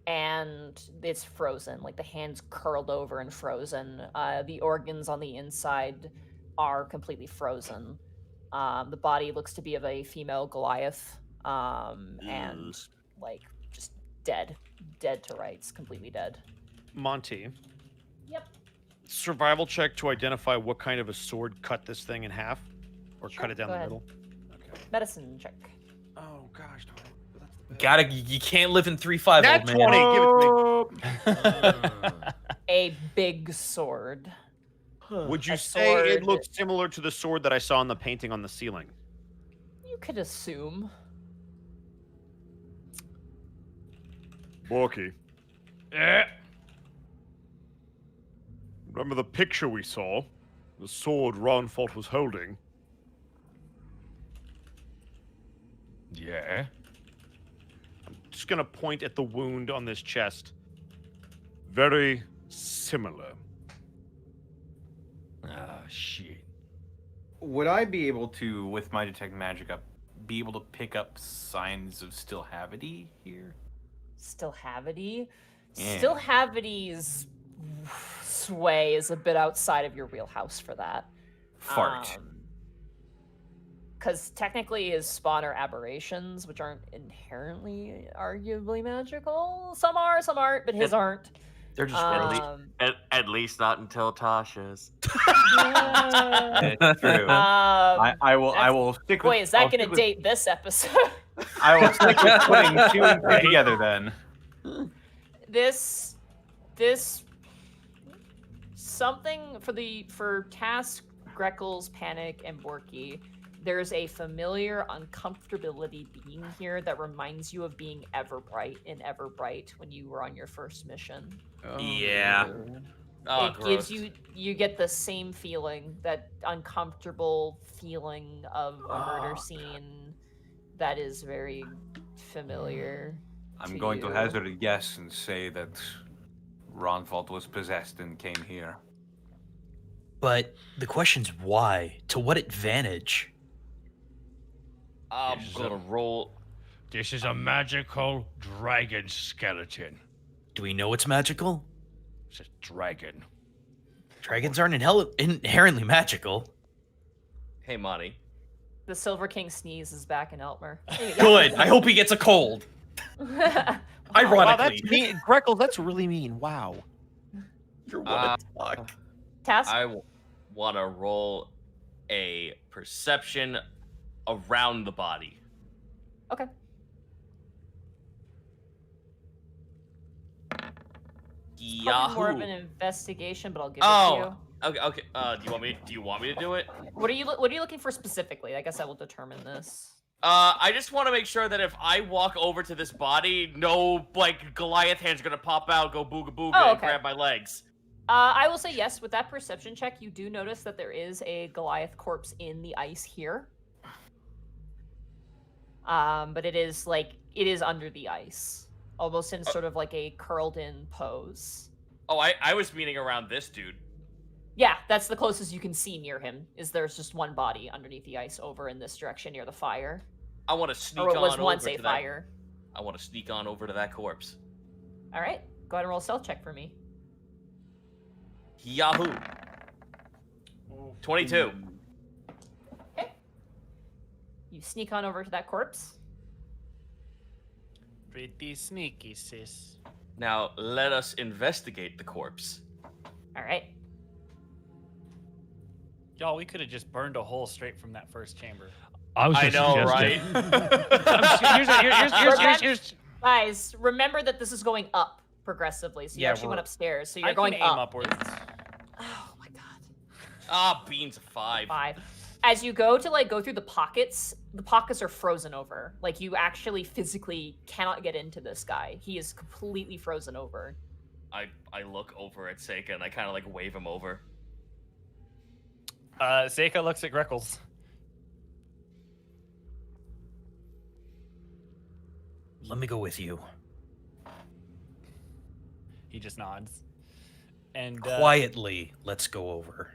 And it's frozen, like the hands curled over and frozen. The organs on the inside are completely frozen. The body looks to be of a female Goliath, and like just dead to rights, completely dead. Monty, Yep. survival check to identify what kind of a sword cut this thing in half, or Sure, cut it down go the ahead. middle. Okay. Medicine check. Oh gosh, You can't live in 3-5, Nat old man. 20, give it to me. A big sword. Would you A say it sword. looks similar to the sword that I saw in the painting on the ceiling? You could assume. Borky. Eh. Remember the picture we saw? The sword Ronfort was holding? Yeah. Just gonna point at the wound on this chest. Very similar. Ah, shit. Would I be able to, with my detect magic up, be able to pick up signs of stillhavity here? Stillhavity. Yeah. Stillhavity's sway is a bit outside of your wheelhouse for that. Fart. Because technically his spawn are aberrations, which aren't inherently arguably magical. Some are, some aren't, but his aren't. They're just really. At least not until Tasha's. It's true. I will stick with. Boy, is that I'll going stick to with- date this episode? I will stick with putting 2 and 2 together then. This something for Task, Greckles, Panic, and Borky. There's a familiar uncomfortability being here that reminds you of being Everbright in Everbright when you were on your first mission. Yeah. Oh, It gives you get the same feeling, that uncomfortable feeling of a murder scene that is very familiar. I'm going to you. hazard a guess and say that Ronfalt was possessed and came here. But the question's why? To what advantage? I'm gonna roll. This is a magical dragon skeleton. Do we know it's magical? It's a dragon. Dragons aren't inherently magical. Hey, Monty. The Silver King sneeze is back in Eltmer. Good. I hope he gets a cold. Wow, Ironically. that's mean. Greckles, that's really mean. Wow. You're what a talk. Task. I want to roll a perception around the body. Okay. Probably more of an Yahoo! investigation, but I'll give it to you. Okay. Okay. Do you want me to do it? What are you looking for specifically? I guess I will determine this. I just want to make sure that if I walk over to this body, no like Goliath hand's gonna pop out, go booga booga, and grab my legs. I will say yes. With that perception check, you do notice that there is a Goliath corpse in the ice here. But it is under the ice, almost in sort of like a curled in pose. Oh, I was meaning around this dude. Yeah, that's the closest you can see near him. There's just one body underneath the ice over in this direction near the fire. I want to sneak Or it was on once over a to fire. I want to sneak on over to that corpse. All right, go ahead and roll a stealth check for me. Yahoo! 22. Okay. You sneak on over to that corpse. Pretty sneaky, sis. Now let us investigate the corpse. All right. Y'all, we could have just burned a hole straight from that first chamber. I was I just know, suggesting- right? Guys, remember that this is going up progressively. So you Yeah, actually went we're- upstairs. So I you're going can aim up. upwards. Oh my god. Ah, beans 5. 5. As you go to go through the pockets are frozen over. Like you actually physically cannot get into this guy. He is completely frozen over. I look over at Seika and I kind of wave him over. Seika looks at Greckles. Let me go with you. He just nods. And Quietly, let's go over.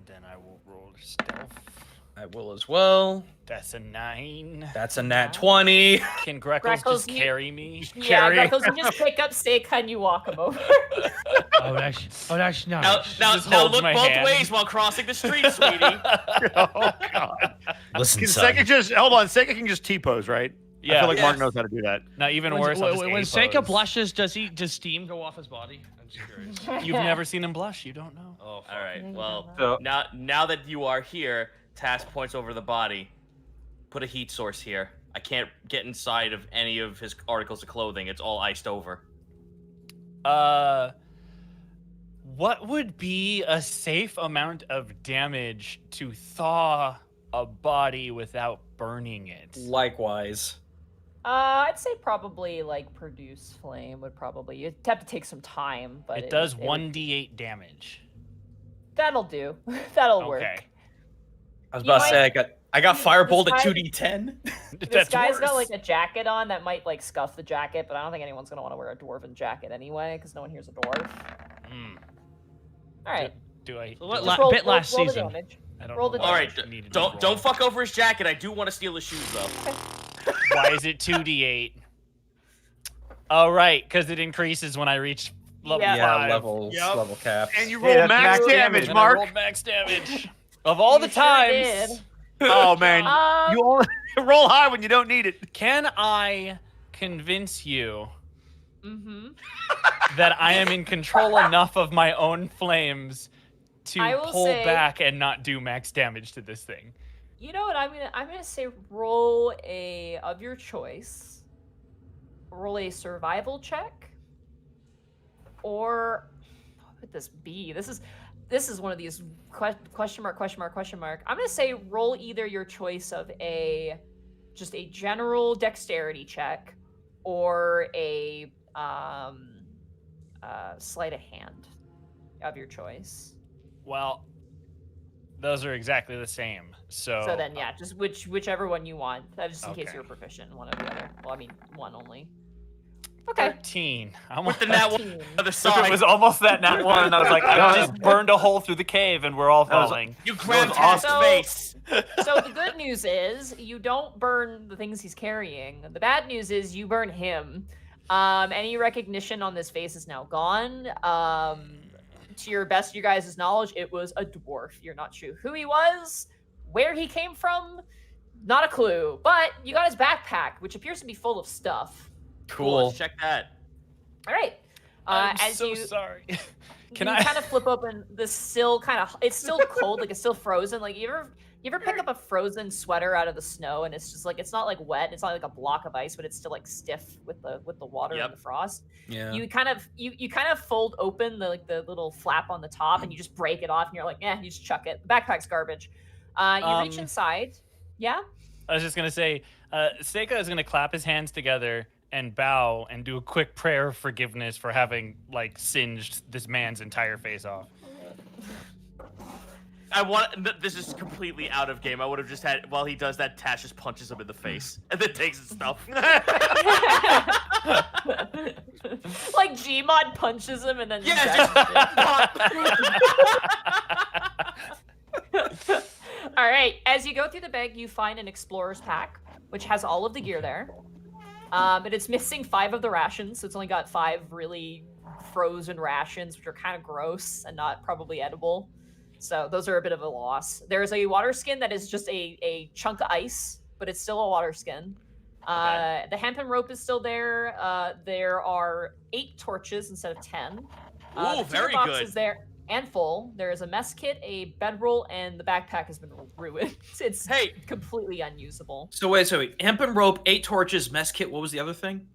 then I will roll stealth. I will as well. That's a 9. That's a nat 20. Can Greckles Greckles, just you- carry me? Yeah, Carry. Greckles, you just pick up Seika and you walk him over. Oh, that's nice. Now just now holds look my both hand. ways while crossing the street, sweetie. Oh God. Listen, Can son. Sega just hold on? Sega can just T-pose, right? I Yeah. feel like Mark Yes. knows how to do that. No, even worse. I'll just When A-pose. Seika blushes, does steam go off his body? I'm just curious. You've never seen him blush. You don't know. Oh, fuck. All right. Well, So now that you are here, Task points over the body. Put a heat source here. I can't get inside of any of his articles of clothing. It's all iced over. What would be a safe amount of damage to thaw a body without burning it? Likewise. I'd say probably produce flame would probably. You'd have to take some time, but It does it would- 1d8 damage. That'll do. That'll work. Okay. I was about to say I got firebolt at This guy- 2d10. This That's guy's got worse. a jacket on that might scuff the jacket, but I don't think anyone's gonna want to wear a dwarven jacket anyway, because no one here's a dwarf. Hmm. All right. Do I? So what- Just bit last roll the season. damage. I don't roll know the why All I right. needed to Don't roll. fuck over his jacket. I do want to steal his shoes though. Why is it 2d8? Oh, right, because it increases when I reach level Yeah. 5. Level cap. And you Hey, roll that's max max damage, And I Mark. rolled max damage. Of all the You sure times, did. Oh man, you only roll high when you don't need it. can I convince you that I am in control enough of my own flames to pull back and not do max damage to this thing. You know what? I'm gonna say roll a of your choice. Roll a survival check, or what would this be? This is one of these question mark. I'm gonna say roll either your choice of just a general dexterity check, or a sleight of hand of your choice. Well, those are exactly the same. So then, yeah, just whichever one you want. Just in case you're proficient in one or the other. Well, I mean, one only. Okay. 13. With the nat one on the side. It was almost that nat one, and I was like, I just burned a hole through the cave, and we're all falling. You grabbed Task's face. So the good news is you don't burn the things he's carrying. The bad news is you burn him. Any recognition on this face is now gone. To your best of your guys' knowledge, it was a dwarf. You're not sure who he was, where he came from, not a clue. But you got his backpack, which appears to be full of stuff. Cool. Let's check that. All right. I'm so sorry. Can I kind of flip open this still it's still cold, like it's still frozen. Like you ever pick up a frozen sweater out of the snow and it's just like it's not like wet, it's not like a block of ice, but it's still like stiff with the water and the frost. Yeah. You kind of fold open the little flap on the top and you just break it off and you're like, you just chuck it. The backpack's garbage. You reach inside. Yeah. I was just gonna say, Seika is gonna clap his hands together and bow and do a quick prayer of forgiveness for having like singed this man's entire face off. This is completely out of game. I would have just had, while he does that, Tash just punches him in the face and then takes his stuff. Like Gmod punches him and then All right, as you go through the bag, you find an explorer's pack, which has all of the gear there. But it's missing 5 of the rations, so it's only got 5 really frozen rations, which are kind of gross and not probably edible. So those are a bit of a loss. There's a water skin that is just a chunk of ice, but it's still a water skin. The hempen rope is still there. There are 8 torches instead of 10. Ooh, very good. Is there and full. There is a mess kit, a bedroll, and the backpack has been ruined. It's completely unusable. So wait. Hempen rope, 8 torches, mess kit. What was the other thing?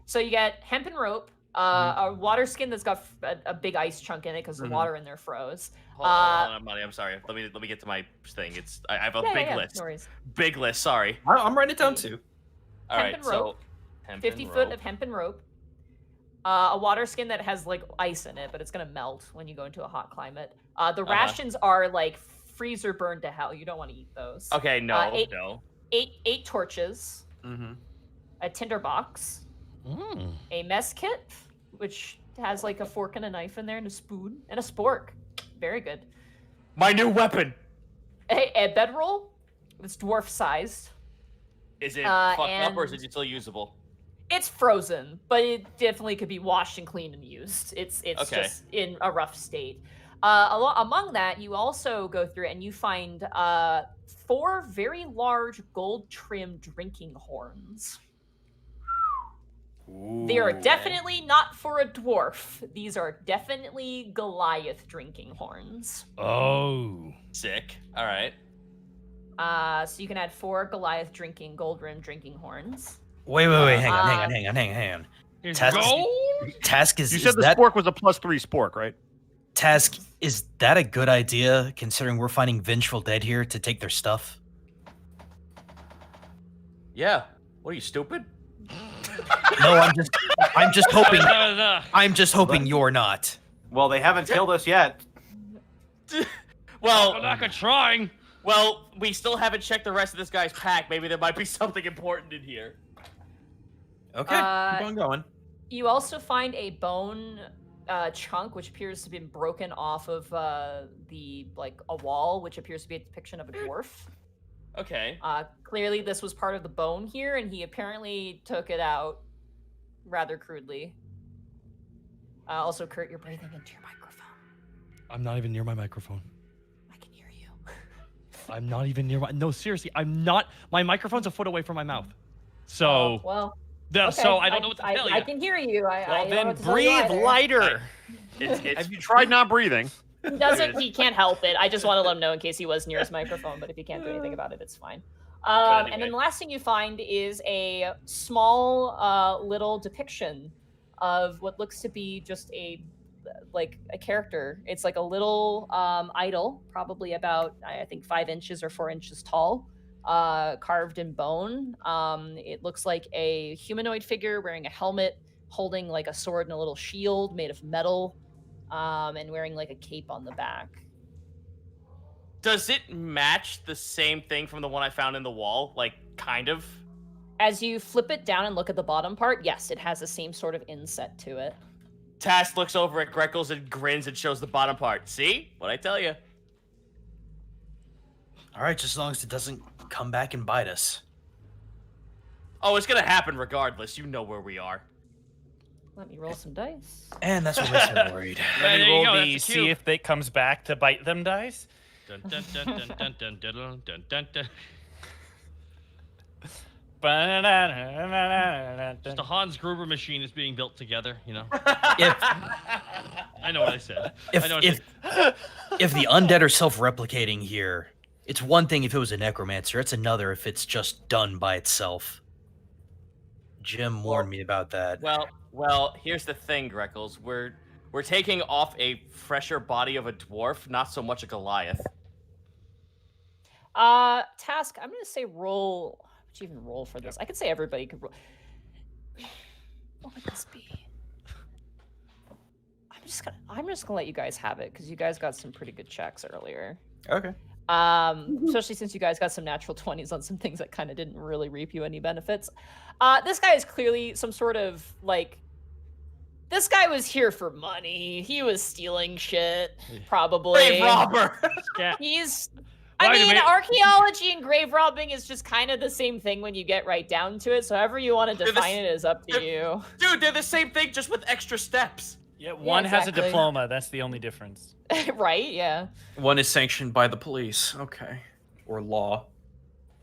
So you get hempen rope, a water skin that's got a big ice chunk in it because the water in there froze. Hold on, Monty. I'm sorry. Let me get to my thing. I have a big list. No worries. Big list. Sorry. I'm writing it down too. All right. Hempen rope, so 50 foot of hempen rope. A water skin that has like ice in it, but it's gonna melt when you go into a hot climate. The rations are like freezer burned to hell. You don't want to eat those. Okay, no. 8 torches. A tinder box. A mess kit, which has like a fork and a knife in there, and a spoon, and a spork. Very good. My new weapon. A bedroll. It's dwarf sized. Is it fucked up or is it still usable? It's frozen, but it definitely could be washed and cleaned and used. It's just in a rough state. Among that, you also go through and you find 4 very large gold-trimmed drinking horns. Ooh, they are definitely not for a dwarf. These are definitely Goliath drinking horns. Oh. Sick. All right. So you can add 4 Goliath gold-rimmed drinking horns. Wait, hang on. Task is. You said the spork was a +3 spork, right? Task, is that a good idea, considering we're finding vengeful dead here to take their stuff? Yeah. What are you, stupid? No, I'm just hoping. I'm just hoping you're not. Well, they haven't killed us yet. Well, I'm not trying. Well, we still haven't checked the rest of this guy's pack. Maybe there might be something important in here. Okay, keep on going. You also find a bone chunk, which appears to have been broken off of a wall, which appears to be a depiction of a dwarf. Okay. Clearly, this was part of the bone here, and he apparently took it out rather crudely. Also, Kurt, you're breathing into your microphone. I'm not even near my microphone. I can hear you. I'm not even near my... No, seriously, I'm not... My microphone's a foot away from my mouth. So... well... So I don't know what to tell you. I can hear you. Well, I don't know then what to tell you breathe either. lighter. Have you tried not breathing? He can't help it. I just want to let him know in case he was near his microphone, but if he can't do anything about it, it's fine. But And then the last thing you find is a small little depiction of what looks to be just a character. It's like a little idol, probably about, I think, 5 inches or 4 inches tall, carved in bone. It looks like a humanoid figure wearing a helmet, holding like a sword and a little shield made of metal, and wearing like a cape on the back. Does it match the same thing from the one I found in the wall? Like, kind of? As you flip it down and look at the bottom part, yes, it has the same sort of inset to it. Task looks over at Greckles and grins and shows the bottom part. See? What'd I tell you? All right, just as long as it doesn't come back and bite us. Oh, it's gonna happen regardless. You know where we are. Let me roll some dice. And that's what makes me worried. Yeah, Let me there you roll go, the that's a see cue. if it comes back to bite them dice. Dun, dun, dun, dun, dun, dun, dun, dun, dun, dun, dun. Just a Hans Gruber machine is being built together, you know. If I know what I said. if I know what I if, said. if the undead are self-replicating here, it's one thing if it was a necromancer. It's another if it's just done by itself. Jim warned me about that. Well, here's the thing, Greckles. We're taking off a fresher body of a dwarf, not so much a Goliath. Task, I'm gonna say roll. What would you even roll for this? I could say everybody could roll. What would this be? I'm just gonna let you guys have it because you guys got some pretty good checks earlier. Okay. Especially since you guys got some natural 20s on some things that kind of didn't really reap you any benefits. This guy is clearly some sort of like. This guy was here for money. He was stealing shit, probably. Grave robber! Yeah. He's. Wait I a mean, minute. archaeology and grave robbing is just kind of the same thing when you get right down to it. So however you want to They're the define it is up to you. Dude, they're the same thing, just with extra steps. Yeah, one has a exactly. diploma. That's the only difference. Right? Yeah. One is sanctioned by the police. Okay. Or law.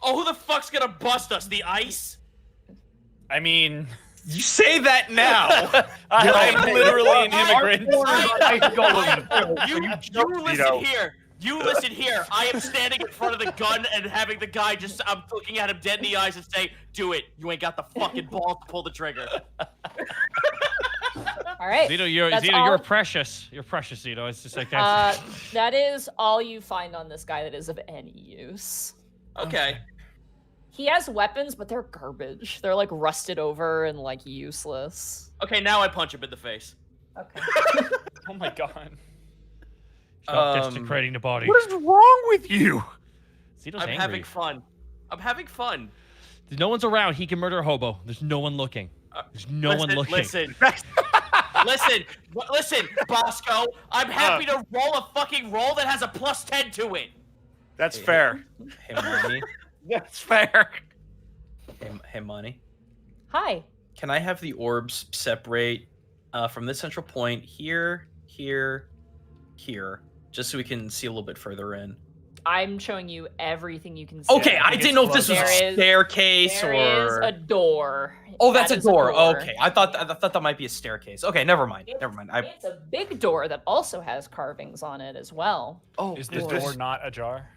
Oh, who the fuck's gonna bust us? The ice? I mean, You say that now. I'm literally an immigrant. You listen here. You listen here. I am standing in front of the gun and having the guy just, I'm looking at him dead in the eyes and say, do it. You ain't got the fucking balls to pull the trigger. All right. Zito, you're precious. You're precious, Zito. It's just like that. That is all you find on this guy that is of any use. Okay. He has weapons, but they're garbage. They're like rusted over and like useless. Okay, now I punch him in the face. Okay. Oh my god. Stop desecrating the body. What is wrong with you? Zito's I'm angry. having fun. I'm having fun. There's no one's around. He can murder a hobo. There's no one looking. There's no one looking. Listen, Bosco. I'm happy to roll a fucking roll that has a +10 to it. That's fair. Hey, Money. That's fair. Hey, Money. Hi. Can I have the orbs separate from this central point here, here, here, just so we can see a little bit further in? I'm showing you everything you can see. Okay, I didn't know if this was a staircase There or. is a door. Oh, that's That a is door. Okay, I thought that might be a staircase. Okay, never mind. Never mind. It's a big door that also has carvings on it as well. Oh, Is this door. door not ajar?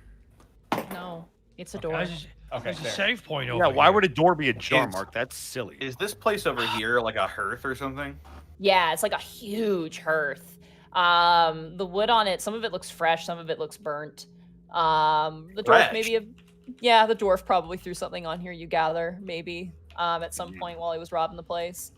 No, it's a door. There's Okay, a fair. save point over Yeah, why here. would a door be a jar, Is- Mark? That's silly. Is this place over here like a hearth or something? Yeah, it's like a huge hearth. The wood on it, some of it looks fresh, some of it looks burnt. The dwarf Fresh? the dwarf probably threw something on here, you gather, maybe, at some point while he was robbing the place.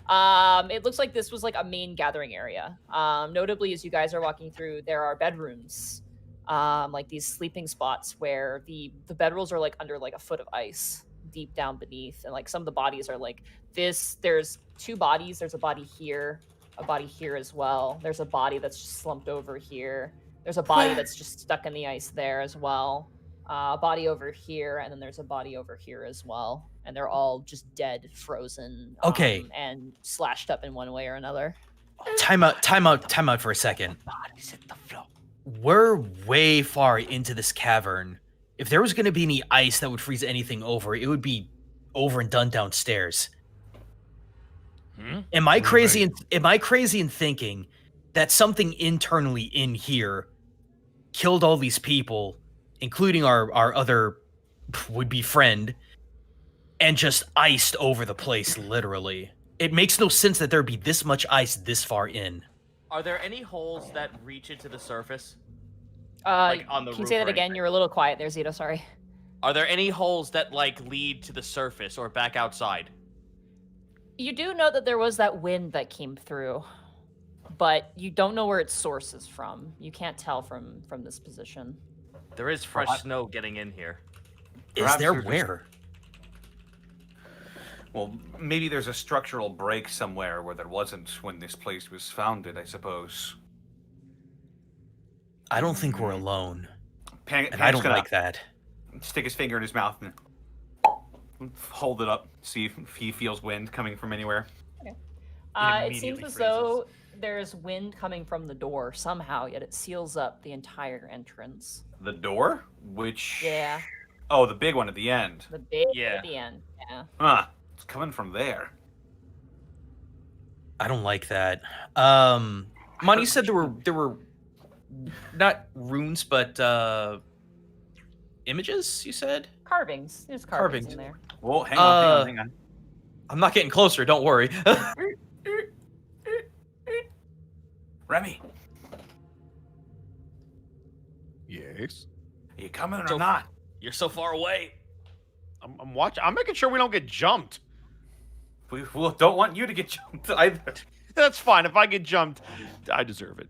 It looks like this was like a main gathering area. Notably, as you guys are walking through, there are bedrooms, like these sleeping spots where the bedrolls are like under like a foot of ice deep down beneath, and like some of the bodies are like this. There's 2 bodies. There's a body here as well. There's a body that's just slumped over here. There's a body that's just stuck in the ice there as well. A body over here, and then there's a body over here as well. And they're all just dead, frozen, Okay. and slashed up in one way or another. Time out for a second. We're way far into this cavern. If there was going to be any ice that would freeze anything over, it would be over and done downstairs. Am I crazy? Am I crazy in thinking that something internally in here killed all these people, including our other would-be friend, and just iced over the place, literally? It makes no sense that there'd be this much ice this far in. Are there any holes that reach into the surface? On the Can you say that again? anything? You're a little quiet there, Zito. Sorry. Are there any holes that lead to the surface or back outside? You do know that there was that wind that came through, but you don't know where its source is from. You can't tell from this position. There is fresh snow getting in here. Is there where? Well, maybe there's a structural break somewhere where there wasn't when this place was founded, I suppose. I don't think we're alone. And I don't like that. Stick his finger in his mouth and hold it up, see if he feels wind coming from anywhere. Okay. It seems immediately as though there's wind coming from the door somehow, yet it seals up the entire entrance. The door? Which... Yeah, Oh, the big one at the end. the big Yeah. at the end. Yeah. Huh. It's coming from there. I don't like that. Monty said there were not runes, but images, you said? Carvings. There's carvings in there. Whoa, hang on, hang on. I'm not getting closer, don't worry. Remy, Yes. are you coming or So- not? You're so far away. I'm watching. I'm making sure we don't get jumped. We don't want you to get jumped either. That's fine. If I get jumped, I deserve it.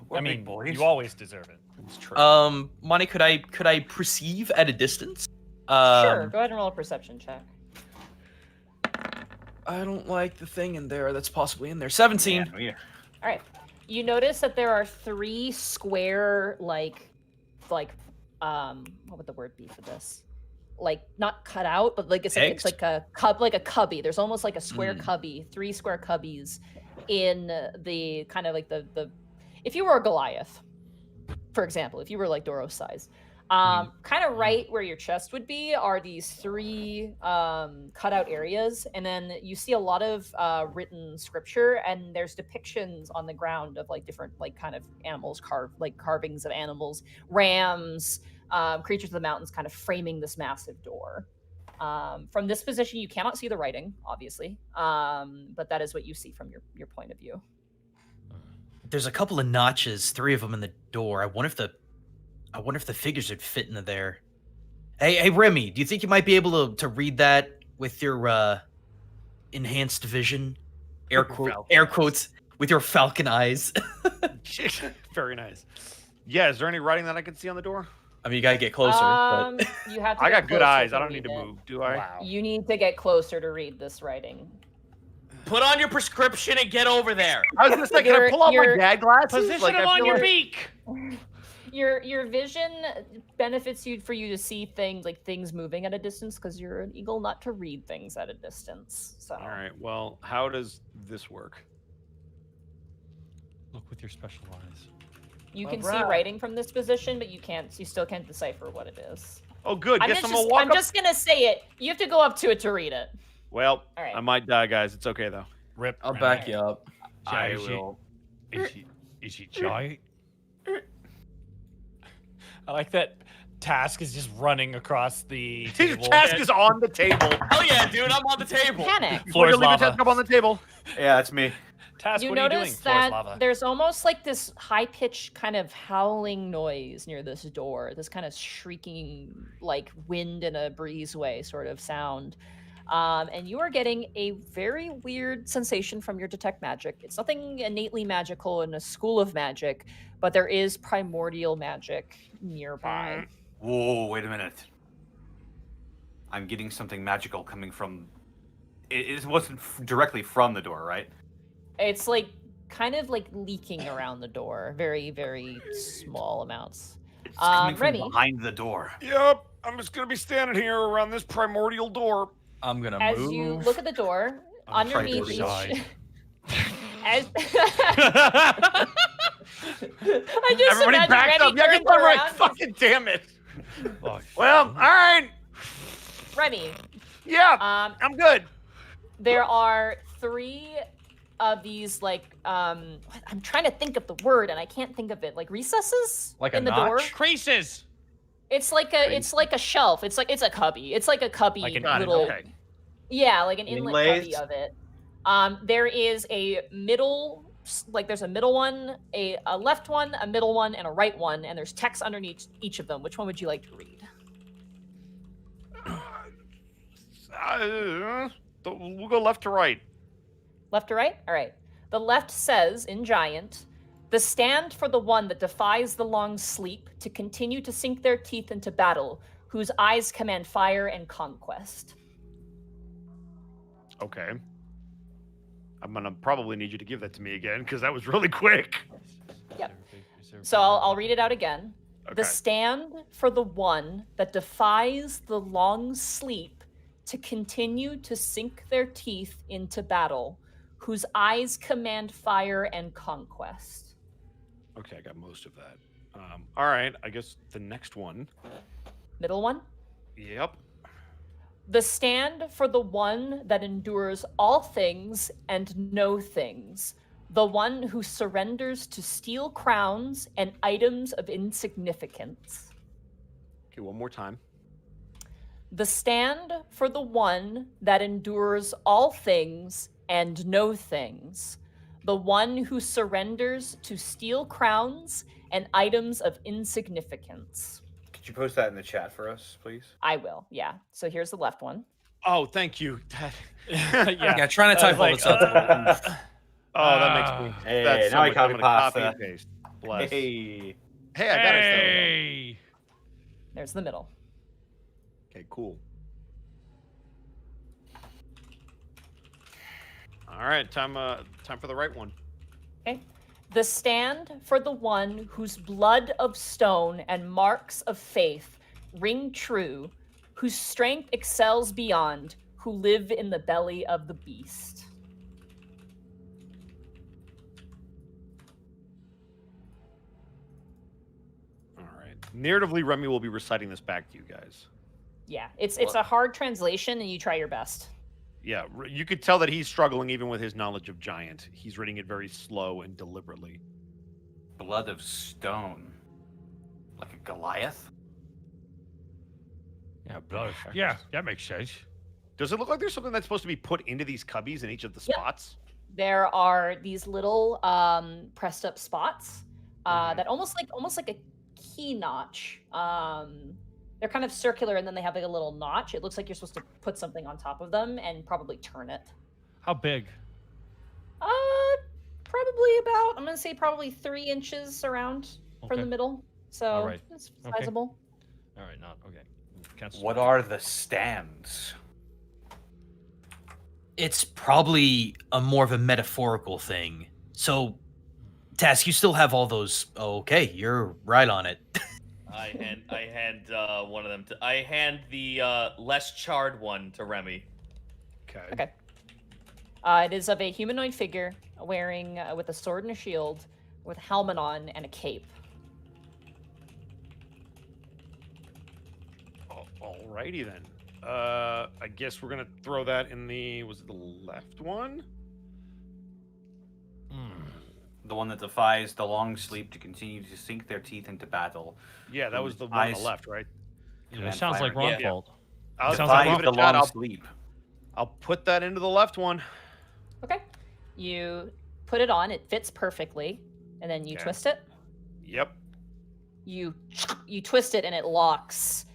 We're I mean, big boys. you always deserve it. It's true. Monty, could I perceive at a distance? Sure. Go ahead and roll a perception check. I don't like the thing in there that's possibly in there. 17. Yeah. All right. You notice that there are 3 square, what would the word be for this? Like not cut out, but like it's Eggs? like a cubby. There's almost like a square cubby, 3 square cubbies in the kind of like the if you were a Goliath, for example, if you were like Doro's size, kind of right where your chest would be are these 3 cutout areas, and then you see a lot of written scripture, and there's depictions on the ground of like different like kind of animals carvings of animals, rams, creatures of the mountains, kind of framing this massive door. From this position, you cannot see the writing, obviously, but that is what you see from your point of view. There's a couple of notches, 3 of them in the door. I wonder if the figures would fit into there. Hey, Remy, do you think you might be able to read that with your enhanced vision? Air quotes with your falcon eyes. Very nice. Yeah, is there any writing that I can see on the door? I mean, you gotta get closer. But... You have to I get got good closer eyes. I don't need read to it. move, do I? Wow. You need to get closer to read this writing. Put on your prescription and get over there. I was gonna say, can I pull out my dad glasses? Position Like, I them on feel your like- beak. Your vision benefits you for you to see things moving at a distance because you're an eagle, not to read things at a distance. So All right. Well, how does this work? Look with your special eyes. you can see Alright. writing from this position, but you still can't decipher what it is. Oh, good. I'm Guess I'm gonna just, walk I'm up. just gonna say it. You have to go up to it to read it. Well, All right. I might die, guys. It's okay though. Rip. I'll Remy. back you up. I Is will. Is it giant? I like that Task is just running across the His table. task is on the table. Oh yeah, dude, I'm on the table. Panic. Floor is Leave the lava. task up on the table. Yeah, that's me. Task, You what are you doing? notice Floor is that lava. there's almost like this high-pitched kind of howling noise near this door, this kind of shrieking, like wind in a breezeway sort of sound. And you are getting a very weird sensation from your detect magic. It's nothing innately magical in a school of magic, but there is primordial magic nearby. Whoa, wait a minute. I'm getting something magical coming from... It wasn't directly from the door, right? It's like kind of like leaking around the door, very, very small amounts. It's coming from Remy? behind the door. Yep. I'm just gonna be standing here around this primordial door. I'm gonna As move. you look at the door, I'm trying to underneath each... decide. As... I just Everybody imagine back Remy up. Yeah, turns get them right. around. Fucking damn it. Oh, Well, all right. Remy, Yeah, I'm good. there are 3 of these like I'm trying to think of the word and I can't think of it. Like recesses Like a in the door. notch? Creases. It's like a shelf. It's a cubby. It's like a cubby Like an little. okay. Yeah, like an inlet Inlays? cubby of it. There is a middle, like there's a middle one, a left one, a middle one, and a right one, and there's text underneath each of them. Which one would you like to read? We'll go left to right. Left to right? All right. The left says, in giant, the stand for the one that defies the long sleep to continue to sink their teeth into battle, whose eyes command fire and conquest. Okay. I'm gonna probably need you to give that to me again because that was really quick. Yep. So I'll read it out again. Okay. The stand for the one that defies the long sleep to continue to sink their teeth into battle, whose eyes command fire and conquest. Okay, I got most of that. All right, I guess the next one. Middle one. Yep. The stand for the one that endures all things and no things, the one who surrenders to steel crowns and items of insignificance. Okay, one more time. The stand for the one that endures all things and no things, the one who surrenders to steel crowns and items of insignificance. Could you post that in the chat for us, please? I will, yeah. So here's the left one. Oh, thank you. Yeah, trying to type all this up. Oh, that makes me. Hey, that's now I much- copy I'm gonna pasta. and paste. Bless. Hey. Hey, I got it. Hey. There's the middle. Okay, cool. All right, time for the right one. Okay. The stand for the one whose blood of stone and marks of faith ring true, whose strength excels beyond, who live in the belly of the beast. All right. Narratively, Remy will be reciting this back to you guys. Yeah, it's a hard translation, and you try your best. Yeah, you could tell that he's struggling even with his knowledge of giant. He's reading it very slow and deliberately. Blood of stone. Like a Goliath? Yeah, blood. Yeah, that makes sense. Does it look like there's something that's supposed to be put into these cubbies in each of the Yep. spots? There are these little pressed up spots that almost like a key notch. They're kind of circular, and then they have like a little notch. It looks like you're supposed to put something on top of them and probably turn it. How big? Probably about, I'm gonna say probably 3 inches around from Okay. the middle. So All right. it's Okay. sizable. All right, not okay. Cancel. What are the stands? It's probably a more of a metaphorical thing. So, Task, you still have all those. Okay, you're right on it. I hand one of them to. I hand the less charred one to Remy. Okay. It is of a humanoid figure wearing with a sword and a shield, with a helmet on and a cape. Alrighty then. I guess we're gonna throw that in the. Was it the left one? The one that defies the long sleep to continue to sink their teeth into battle. Yeah, that was Whose the one on the eyes left, right? It command sounds like fire. Ron Yeah. fault. I'll, Sounds I'll like give Defies it a the shot. long sleep. I'll put that into the left one. Okay. You put it on, it fits perfectly, and then you Okay. twist it. Yep. You twist it and it locks.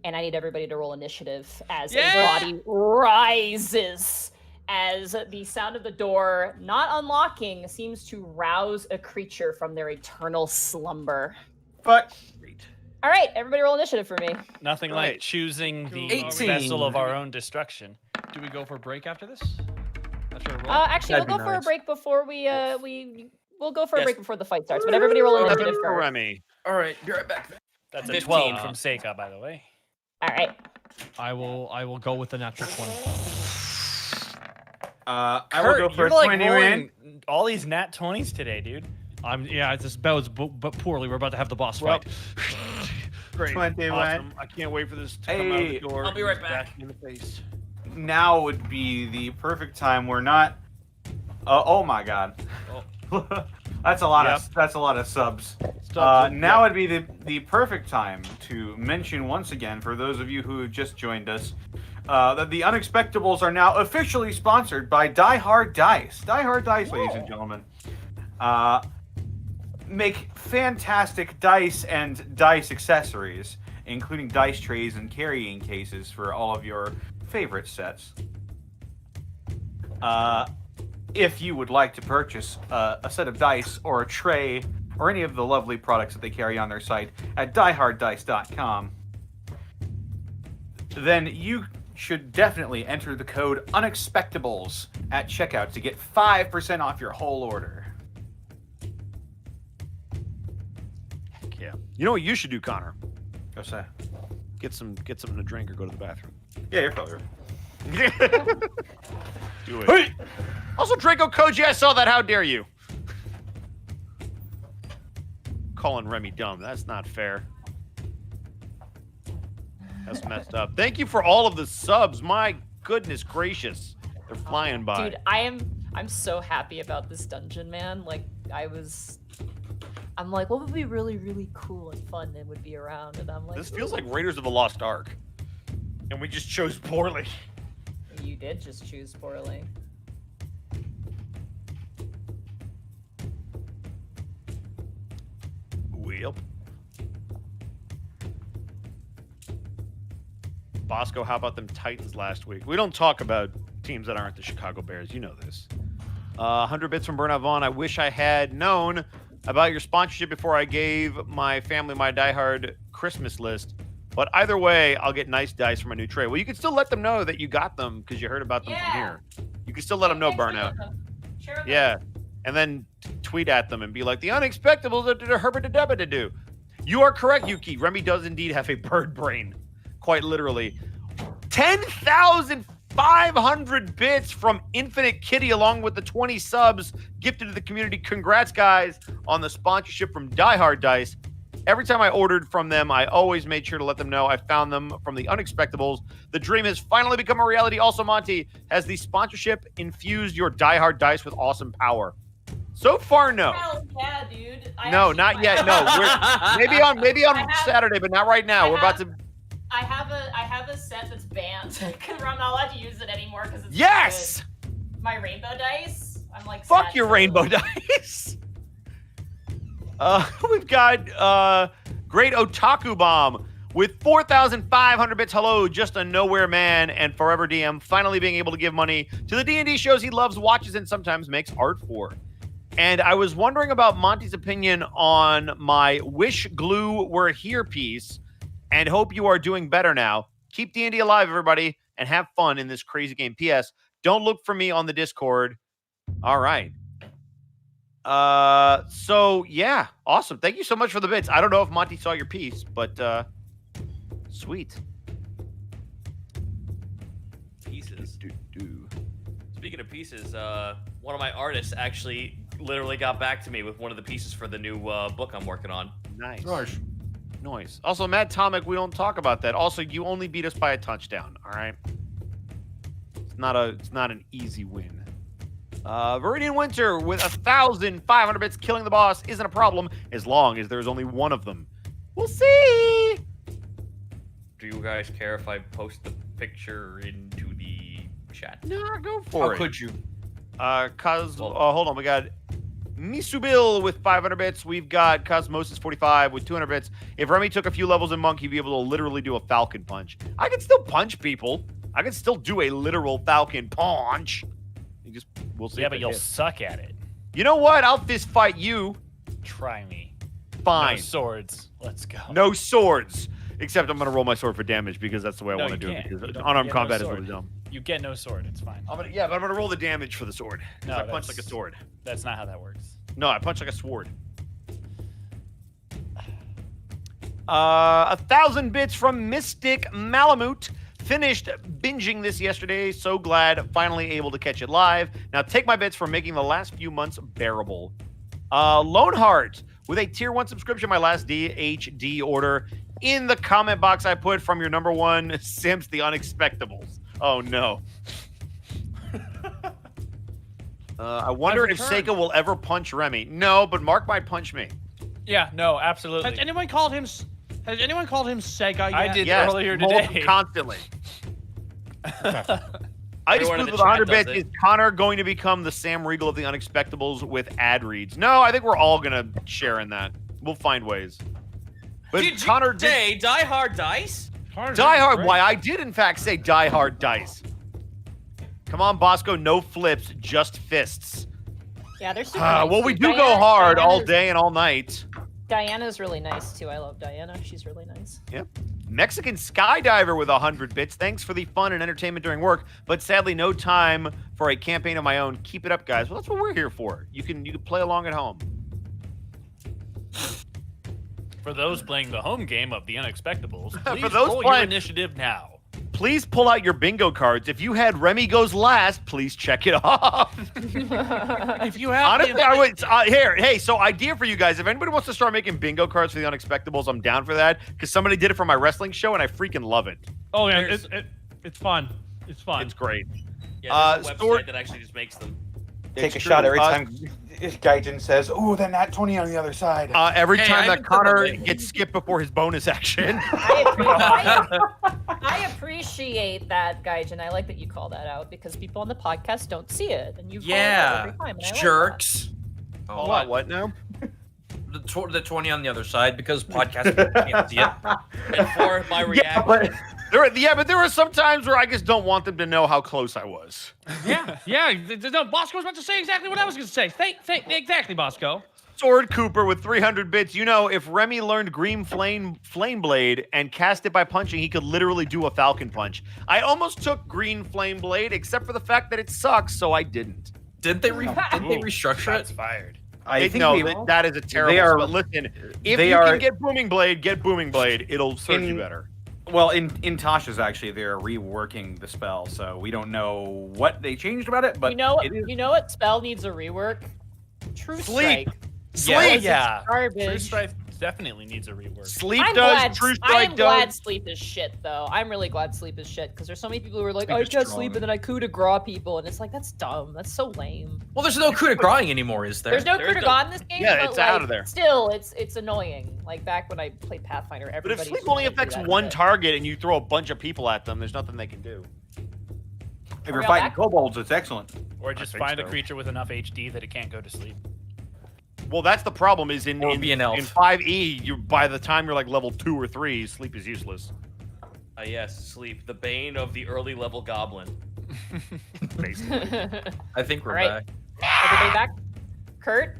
And I need everybody to roll initiative as Yeah! a body rises as the sound of the door not unlocking seems to rouse a creature from their eternal slumber. But All right, everybody roll initiative for me. Nothing Right. like choosing the 18. vessel of our own destruction. Do we go for a break after this? After a roll? Actually, That'd we'll be go for a nice. break before we'll go for a Yes. break before the fight starts. But everybody roll initiative For first. Remy. All right, be right back. That's a 15. 12 from Seika, by the way. All right. I will go with the natural 20. I will go Kurt, for you're a like 20 rolling all these nat 20s today, dude. Yeah, it just bows but poorly. We're about to have the boss Well, fight. Great. 21. Awesome. I can't wait for this to come out of the Hey. door. I'll be right and back. bash me in the face. Now would be the perfect time. We're not Oh my God. Oh. That's a lot of subs. Now would be the perfect time to mention once again, for those of you who just joined us, that the Unexpectables are now officially sponsored by Die Hard Dice. Die Hard Dice, ladies and gentlemen, make fantastic dice and dice accessories, including dice trays and carrying cases for all of your favorite sets. If you would like to purchase a set of dice or a tray or any of the lovely products that they carry on their site at dieharddice.com, then you should definitely enter the code Unexpectables at checkout to get 5% off your whole order. Heck yeah. You know what you should do, Connor? What's that? Get something to drink or go to the bathroom. Yeah, you're probably right. Do it. Hey! Also, Draco Koji, I saw that. How dare you? Calling Remy dumb. That's not fair. That's messed up. Thank you for all of the subs. My goodness gracious. They're flying by. Dude, I'm so happy about this dungeon, man. Like, I'm like, what would be really, really cool and fun that would be around? And I'm like, This feels like Raiders of the Lost Ark. And we just chose poorly. You did just choose poorly. Well. Bosco, how about them Titans last week? We don't talk about teams that aren't the Chicago Bears. You know this. 100 bits from Burnout Vaughn. I wish I had known about your sponsorship before I gave my family my diehard Christmas list. But either way, I'll get nice dice from a new tray. Well, you can still let them know that you got them because you heard about them from here. You can still let them know, Burnout. Yeah. And then tweet at them and be like, the Unexpectables are Herbert to Debit to do. You are correct, Yuki. Remy does indeed have a bird brain. Quite literally. 10,500 bits from Infinite Kitty along with the 20 subs gifted to the community. Congrats, guys, on the sponsorship from Die Hard Dice. Every time I ordered from them, I always made sure to let them know I found them from the Unexpectables. The dream has finally become a reality. Also, Monty, has the sponsorship infused your Die Hard Dice with awesome power? So far, no. Hell yeah, dude. No, not yet. No, maybe on Saturday, but not right now. We're about to. I have a set that's banned because I'm not allowed to use it anymore because it's Yes. Good. My rainbow dice. I'm like, fuck your rainbow dice. We've got Great Otaku Bomb with 4,500 bits. Hello, just a nowhere man and forever DM finally being able to give money to the D&D shows he loves, watches, and sometimes makes art for. And I was wondering about Monty's opinion on my Wish Glue Were Here piece and hope you are doing better now. Keep D&D alive, everybody, and have fun in this crazy game. P.S. Don't look for me on the Discord. All right. So yeah, awesome. Thank you so much for the bits. I don't know if Monty saw your piece, but sweet. Pieces. Speaking of pieces, one of my artists actually literally got back to me with one of the pieces for the new book I'm working on. Nice. Noise. Also, Mad Tomic, we don't talk about that. Also, you only beat us by a touchdown. All right. It's not an easy win. Viridian Winter with 1,500 bits. Killing the boss isn't a problem as long as there's only one of them. We'll see. Do you guys care if I post the picture into the chat? No, go for it. How could you? Hold on. We got Misubil with 500 bits. We've got Cosmosis45 with 200 bits. If Remy took a few levels in Monk, he'd be able to literally do a falcon punch. I can still punch people. I can still do a literal falcon punch. We'll see. Yeah, but you'll suck at it. You know what? I'll fist fight you. Try me. Fine. No swords. Let's go. No swords. Except I'm going to roll my sword for damage because that's the way I want to do it. You Because don't unarmed get combat no is sword. really dumb. You get no sword. It's fine. But I'm going to roll the damage for the sword. No, I punch like a sword. That's not how that works. No, I punch like a sword. 1,000 bits from Mystic Malamute. Finished binging this yesterday. So glad finally able to catch it live. Now take my bits for making the last few months bearable. Loneheart with a tier 1 subscription. My last DHD order. In the comment box I put from your number one Simps, the Unexpectables. Oh no. I wonder if returned. Seika will ever punch Remy. No, but Mark might punch me. Yeah, no, absolutely. Has anyone called him Sega yet? I did Yes, earlier today. constantly. Ice Everyone in Blue the with 100 chat does bits. it. Is Connor going to become the Sam Riegel of the Unexpectables with ad reads? No, I think we're all going to share in that. We'll find ways. But Did Connor you say Die Hard Dice? Die Hard. Why? I did, in fact, say Die Hard Dice. Come on, Bosco. No flips, just fists. Yeah, they're super nice Well, we too. do go hard all Diana's- day and all night. Diana's really nice too. I love Diana. She's really nice. Mexican Skydiver with 100 bits. Thanks for the fun and entertainment during work, but sadly no time for a campaign of my own. Keep it up, guys. Well, that's what we're here for. You can play along at home. For those playing the home game of the Unexpectables, For please those roll your playing- initiative now. Please pull out your bingo cards. If you had Remy goes last, please check it off. If you have Honestly, I would. Hey, so idea for you guys. If anybody wants to start making bingo cards for the Unexpectables, I'm down for that because somebody did it for my wrestling show and I freaking love it. Oh yeah, There's- it's fun. It's fun. It's great. Yeah, there's a website Sword- that actually just makes them. Take a It's shot true. every time Gaijin says, "Ooh, that nat 20 on the other side." Every Hey, I time that haven't done Connor that. gets skipped before his bonus action. I appreciate that, Gaijin. I like that you call that out because people on the podcast don't see it, and you call it out Yeah, every time. And I like that. jerks. Oh, What now? the 20 on the other side because podcast people can't see it. And for my Yeah, reaction, but But there are some times where I just don't want them to know how close I was. Yeah. No, Bosco was about to say exactly what I was going to say. Exactly, Bosco. Sword Cooper with 300 bits. You know, if Remy learned Green Flame Blade and cast it by punching, he could literally do a Falcon Punch. I almost took Green Flame Blade, except for the fact that it sucks, so I didn't. Didn't they restructure Shots it? fired. I think That is a terrible. they are- But listen, if they you are- can get Booming Blade, get Booming Blade. It'll serve you In- better. well, in Tasha's actually, they're reworking the spell, so we don't know what they changed about it. But you know, it is you know what spell needs a rework? True Sleep. Strike. Sleep. Yeah. Garbage. True Strike definitely needs a rework. Sleep I'm does. glad. True I Strike am does. glad sleep is shit, though. I'm really glad sleep is shit because there's so many people who are like, Sleep I is can't strong. sleep and then I coup de grace people, and it's like that's dumb. That's so lame. Well, there's no coup de grace anymore, is there? There's no coup There's de no- grace in this game. Yeah, but, it's out like, of there. Still, it's annoying. Like back when I played Pathfinder, But everybody. if sleep used to only do affects that one shit. target and you throw a bunch of people at them, there's nothing they can do. if Are you're we all fighting back? kobolds, it's excellent. Or just think find a so. creature with enough HD that it can't go to sleep. Well, that's the problem. Is in Or be an elf. in 5e, you by the time you're like level 2 or 3, sleep is useless. yes, sleep, the bane of the early level goblin. Basically. I think we're Alright. back. Everybody back? Kurt,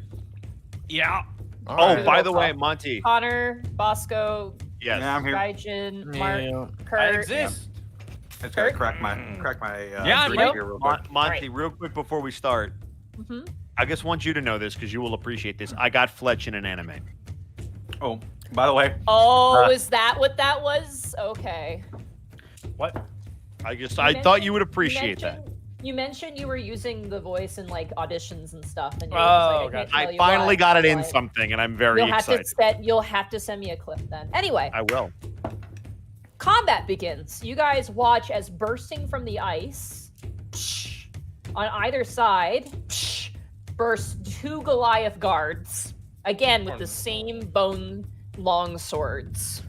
Yeah. Oh, right. by the way, Monty. Connor, Bosco, Yes. Yeah, I'm here. Gaijin, Mark, Yeah. Kurt. I exist. It's gotta Kurt? crack my Yeah, drink nope. here real quick. Monty, Alright. real quick before we start, Mhm. I just want you to know this because you will appreciate this. I got Fletch in an anime. Oh, by the way, Oh, is that what that was? Okay. What? I You thought you would mentioned- appreciate that. You mentioned you were using the voice in like auditions and stuff, and you were Oh, just like, I, gotcha. can't tell I you finally what, got it in but something, and I'm very excited. You'll have to send me a clip then. Anyway, I will. combat begins. You guys watch as bursting from the ice, on either side, burst two Goliath guards, again with the same bone long swords.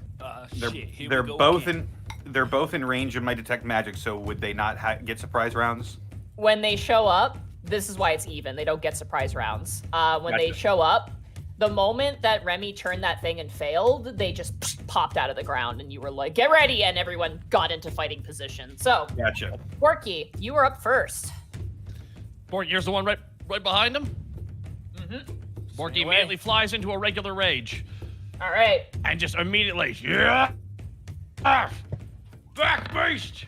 they're Shit, here we they're go both again. they're both in range of my detect magic. So would they not get surprise rounds? When they show up, this is why it's even. They don't get surprise rounds. When they Gotcha. show up, the moment that Remy turned that thing and failed, they just popped out of the ground, and you were like, "Get ready!" And everyone got into fighting position. So, Gotcha. Borky, you were up first. Here's the one right behind him. Mm-hmm. Borky away. immediately flies into a regular rage All right. and just immediately, back beast.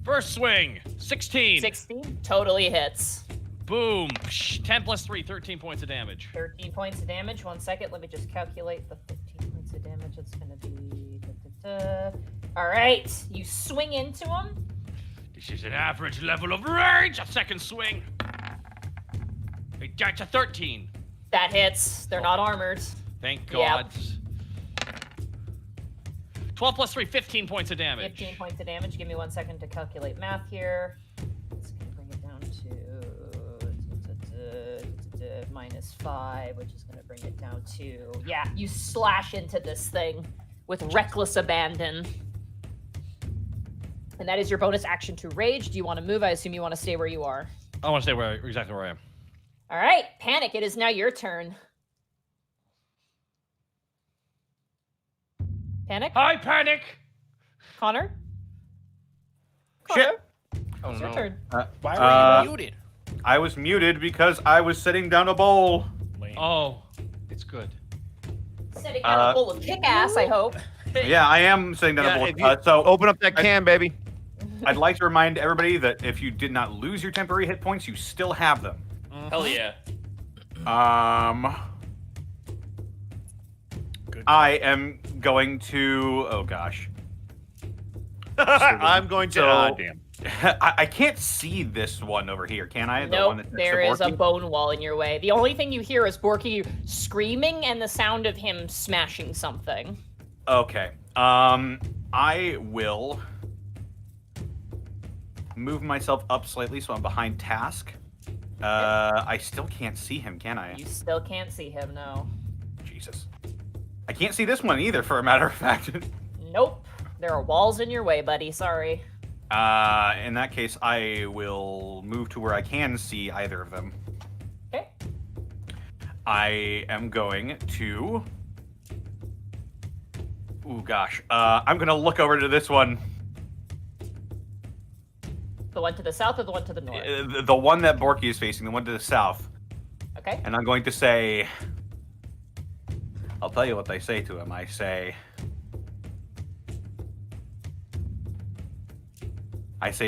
First swing, 16. 16 totally hits. Boom. 10 plus 3, 13 points of damage. 13 points of damage. 1 second. Let me just calculate the 15 points of damage. It's going to be. All right. You swing into him. This is an average level of rage. A second swing. It got to 13. That hits. They're not armored. Thank Yep. God. 12 plus 3, 15 points of damage. 15 points of damage. Give me 1 second to calculate math here. It's going to bring it down minus 5, which is going to bring it down to... Yeah, you slash into this thing with reckless abandon. And that is your bonus action to rage. Do you want to move? I assume you want to stay where you are. I want to stay exactly where I am. All right, Panic, it is now your turn. Panic? Hi, Panic! Connor? Shit. Oh, It's your no. turn. Why were you muted? I was muted because I was sitting down a bowl. Lame. Oh, it's good. Sitting down a bowl of kick-ass, I hope. Yeah, I am sitting down Yeah, a bowl. if you So open up that can, baby. I'd like to remind everybody that if you did not lose your temporary hit points, you still have them. Hell yeah. Good. I am going to. Oh gosh. I'm going to. So- Damn. I can't see this one over here, can I? The Nope, one that's next to there is a Borky? bone wall in your way. The only thing you hear is Borky screaming and the sound of him smashing something. Okay. I will move myself up slightly so I'm behind Task. I still can't see him, can I? You still can't see him, no. Jesus. I can't see this one either, for a matter of fact. Nope. There are walls in your way, buddy. Sorry. In that case, I will move to where I can see either of them. Okay. I am going to... Ooh, gosh. I'm going to look over to this one. The one to the south or the one to the north? The one that Borky is facing, the one to the south. Okay. And I'm going to say... I'll tell you what I say to him. I say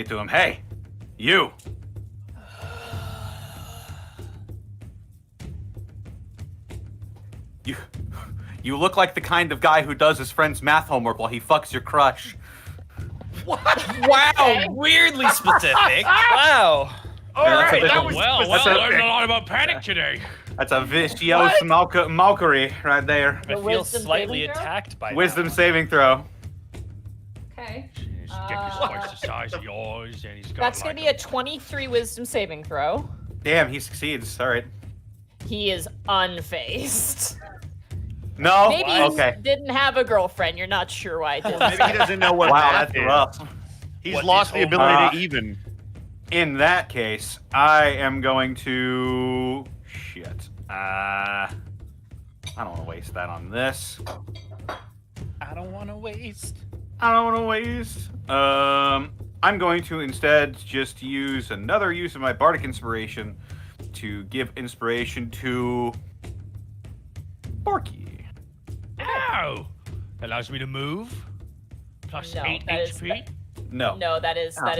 to him, hey, you. You look like the kind of guy who does his friend's math homework while he fucks your crush. Wow, weirdly specific. Wow. All right, Well, that's a- learned a lot about Panic today. That's a vicious mockery right there. I The feel wisdom slightly saving throw? attacked by Wisdom that one. saving throw. Okay. His dick is twice the size of yours, and he's got That's like going to be a 23 wisdom saving throw. Damn, he succeeds. All right. He is unfazed. No? Maybe he Okay. didn't have a girlfriend. You're not sure why. Didn't Maybe he doesn't know what Wow, math that's is. rough. He's What lost is the ability homework? to even. In that case, I am going to... Shit. I don't want to waste that on this. I don't want to waste. I don't want to waste. I'm going to instead just use another use of my Bardic Inspiration to give inspiration to Borky. Ow! Allows me to move. Plus No, 8 that is- HP. No. No, that is Oh.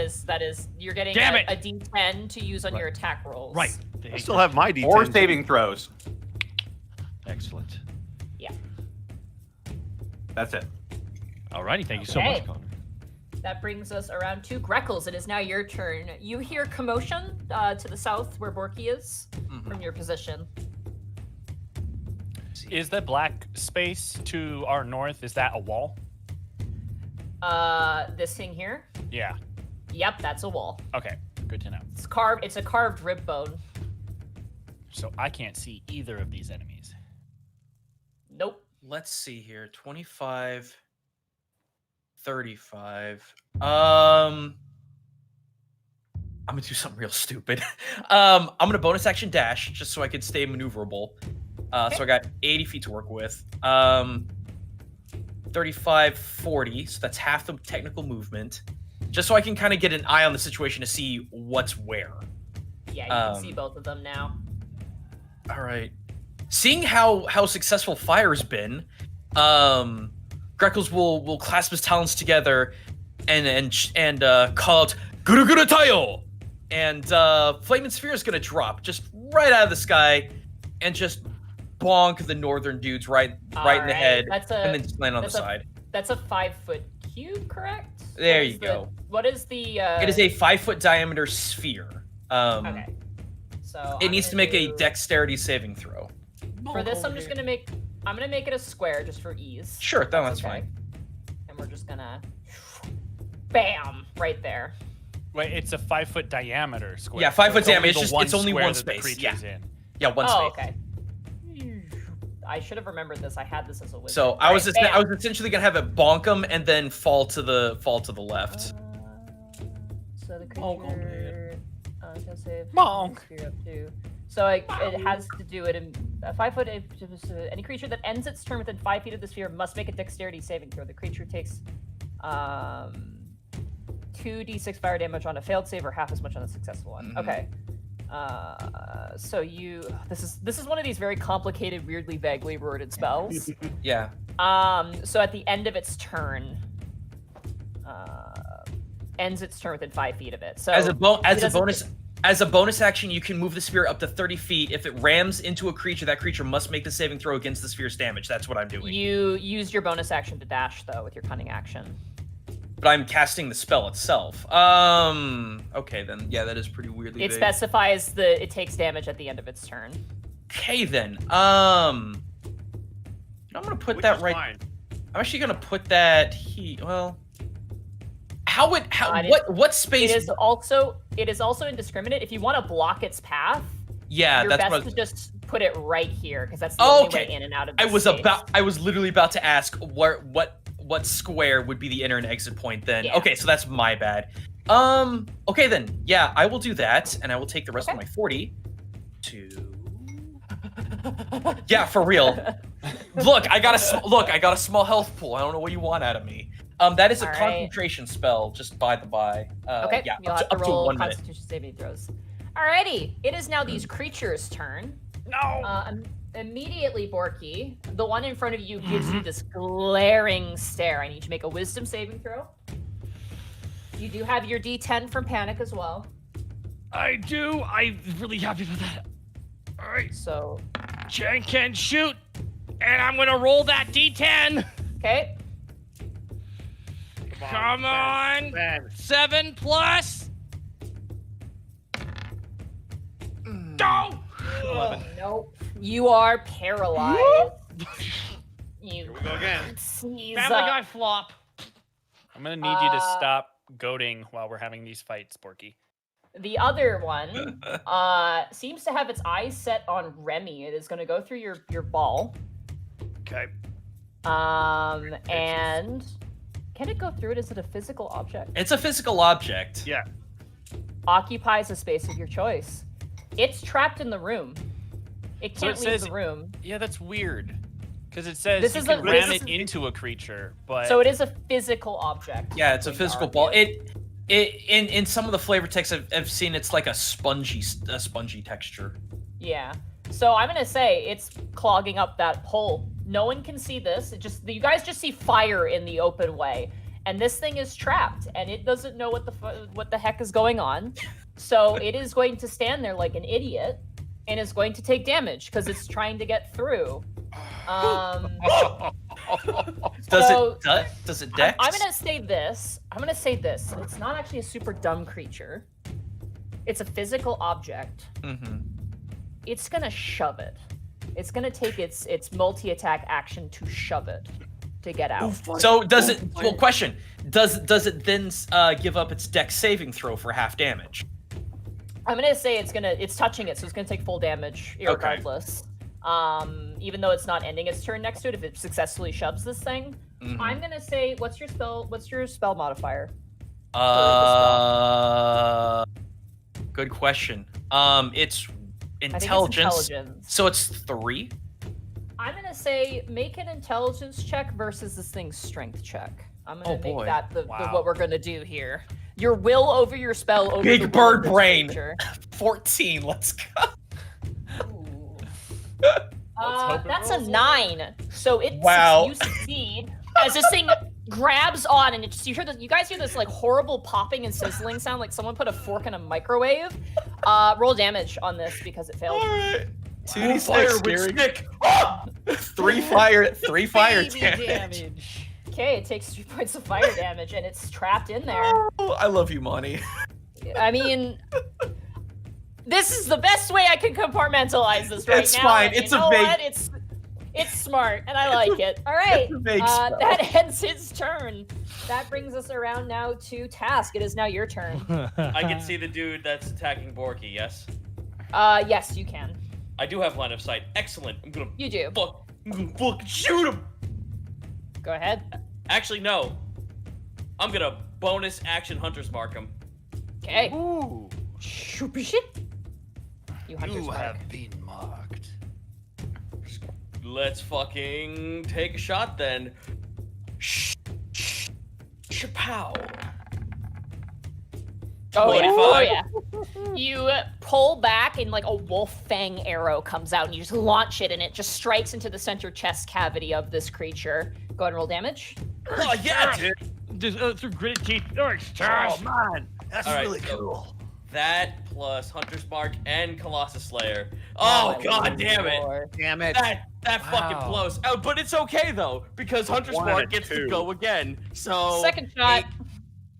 you're getting Damn it. a D10 to use on your attack rolls. Right. I still have my D10. Or saving throws. Excellent. That's it. Alrighty, thank you so Okay. much, Connor. That brings us around to Greckles. It is now your turn. You hear commotion to the south where Borky is from your position. Is the black space to our north, is that a wall? This thing here? Yeah. Yep, that's a wall. Okay. Good to know. It's carved. It's a carved rib bone. So I can't see either of these enemies. Nope. Let's see here. 25, 35. I'm gonna do something real stupid. I'm gonna bonus action dash just so I can stay maneuverable. So I got 80 feet to work with. 35, 40. So that's half the technical movement. Just so I can kind of get an eye on the situation to see what's where. Yeah, you can see both of them now. All right. Seeing how successful fire's been, Greckles will clasp his talons together and call out "Guru Guru Tayo!" And Flaming Sphere is gonna drop just right out of the sky and just bonk the northern dudes right in the Alright, head, that's and then just land on the that's a- side. That's a 5-foot cube, correct? There What you is the- go. What is the? It is a 5-foot diameter sphere. Okay. So It I'm needs to gonna make a do- dexterity saving throw. For this, I'm just gonna make. I'm gonna make it a square just for ease. Sure, if that's okay. fine. And we're just gonna, bam, right there. Wait, it's a 5-foot diameter square. Yeah, 5 foot it's only diameter, it's the just- one it's only square one that the space, creature's in. Yeah, one Oh, space. okay. I should have remembered this. I had this as a wizard. So I was Right, I was essentially gonna have it bonk him and then fall to the left. So the Oh, man. creature can save Bonk. sphere up to. So it has to do it in 5 foot. Any creature that ends its turn within 5 feet of the sphere must make a dexterity saving throw. The creature takes 2d6 fire damage on a failed save or half as much on a successful one. Okay. So this is one of these very complicated, weirdly vaguely worded spells. Yeah. So at the end of its turn, ends its turn within 5 feet of it. So As a bonus action, you can move the sphere up to 30 feet. If it rams into a creature, that creature must make the saving throw against the sphere's damage. That's what I'm doing. You used your bonus action to dash though with your cunning action. But I'm casting the spell itself. Okay then. Yeah, that is pretty weirdly It vague. specifies it takes damage at the end of its turn. Okay then. I'm gonna put Which that is right. fine. I'm actually gonna put that well. What space? It is also indiscriminate. If you want to block its path, Yeah, you're that's best what. to just put it right here because that's the only Okay. way in and out of. I this was space. I was literally about to ask what square would be the enter and exit point then. Yeah. Okay, so that's my bad. Okay then. Yeah, I will do that, and I will take the rest of my 40 to. Yeah, for real. Look, I got a small health pool. I don't know what you want out of me. That is a All right. concentration spell, just by the by. Okay, Yeah, you'll up have to, to up to roll 1 minute. Constitution saving throws. Alrighty, it is now these creatures' turn. No. Immediately, Borky, the one in front of you gives you this glaring stare. I need you to make a Wisdom saving throw. You do have your D10 from Panic as well. I do. I'm really happy with that. All right, So, Jen can shoot, and I'm gonna roll that D10. okay. Come on. Ben. 7 plus. No. Nope. You are paralyzed. You Here we go again. seize Family up. Guy flop. I'm gonna need you to stop goading while we're having these fights, Borky. The other one seems to have its eyes set on Remy. It is going to go through your ball. Okay. And can it go through it? Is it a physical object? It's a physical object. Yeah. Occupies a space of your choice. It's trapped in the room. It So can't it leave says- the room. Yeah, that's weird. Because it says This you is can a- ram this it is- into a creature, but So it is a physical object. Yeah, it's a I'm going to physical ball. argue. It in some of the flavor texts I've seen, it's like a spongy texture. Yeah. So I'm gonna say it's clogging up that hole. No one can see this. You guys just see fire in the open way, and this thing is trapped, and it doesn't know what the heck is going on. So it is going to stand there like an idiot, and is going to take damage because it's trying to get through. Does it dex? I'm gonna say this. It's not actually a super dumb creature. It's a physical object. Mm-hmm. It's gonna shove it. It's gonna take its multi-attack action to shove it to get out. So does it? Well, question: Does it then give up its dex saving throw for half damage? I'm gonna say it's touching it, so it's gonna take full damage regardless. Even though it's not ending its turn next to it, if it successfully shoves this thing. Mhm. I'm gonna say, what's your spell modifier? Good question. It's I think it's intelligence. intelligence. So it's 3. I'm gonna say make an intelligence check versus this thing's strength check. I'm gonna Oh, make boy. that the Wow. what we're gonna do here. Your will over your spell over Big the will bird of this brain. creature. 14. Let's go. Ooh. hope it That's a rolls 9. So it Wow. you succeed as this thing grabs on, and you guys hear this like horrible popping and sizzling sound, like someone put a fork in a microwave. Roll damage on this because it failed. All right. 2d6 fire with scary. stick. 3 fire. 3 fire Baby damage. Okay, it takes 3 points of fire damage, and it's trapped in there. Oh, I love you, Monty. I mean, this is the best way I can compartmentalize this right It's now. fine. and It's you a know vague- what? It's smart, and I like it. All right, It's a vague spell. that ends his turn. That brings us around now to Task. It is now your turn. I can see the dude that's attacking Borky, yes? Yes, you can. I do have line of sight. Excellent. I'm gonna fucking shoot him. Go ahead. Actually, no. I'm gonna bonus action Hunter's Mark him. Okay. Ooh. Shoot shit. You Hunter's Mark. have been marked. Let's fucking take a shot then. Chapow. Oh yeah. 25. Oh yeah. You pull back and like a wolf fang arrow comes out and you just launch it and it just strikes into the center chest cavity of this creature. Go ahead and roll damage. Oh yeah, dude. Just through gritted teeth. Oh man, that's All right, really so cool. That plus Hunter's Mark and Colossus Slayer. Oh my god damn it. lord. Damn it. That fucking Wow. blows. Oh, but it's okay though, because Hunter's One and Mark a gets to two. go again. So Second shot.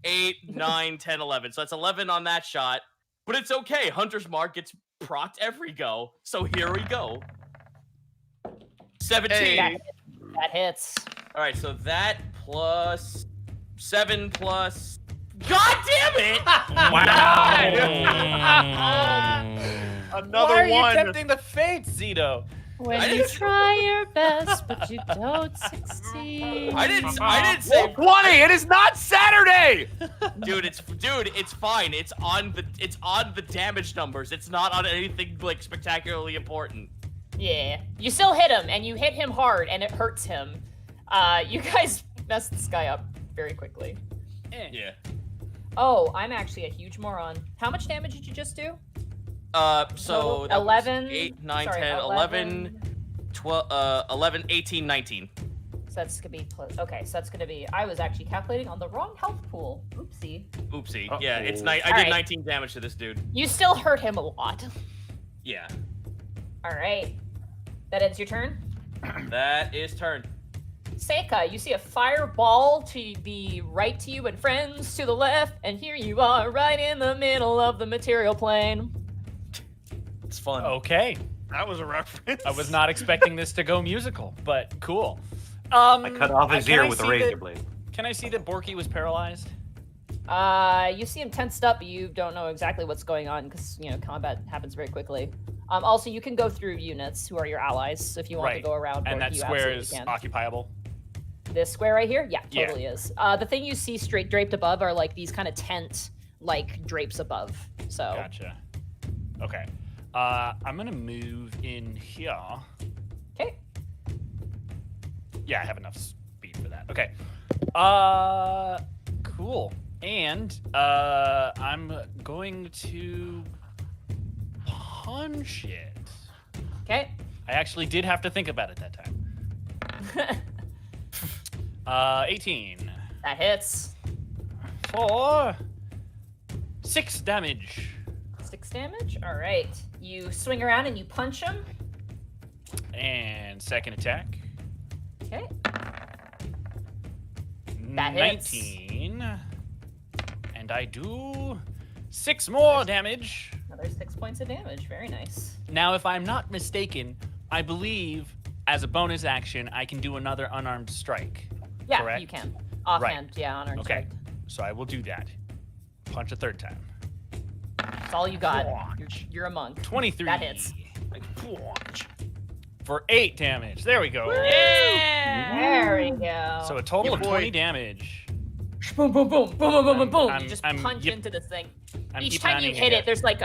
8, 9, 10, 11. So that's 11 on that shot. But it's okay. Hunter's Mark gets procced every go. So here we go. 17. Hey. That hits. All right, so that plus 7 plus. God damn it! Another Why are you one. tempting the fates, Zito? When I you didn't- try your best, but you don't succeed. I didn't say 20. It is not Saturday. dude, it's fine. It's on the damage numbers. It's not on anything like spectacularly important. Yeah. You still hit him, and you hit him hard, and it hurts him. You guys messed this guy up very quickly. Yeah. Oh, I'm actually a huge moron. How much damage did you just do? So that was 11, 8, 9, sorry, 10, 11, 12, 11, 18, 19. So that's gonna be plus. Okay, so that's gonna be. I was actually calculating on the wrong health pool. Oopsie. Oopsie. Uh-oh. Yeah, it's I did Alright. 19 damage to this dude. You still hurt him a lot. Yeah. All right. That ends your turn. That is turn. Seika, you see a fireball to be right to you and friends to the left, and here you are right in the middle of the material plane. It's fun. Okay. That was a reference. I was not expecting this to go musical, but cool. I cut off his can ear I with a see razor that- blade. Can I see that Borky was paralyzed? You see him tensed up, but you don't know exactly what's going on because, you know, combat happens very quickly. Also, you can go through units who are your allies if you want to Right. go around. And Borky, that you square absolutely is can. occupiable. This square right here? Yeah, Yeah. totally is. The thing you see straight draped above are like these kind of tent like drapes above. So Gotcha. Okay. I'm gonna move in here. okay. Yeah, I have enough speed for that. Okay. Cool. And I'm going to punch it. Okay. I actually did have to think about it that time. 18 That hits. for 6 damage. 6 damage. All right. You swing around and you punch him. And second attack. Okay. That hits. 19. And I do 6 more damage. Another 6 points of damage. Very nice. Now, if I'm not mistaken, I believe as a bonus action, I can do another unarmed strike. Yeah, Correct. you can. Offhand, yeah, on our Okay. strike. So I will do that. Punch a third time. That's all you got. You're a monk. 23. That hits. For 8 damage. There we go. There we go. So a total of boy. 20 damage. boom, boom, boom, boom, boom, boom, boom, boom. I'm- You just I'm punch yip- into this thing. I'm Each keep time you pounding hit it, there's like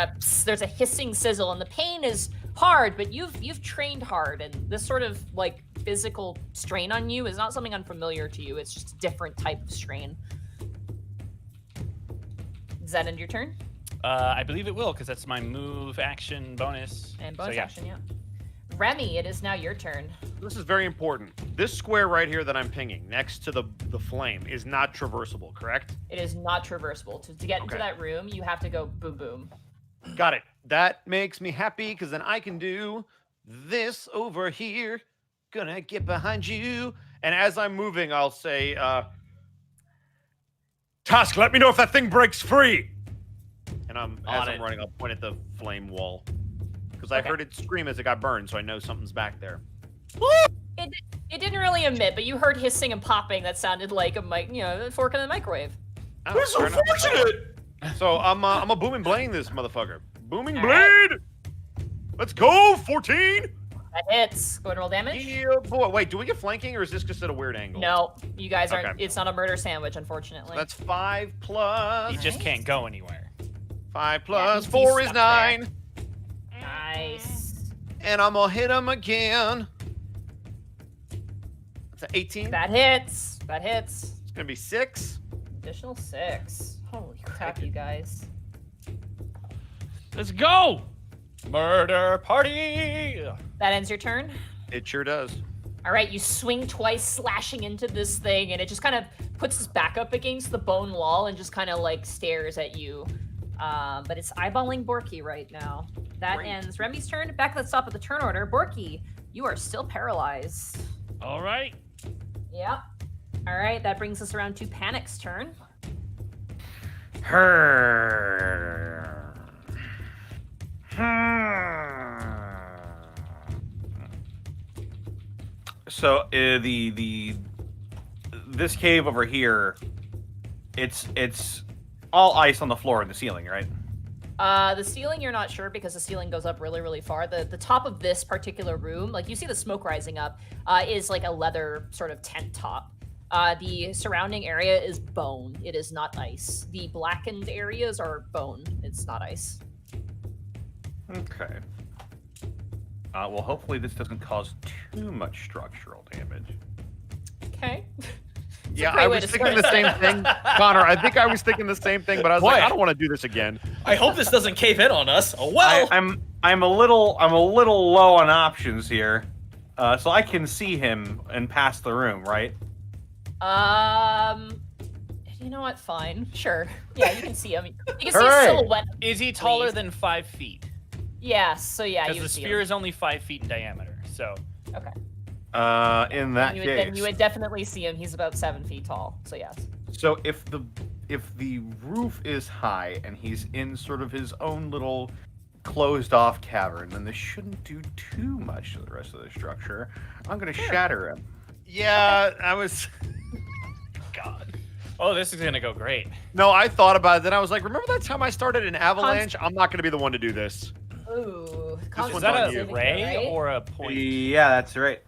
there's a hissing sizzle, and the pain is hard. But you've trained hard, and this sort of like physical strain on you is not something unfamiliar to you. It's just a different type of strain. Does that end your turn? I believe it will, because that's my move action bonus. And So, bonus yeah. action, yeah. Remy, it is now your turn. This is very important. This square right here that I'm pinging next to the flame is not traversable, correct? It is not traversable. To get into Okay. that room, you have to go boom, boom. Got it. That makes me happy because then I can do this over here. Gonna get behind you. And as I'm moving, I'll say, Task, let me know if that thing breaks free. And as On I'm it. running, I'll point at the flame wall. Because I Okay. heard it scream as it got burned, so I know something's back there. It didn't really emit, but you heard hissing and popping that sounded like a fork in the microwave. Oh, That's so fair enough. fortunate! So I'm a booming blade this motherfucker. Booming All blade! Let's go, 14. That hits. Go ahead and roll damage. Yeah, boy. Wait, do we get flanking or is this just at a weird angle? No, you guys aren't. Okay. It's not a murder sandwich, unfortunately. So that's 5 plus. He just can't go anywhere. 5 plus he's 4 is stuck 9. Nice. And I'm gonna hit him again. That's an 18. That hits. That hits. It's gonna be 6. Additional 6. Holy crap, you guys. Let's go. Murder party. That ends your turn. It sure does. All right, you swing twice, slashing into this thing, and it just kind of puts its back up against the bone wall and just kind of like stares at you. But it's eyeballing Borky right now. That ends Remy's turn. Back at the top of the turn order. Borky, you are still paralyzed. All right. Yep. All right, that brings us around to Panic's turn. So this cave over here, it's all ice on the floor and the ceiling, right? The ceiling, you're not sure because the ceiling goes up really, really far. The top of this particular room, like you see the smoke rising up, is like a leather sort of tent top. The surrounding area is bone. It is not ice. The blackened areas are bone. It's not ice. Okay. Well, hopefully this doesn't cause too much structural damage. Okay. Yeah, great I way was to thinking the start. same thing, Connor. I think I was thinking the same thing, but I was like, Boy. I don't want to do this again. I hope this doesn't cave in on us. Oh well. I'm a little low on options here, so I can see him and pass the room, right? You know what? Fine. Sure. Yeah, you can see him. You can see Hooray. a silhouette. Is he taller Please. than 5 feet? Yes. So yeah, Because you the see sphere him. is only 5 feet in diameter. So Okay. In that Then you case, would definitely see him. He's about 7 feet tall. So yes. so if the roof is high and he's in sort of his own little closed off cavern, then this shouldn't do too much to the rest of the structure. I'm gonna shatter him. Yeah, I was. God. Oh, this is gonna go great. No, I thought about it. Then I was like, remember that time I started an avalanche? I'm not going to be the one to do this. Ooh. one's Is that on a you. ray right? or a point? Yeah, that's right.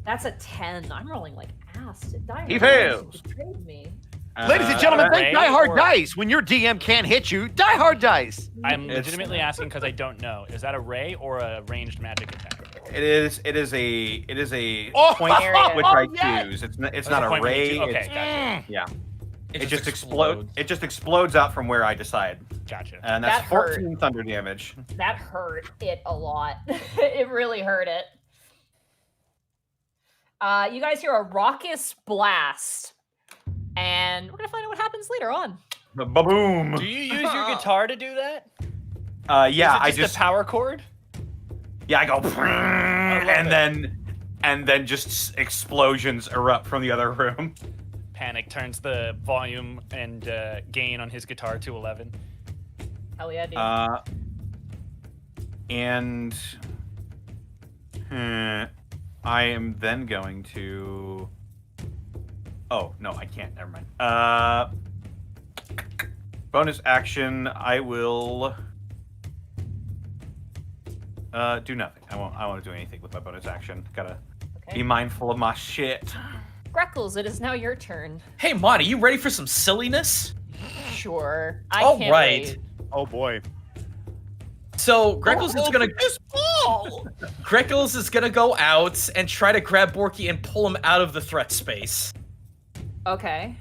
That's a 10. I'm rolling like ass. Did Die He Hard fails. betrayed me. Ladies and gentlemen, Ray thank Die Hard or- Dice. When your DM can't hit you, Die Hard Dice. I'm It's- legitimately asking because I don't know. Is that a ray or a ranged magic attack? It is a Oh, point area. which I yes! choose. It's not It's a point when you ray. choose- Okay, It's, gotcha. yeah. It It just explodes. It just explodes out from where I decide, Gotcha. and that's That hurt. 14 thunder damage. That hurt it a lot. It really hurt it. You guys hear a raucous blast, and we're gonna find out what happens later on. Ba-boom. Do you use your guitar to do that? Yeah, Is it just a power chord? I go, love and then just explosions erupt from the other room. Panic turns the volume and gain on his guitar to 11. Hell yeah, dude. And I am then going to. Oh no, I can't. Never mind. Bonus action. I will do nothing. I won't do anything with my bonus action. Gotta be Okay. mindful of my shit. Greckles, it is now your turn. Hey, Monty, you ready for some silliness? Sure. I All can't right. wait. Oh boy. So Greckles is gonna Greckles is gonna go out and try to grab Borky and pull him out of the threat space. Okay.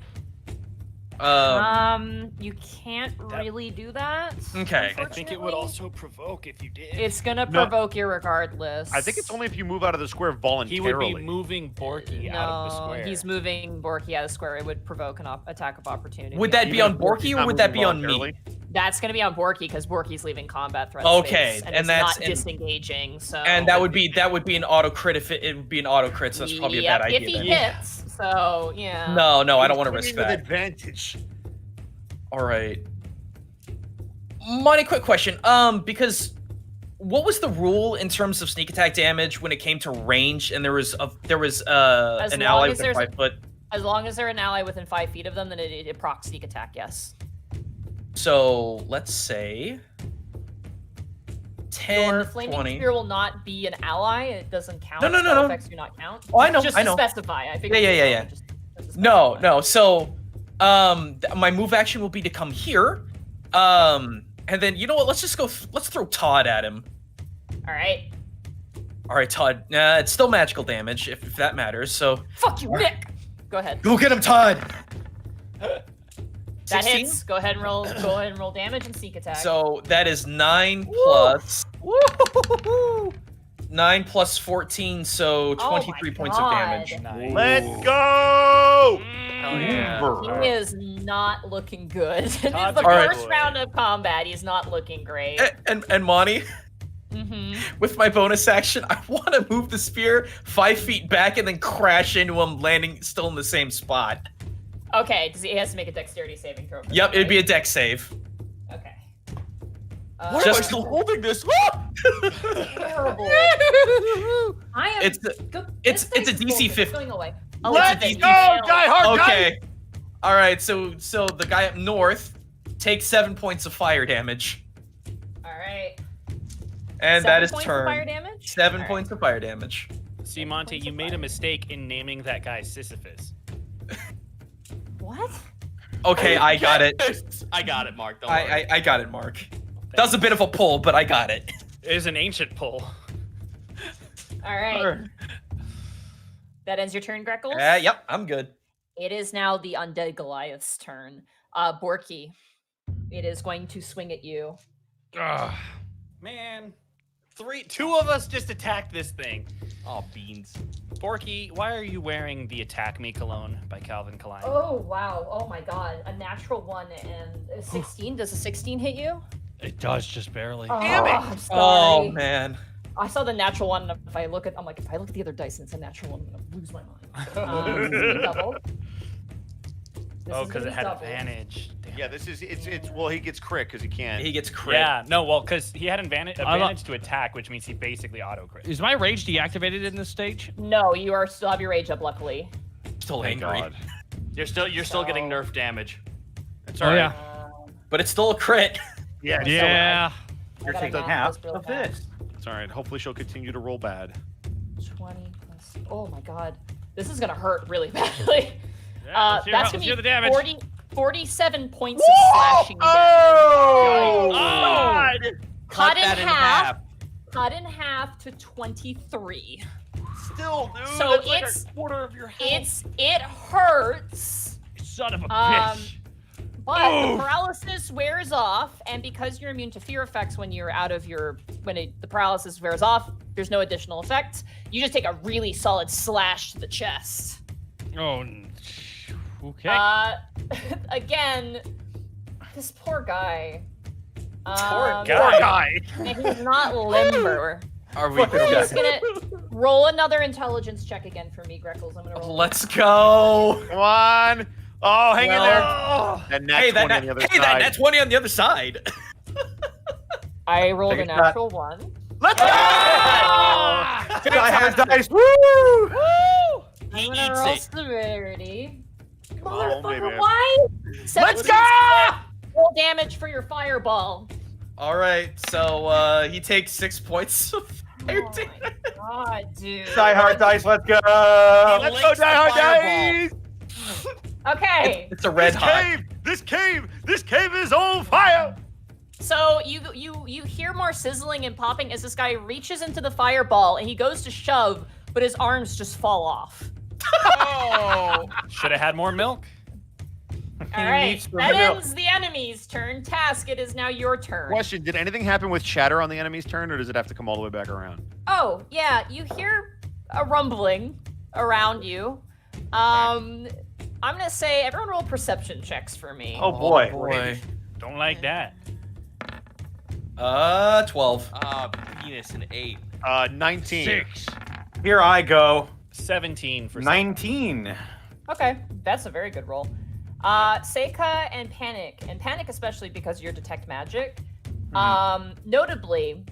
You can't really do that. Okay. I think it would unfortunately. also provoke if you did. It's gonna No. provoke you regardless. I think it's only if you move out of the square He voluntarily. would be moving Borky out of the square. He's moving Borky out of the square. It would provoke an attack of opportunity. Would that Even be on if Borky's Borky or not would that moving be on me? voluntarily? That's gonna be on Borky because Borky's leaving combat threat Okay, space, and it's that's- not and- disengaging. So And that would be an auto crit if it would be an auto crit, so that's probably a bad idea. If he then. hits, so yeah. No, I don't want to He's risk winning that. with advantage. All right. Monty, quick question. Because what was the rule in terms of sneak attack damage when it came to range? And there was As an long ally as within there's 5 foot. As long as they're an ally within 5 feet of them, then it procs sneak attack. Yes. So let's say 10, Your flaming 20. spear will not be an ally. It doesn't count. No. Spell effects do not count. Oh, I know, Just I to know. specify. I figured. Yeah. Just to No. specify. So, my move action will be to come here. And then you know what? Let's just go. Let's throw Todd at him. All right. All right, Todd. It's still magical damage if that matters. So Fuck you, Nick. Go ahead. go get him, Todd. That 16? hits. Go ahead and roll. Go ahead and roll damage and sneak attack. So that is 9 plus. Woo! 9 plus 14, so 23 points of damage. Nice. Let's go! Hell yeah. Uber. He is not looking good. This is the Todd's a good first boy. round of combat. He's not looking great. And Monty, with my bonus action, I want to move the spear 5 feet back and then crash into him, landing still in the same spot. Okay, he has to make a dexterity saving throw. for Yep, that, it'd be a right? dex save. Okay. Why am I Just- still holding this? Terrible. I am. It's This it's a dice is DC bullshit. 50. It's going away. Let's 11. go, Die Hard! Okay. All right, so the guy up north takes 7 points of fire damage, All right. and 7 that is points of turn. fire damage. 7 All right. points of fire damage. See, Monty, you made a mistake in naming that guy Sisyphus. What? Okay, I got it. I got it, Mark. Don't worry. I got it, Mark. That was a bit of a pull, but I got it. It is an ancient pull. All right. Sure. That ends your turn, Greckles. Yep, I'm good. It is now the undead Goliath's turn. Borky, it is going to swing at you. Ugh. Man, two of us just attacked this thing. Oh, beans. Borky, why are you wearing the Attack Me cologne by Calvin Klein? Oh wow! Oh my God! A natural 1 and a 16. Does a 16 hit you? It does just barely. Damn it! I'm Oh sorry. man. I saw the natural 1. And if I look at the other dice and it's a natural 1, I'm gonna lose my mind. This is gonna double. This Oh, is because gonna it be had double. advantage. Damn. Yeah, this is it's well, he gets crit because he can't. He gets crit. Yeah, no, well, because he had advantage I'm not- to attack, which means he basically auto crit. Is my rage deactivated in this stage? No, you are still have your rage up. Luckily. Still Thank angry. God. You're still getting So- nerf damage. It's Oh all right. yeah. But it's still a crit. Yeah, Yeah. I gotta taking math half this real of fast. this. it's all right. Hopefully, she'll continue to roll bad. 20 plus. Oh my God, this is gonna hurt really badly. Yeah, let's hear That's how- let's gonna hear be the damage. 47 points of slashing damage. Oh! God! Cut in that in half. half. Cut in half to 23. Still, dude. So that's like it's- a quarter of your health. It hurts, Son of a Um, bitch. but Oof. the paralysis wears off, and because you're immune to fear effects when you're out of your the paralysis wears off, there's no additional effects. You just take a really solid slash to the chest. Oh. Okay. Again, this poor guy. Poor guy. And he's not limber. Are we? He's gonna roll another intelligence check again for me, Greckles. I'm gonna roll. Let's go. Come on! Oh, hang in there. Well, That nat Hey, 20 that on the other that side. nat 20 on the other side. I rolled a Take a shot. natural 1. Let's go! Die Hard dice. Woo! I'm He gonna eats roll it. severity. Come on, Motherfucker, baby. why? Let's 17 go! Roll damage for your fireball. All right, so he takes 6 points of fire Oh damage. my God, dude. Die Hard dice. Let's go. Let's go, Die Hard dice! Okay. It's a red hot. This cave is on fire! So you hear more sizzling and popping as this guy reaches into the fireball and he goes to shove, but his arms just fall off. Oh. Should have had more milk. All right, that ends the enemy's turn. Task, it is now your turn. Question, did anything happen with chatter on the enemy's turn, or does it have to come all the way back around? Oh, yeah, you hear a rumbling around you. I'm gonna say everyone roll perception checks for me. Oh boy. boy. Don't like that. 12. Penis and 8. 19. 6. Here I go. 17 for 19. Okay, that's a very good roll. Seika and Panic especially because you're detect magic. Notably,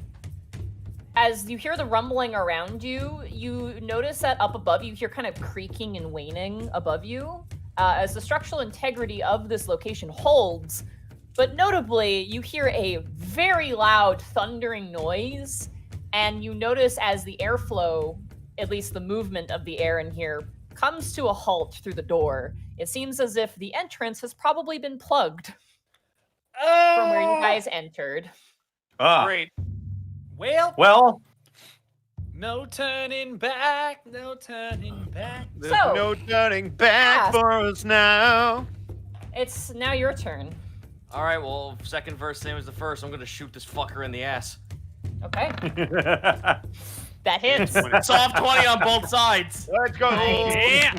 as you hear the rumbling around you, you notice that up above you hear kind of creaking and waning above you, as the structural integrity of this location holds. But notably, you hear a very loud thundering noise, and you notice as the airflow, at least the movement of the air in here, comes to a halt through the door. It seems as if the entrance has probably been plugged from where you guys entered. Great. Well, No turning back, no turning back. There's So, no turning back yeah. for us now. It's now your turn. All right, well, second verse, same as the first. I'm gonna shoot this fucker in the ass. Okay. That hits. Soft 20 on both sides. Let's go. Nice. Yeah.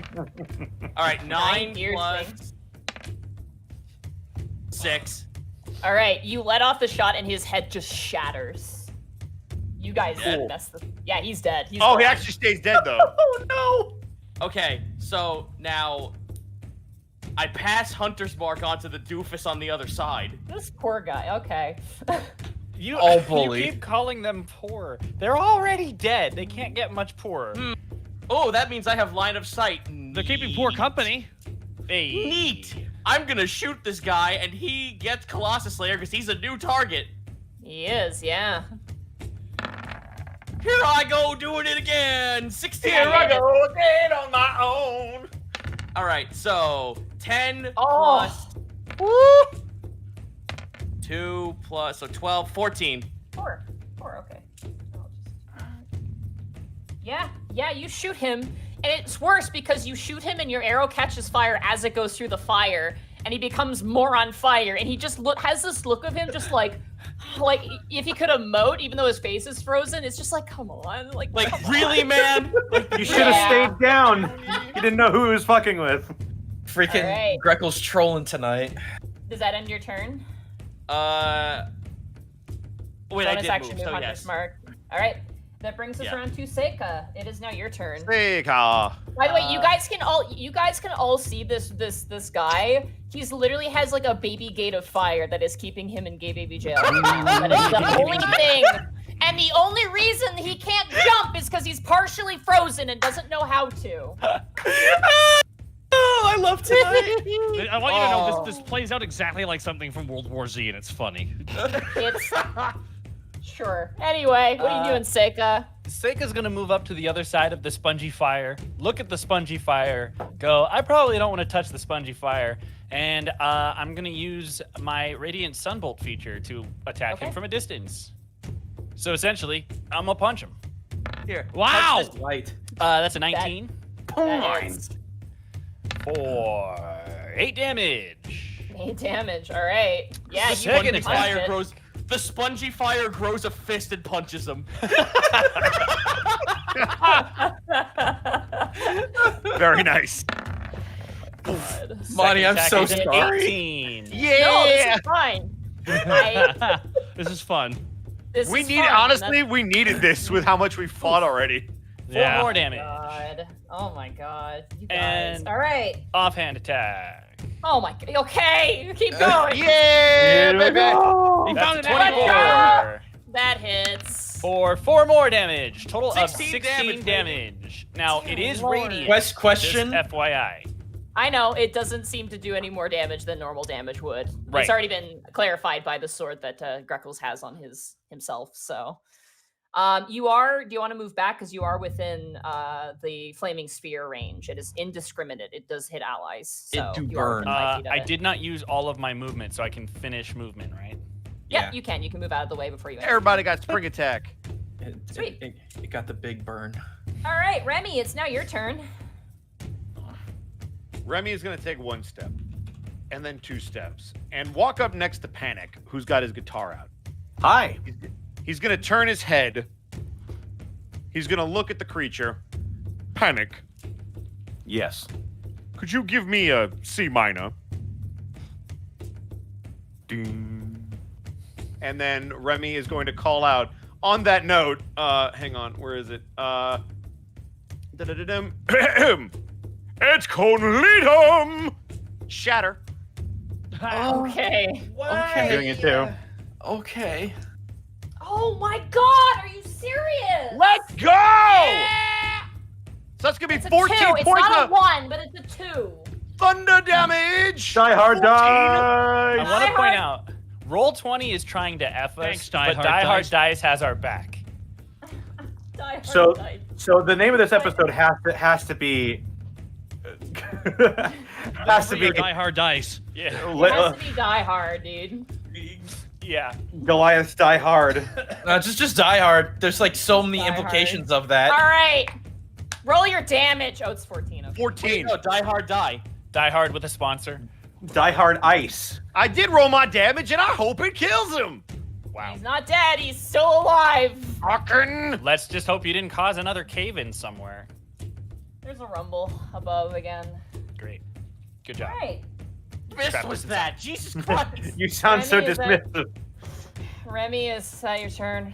All right, 9 piercing. plus 6. All right, you let off the shot and his head just shatters. You guys Dead? messed this. Yeah, he's dead. He's Oh, he gone. actually stays dead though. oh no! Okay, so now I pass Hunter's Mark onto the doofus on the other side. This poor guy. Okay. You, All you bullied. keep calling them poor. They're already dead. They can't get much poorer. Oh, that means I have line of sight. They're keeping poor company. Hey. Neat. I'm gonna shoot this guy, and he gets Colossus Slayer because he's a new target. He is, yeah. Here I go doing it again. 16. Here I go again on my own. All right, so 10 Oh. plus 2 plus, so 12, 14. Four, okay. Yeah, you shoot him, and it's worse because you shoot him and your arrow catches fire as it goes through the fire, and he becomes more on fire, and he just has this look of him just like if he could emote, even though his face is frozen, it's just like, come on, like come really, on. man? You should have Yeah. stayed down. You didn't know who he was fucking with. Freaking All right. Greckles trolling tonight. Does that end your turn? Wait, I Bonus did action move, move, so Hunter's yes. Mark. All right. That brings us Yeah. around to Seika. It is now your turn. Sika. By the way, you guys can all see this guy. He's literally has like a baby gate of fire that is keeping him in gay baby jail. That is the only thing. And the only reason he can't jump is because he's partially frozen and doesn't know how to. Oh, I love tonight. I want you to know this plays out exactly like something from World War Z, and it's funny. It's sure. Anyway, what are you doing, Seika? Seika's gonna move up to the other side of the spongy fire, look at the spongy fire, go, I probably don't want to touch the spongy fire, and I'm gonna use my Radiant Sunbolt feature to attack him from a distance. So essentially, I'm gonna punch him. Here. Wow! Light. That's a 19 That hits. for 8 damage. 8 damage. All right. Yeah, The you second can attack punch it. grows. The spongy fire grows a fist and punches him. Very nice. God. Monty, I'm Second so attack is an sorry. 18. No, this is fine. This is fun. This We is need fine. honestly, we needed this with how much we fought already. 4 more damage. Oh my god. You guys. And- All right. Offhand attack. Oh my god. Okay. Keep going. Yeah, baby. He That's found a an apple. 24 That hits. for 4 more damage. Total of 16 16 damage, damage. Now, it is Lord. radiant. Question. Just FYI. I know it doesn't seem to do any more damage than normal damage would. Right. It's already been clarified by the sword that Greckles has on himself. So, do you want to move back because you are within the flaming sphere range? It is indiscriminate. It does hit allies. So do you are burn. within 5 feet of I it. did not use all of my movement, so I can finish movement, right? Yeah, Yeah. you can. You can move out of the way before you. enter. Everybody got spring attack. Sweet. It got the big burn. All right, Remy, it's now your turn. Remy is going to take 1 step, and then 2 steps, and walk up next to Panic, who's got his guitar out. Hi. He's going to turn his head. He's going to look at the creature. Panic, Yes. could you give me a C minor? Ding. And then Remy is going to call out. On that note, hang on, where is it? Da-da-da-dum. It's Conletum! Shatter. Okay. Okay. Doing it too. Okay. Oh my God! Are you serious? Let's go! Yeah! So that's going to It's be a 14 2. It's points not a of 1, but it's a 2. thunder damage! Die hard, I die. want to Die point hard. out, Roll20 is trying to F us, Thanks, but Die Die Hard Hard Dice has our back. Die Hard So- Dice. So the name of this episode has to be has to Free or be Die Hard Dice. Yeah. It has to be Die Hard, dude. Yeah. Goliath Die Hard. Just Die Hard. There's like so many Die Hard. implications of that. All right. Roll your damage. Oh, it's 14. Okay. 14. No, Die Hard Die. Die Hard with a sponsor. Die Hard Ice. I did roll my damage, and I hope it kills him. Wow. He's not dead. He's still alive. Fucking. Let's just hope you didn't cause another cave-in somewhere. There's a rumble above again. Great. Good All job. right. This Scrap was this that. Jesus Christ. You sound so Remy, is that- dismissive. Remy, is that your turn?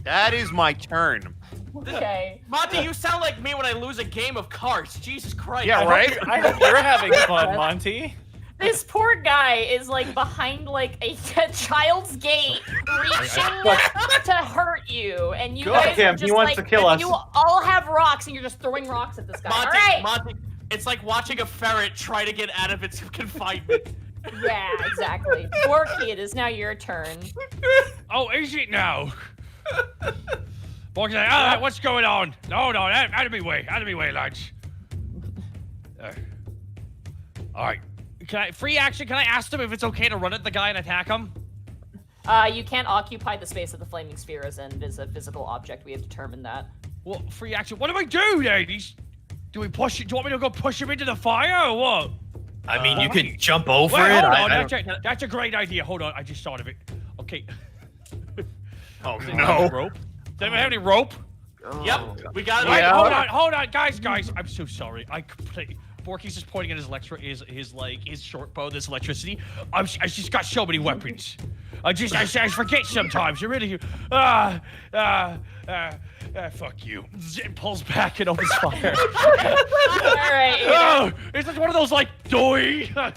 That is my turn. Okay. Monty, you sound like me when I lose a game of cards. Jesus Christ. Yeah, right? I hope you're having fun, Monty. This poor guy is like behind like a child's gate, reaching to hurt you, and you Go guys at him. are He just wants like, to kill and us. you all have rocks, and you're just throwing rocks at this guy. Monty, All right. Monty, it's like watching a ferret try to get out of its confinement. Yeah, exactly. Borky, it is now your turn. Oh, is it now? Borky's like, ah, what's going on? No, out of me way, lads. All right. Free action, can I ask them if it's okay to run at the guy and attack him? You can't occupy the space that the flaming sphere is in. It is a physical object. We have determined that. Well, free action. What do I do, ladies? Do we push it? Do you want me to go push him into the fire or what? I mean, you could jump over Wait, it. hold I on. don't- That's a great idea. Hold on. I just thought of it. Okay. Oh, Does anyone have any rope? Does anyone have any rope? Yep, we got it. Wait, Yeah. hold on, guys. I'm so sorry. I completely. Borky's just pointing at his short bow. This electricity. I just got so many weapons. I forget sometimes. You really. Fuck you. It pulls back and opens fire. All right. Oh, it's like one of those like doy. There's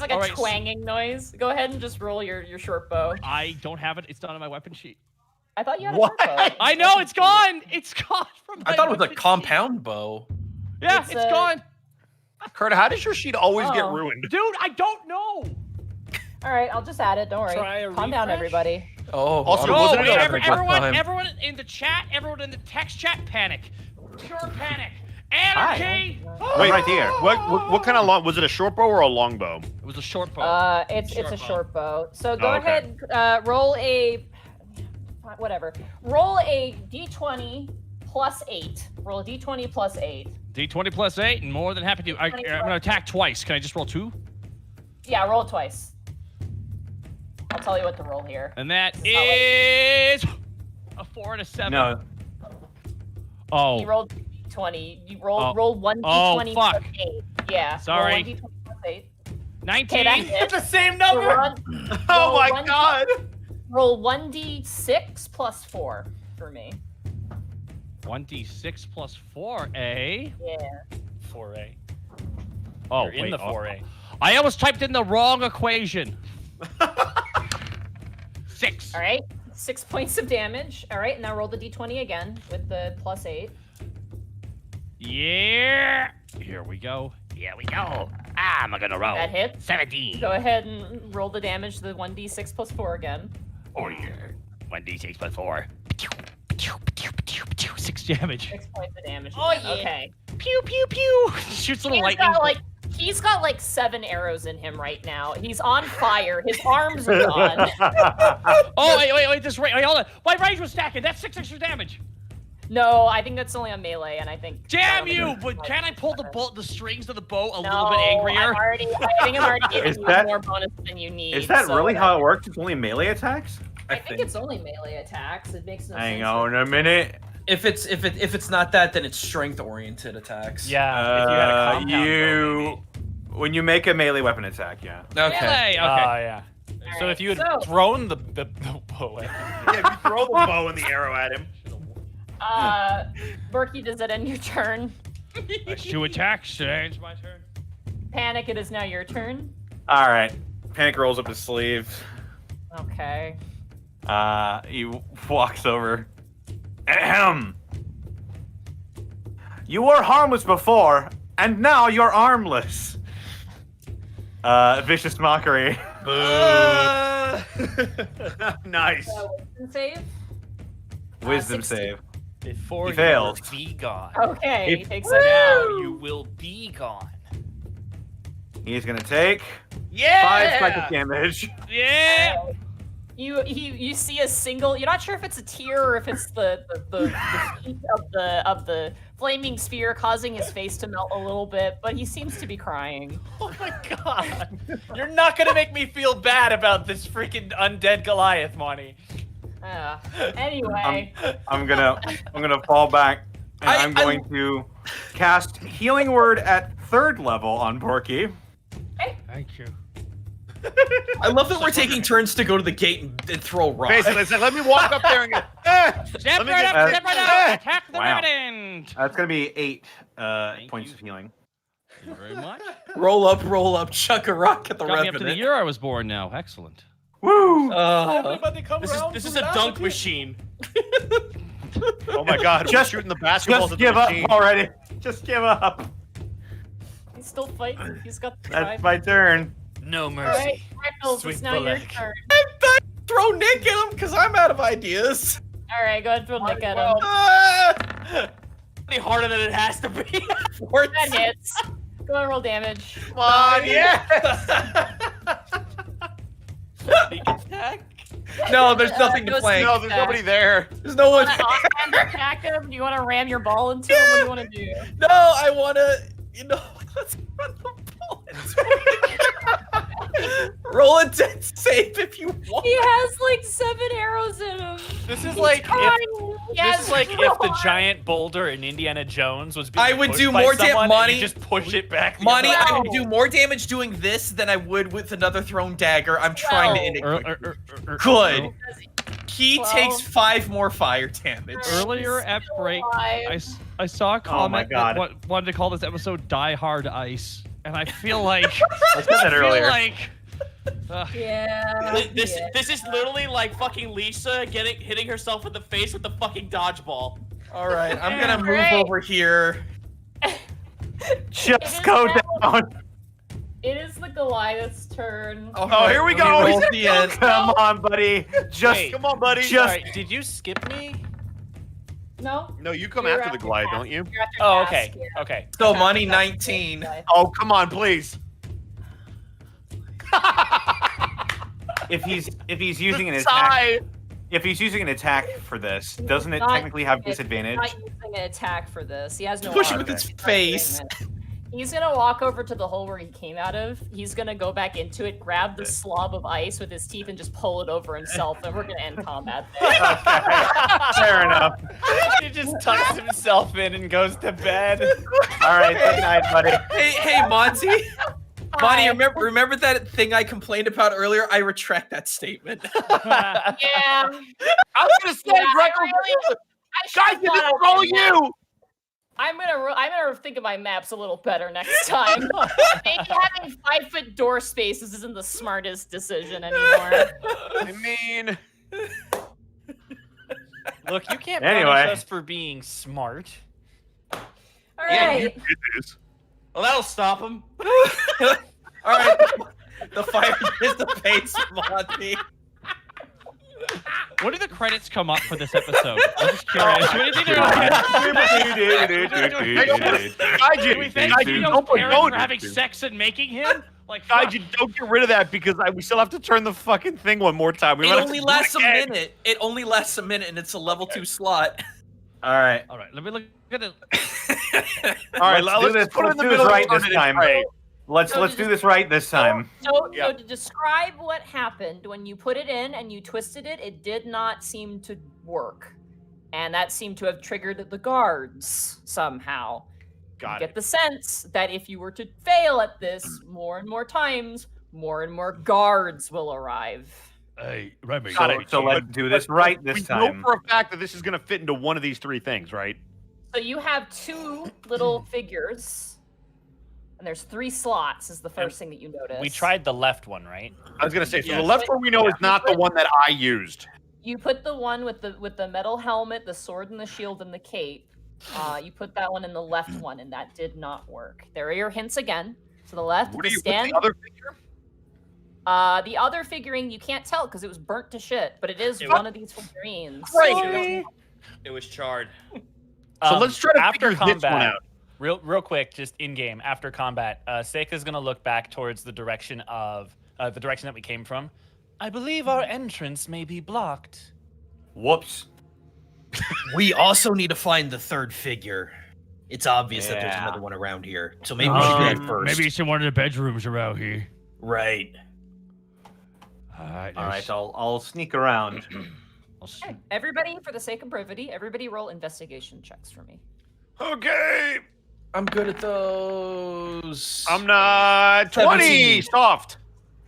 like a all right, twanging noise. Go ahead and just roll your short bow. I don't have it. It's not on my weapon sheet. I thought you had a What? short bow. I know, it's gone. It's gone from my I thought it was a weapon sheet. compound bow. Yeah, It's it's a- gone. Kurt, how does your sheet always get Oh. ruined? Dude, I don't know. All right, I'll just add it. Don't Try a worry. Calm down, refresh? everybody. Oh, Also, I'm wasn't gonna it have a tough time. everyone in the chat, everyone in the text chat, panic. Pure panic. Anarchy. Wait, right here. What kind of long? Was it a short bow or a long bow? It was a short bow. It's Short a bow. short bow. So go Oh, okay. ahead, roll a whatever. Roll a d20 plus 8. Roll a d20 plus 8. D20 plus 8, and more than happy to. I'm going to attack twice. Can I just roll 2? Yeah, roll it twice. I'll tell you what to roll here. And that This is is a 4 and a 7. No. Oh. You rolled d20. You roll Oh. roll 1 Oh, d20 plus fuck. 8. Yeah. Sorry. Roll 1 d20 plus 8. 19. Okay, that's it. It's the same So number. Oh roll my one- god! Roll 1d6 plus 4 for me. 1d6 plus 4A. Yeah. 4A. Oh, You're in wait, the 4A. I almost typed in the wrong equation. 6. All right. 6 points of damage. All right, now roll the d20 again with the plus 8. Yeah. Here we go. Here we go. I'm gonna roll. That hits. 17. Go ahead and roll the damage, the 1d6 plus 4 again. Oh yeah. 1d6 plus 4. 6 damage. 6 points of damage. Oh, again. yeah. Okay. Pew pew pew. Shoots little lightning. He's got like 7 arrows in him right now. He's on fire. His arms are gone. Oh wait. This wait, hold on. My range was stacking. That's 6 extra damage. No, I think that's only on melee, and I think. Damn you! But can I pull the strings of the bow a little bit No, angrier? I think I'm already giving Is you that- more bonus than you need. Is that so really how it whatever. works? It's only melee attacks? I think it's only melee attacks. It makes no sense. Hang on a minute. If it's not that, then it's strength oriented attacks. Yeah. If you had a compound bow, maybe. When you make a melee weapon attack, yeah. Okay. Melee, okay. Yeah. So Alright, if you had so- thrown the bow away. Yeah, if you throw the bow and the arrow at him. Berkey, does it end your turn? That's 2 attacks. It's my turn. Panic, it is now your turn. All right. Panic rolls up his sleeve. Okay. He walks over. Ahem. You were harmless before, and now you're armless. Vicious Mockery. Nice. Wisdom save. Wisdom 16. save. Before He you fails. were be gone. Okay, He- he takes So a now you will be gone. He's gonna take Yeah. 5 psychic damage. Yeah. You see a single. You're not sure if it's a tear or if it's the heat of the flaming sphere causing his face to melt a little bit, but he seems to be crying. Oh my god. You're not gonna make me feel bad about this freaking undead Goliath, Monty. Anyway, I'm gonna fall back, and I'm going to cast Healing Word at 3rd level on Borky. Thank you. I love that we're taking turns to go to the gate and throw rocks. Basically, it's like, let me walk up there and go, Step Let me right get- up, step right up. Attack the Wow. revenant. That's gonna be 8 points of healing. Thank you very much. Roll up, chuck a rock at the Got me up to the revenant. year I was born now. Excellent. Woo! Everybody come This around is to a the dunk basket. machine. oh my god, Just- we're shooting the basketballs Just at the give up machine. already. Just give up. he's still fighting. He's got the That's drive. my turn. No All mercy. right, Greckles, Sweet it's now your Bullock. turn. Throw Nick at him because I'm out of ideas. All right, go ahead and throw Nick at him. Any harder than it has to be. That hits. Go ahead and roll damage. Come on, yeah! Sneak attack. No, there's nothing to Goes- flank. No, there's nobody there. There's no one. Want to offhand attack him? Do you want to ram your ball into him? What do you want to do? No, I want to. Let's run the bullets. Roll a death save if you want. He has like 7 arrows in him. This is like if, He this has is like if the four. giant boulder in Indiana Jones was being I would pushed do by more someone and Monty. you just push it back. the Monty, other I way. would do more damage doing this than I would with another thrown dagger. I'm trying to end it quickly. Good. He 12. takes 5 more fire damage. Earlier at break, I saw a comment God. that wanted to call this episode Die Hard Ice. And I feel like I said that earlier. Yeah. This is literally like fucking Lisa hitting herself in the face with the fucking dodgeball. All right, I'm gonna move Great. over here. Just go down. It is the Goliath's turn. Oh, here we let me go. roll He's the end. Come on, buddy. Just Wait. Come on, buddy. Just- Sorry, did you skip me? No? No, you come You're after the after Goliath, Task. don't you? You're after Oh, Task, okay. yeah. Okay. So After money Task, 19. yeah. Oh, come on, please. if he's using an attack, Sigh. if he's using an attack for this, doesn't it Not- technically have He's disadvantage? not using an attack for this. He has no Push him armor. with its He's not face. doing it. He's gonna walk over to the hole where he came out of. He's gonna go back into it, grab the slob of ice with his teeth, and just pull it over himself. And we're gonna end combat there. Fair enough. He just tucks himself in and goes to bed. All right, good night, buddy. Hey, Monty. Monty, Hi. remember that thing I complained about earlier? I retract that statement. Yeah. I was gonna say, Greckles, guys, this is all you. I'm gonna think of my maps a little better next time. Maybe having 5-foot door spaces isn't the smartest decision anymore. I mean, Look, you can't Anyway. punish us for being smart. All yeah, right. you did this. Well, that'll stop him. All right, the fire is the pace, Monty. When do the credits come up for this episode? I'm just curious. What do you think they're Guys, Do we thank guys, you don't put parents don't, for having sex and making him? Like, guys, fuck. you don't get rid of that because we still have to turn the fucking thing one more time. We It might have only to do it lasts a again. minute. It only lasts a minute, and it's a level 2 slot. All right. All right, let me look at it. All right, Let's do this. put it in Let's the do this middle right of this it. time. Right. Let's So do just- this right this time. So Yeah. to describe what happened when you put it in and you twisted it, it did not seem to work, and that seemed to have triggered the guards somehow. Got You it. get the sense that if you were to fail at this more and more times, more and more guards will arrive. Hey, Remy. Got it. So let's do this right this we time. know for a fact that this is going to fit into one of these 3 things, right? So you have 2 little figures, and there's 3 slots. Is the first thing that you notice. We tried the left one, right? I was going to say, so Yes. the left one we know is not the one that I used. You put the one with the metal helmet, the sword and the shield and the cape. You put that one in the left one, and that did not work. There are your hints again. To the left, What the are you? stand. What's the other figure? The other figurine you can't tell because it was burnt to shit, but it is It one of these figurines. It was charred. So let's try to after figure this one combat, out. Real quick, just in game after combat, Seika's gonna look back towards the direction that we came from. I believe our entrance may be blocked. Whoops. We also need to find the third figure. It's obvious that there's Yeah. another one around here. So maybe we should do that first. Maybe it's in one of the bedrooms around here. Right. All right. All right, I'll sneak around. Okay, everybody, for the sake of brevity, everybody roll investigation checks for me. Okay. I'm good at those. I'm not 20. 17. Soft.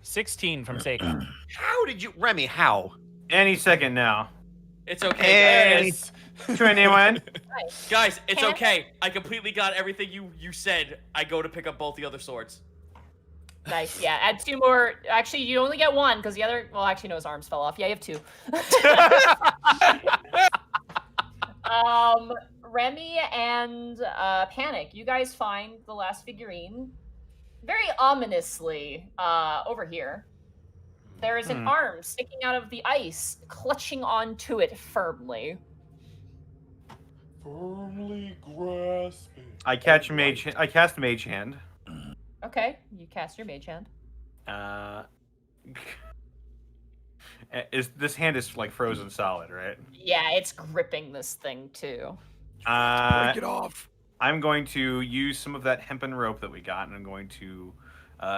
16 from Seika. How did you, Remy? How? Any second now. It's okay, guys. 21. Guys, it's Can't- okay. I completely got everything you said. I go to pick up both the other swords. Nice, yeah. Add 2 more. Actually, you only get 1 because the other. Well, actually, no, his arms fell off. Yeah, you have 2. Remy and Panic, you guys find the last figurine very ominously over here. There is an arm sticking out of the ice, clutching onto it firmly. Firmly grasping. I cast mage hand. Okay, you cast your mage hand. This hand is like frozen solid, right? Yeah, it's gripping this thing too. Break it off. I'm going to use some of that hempen rope that we got, and I'm going to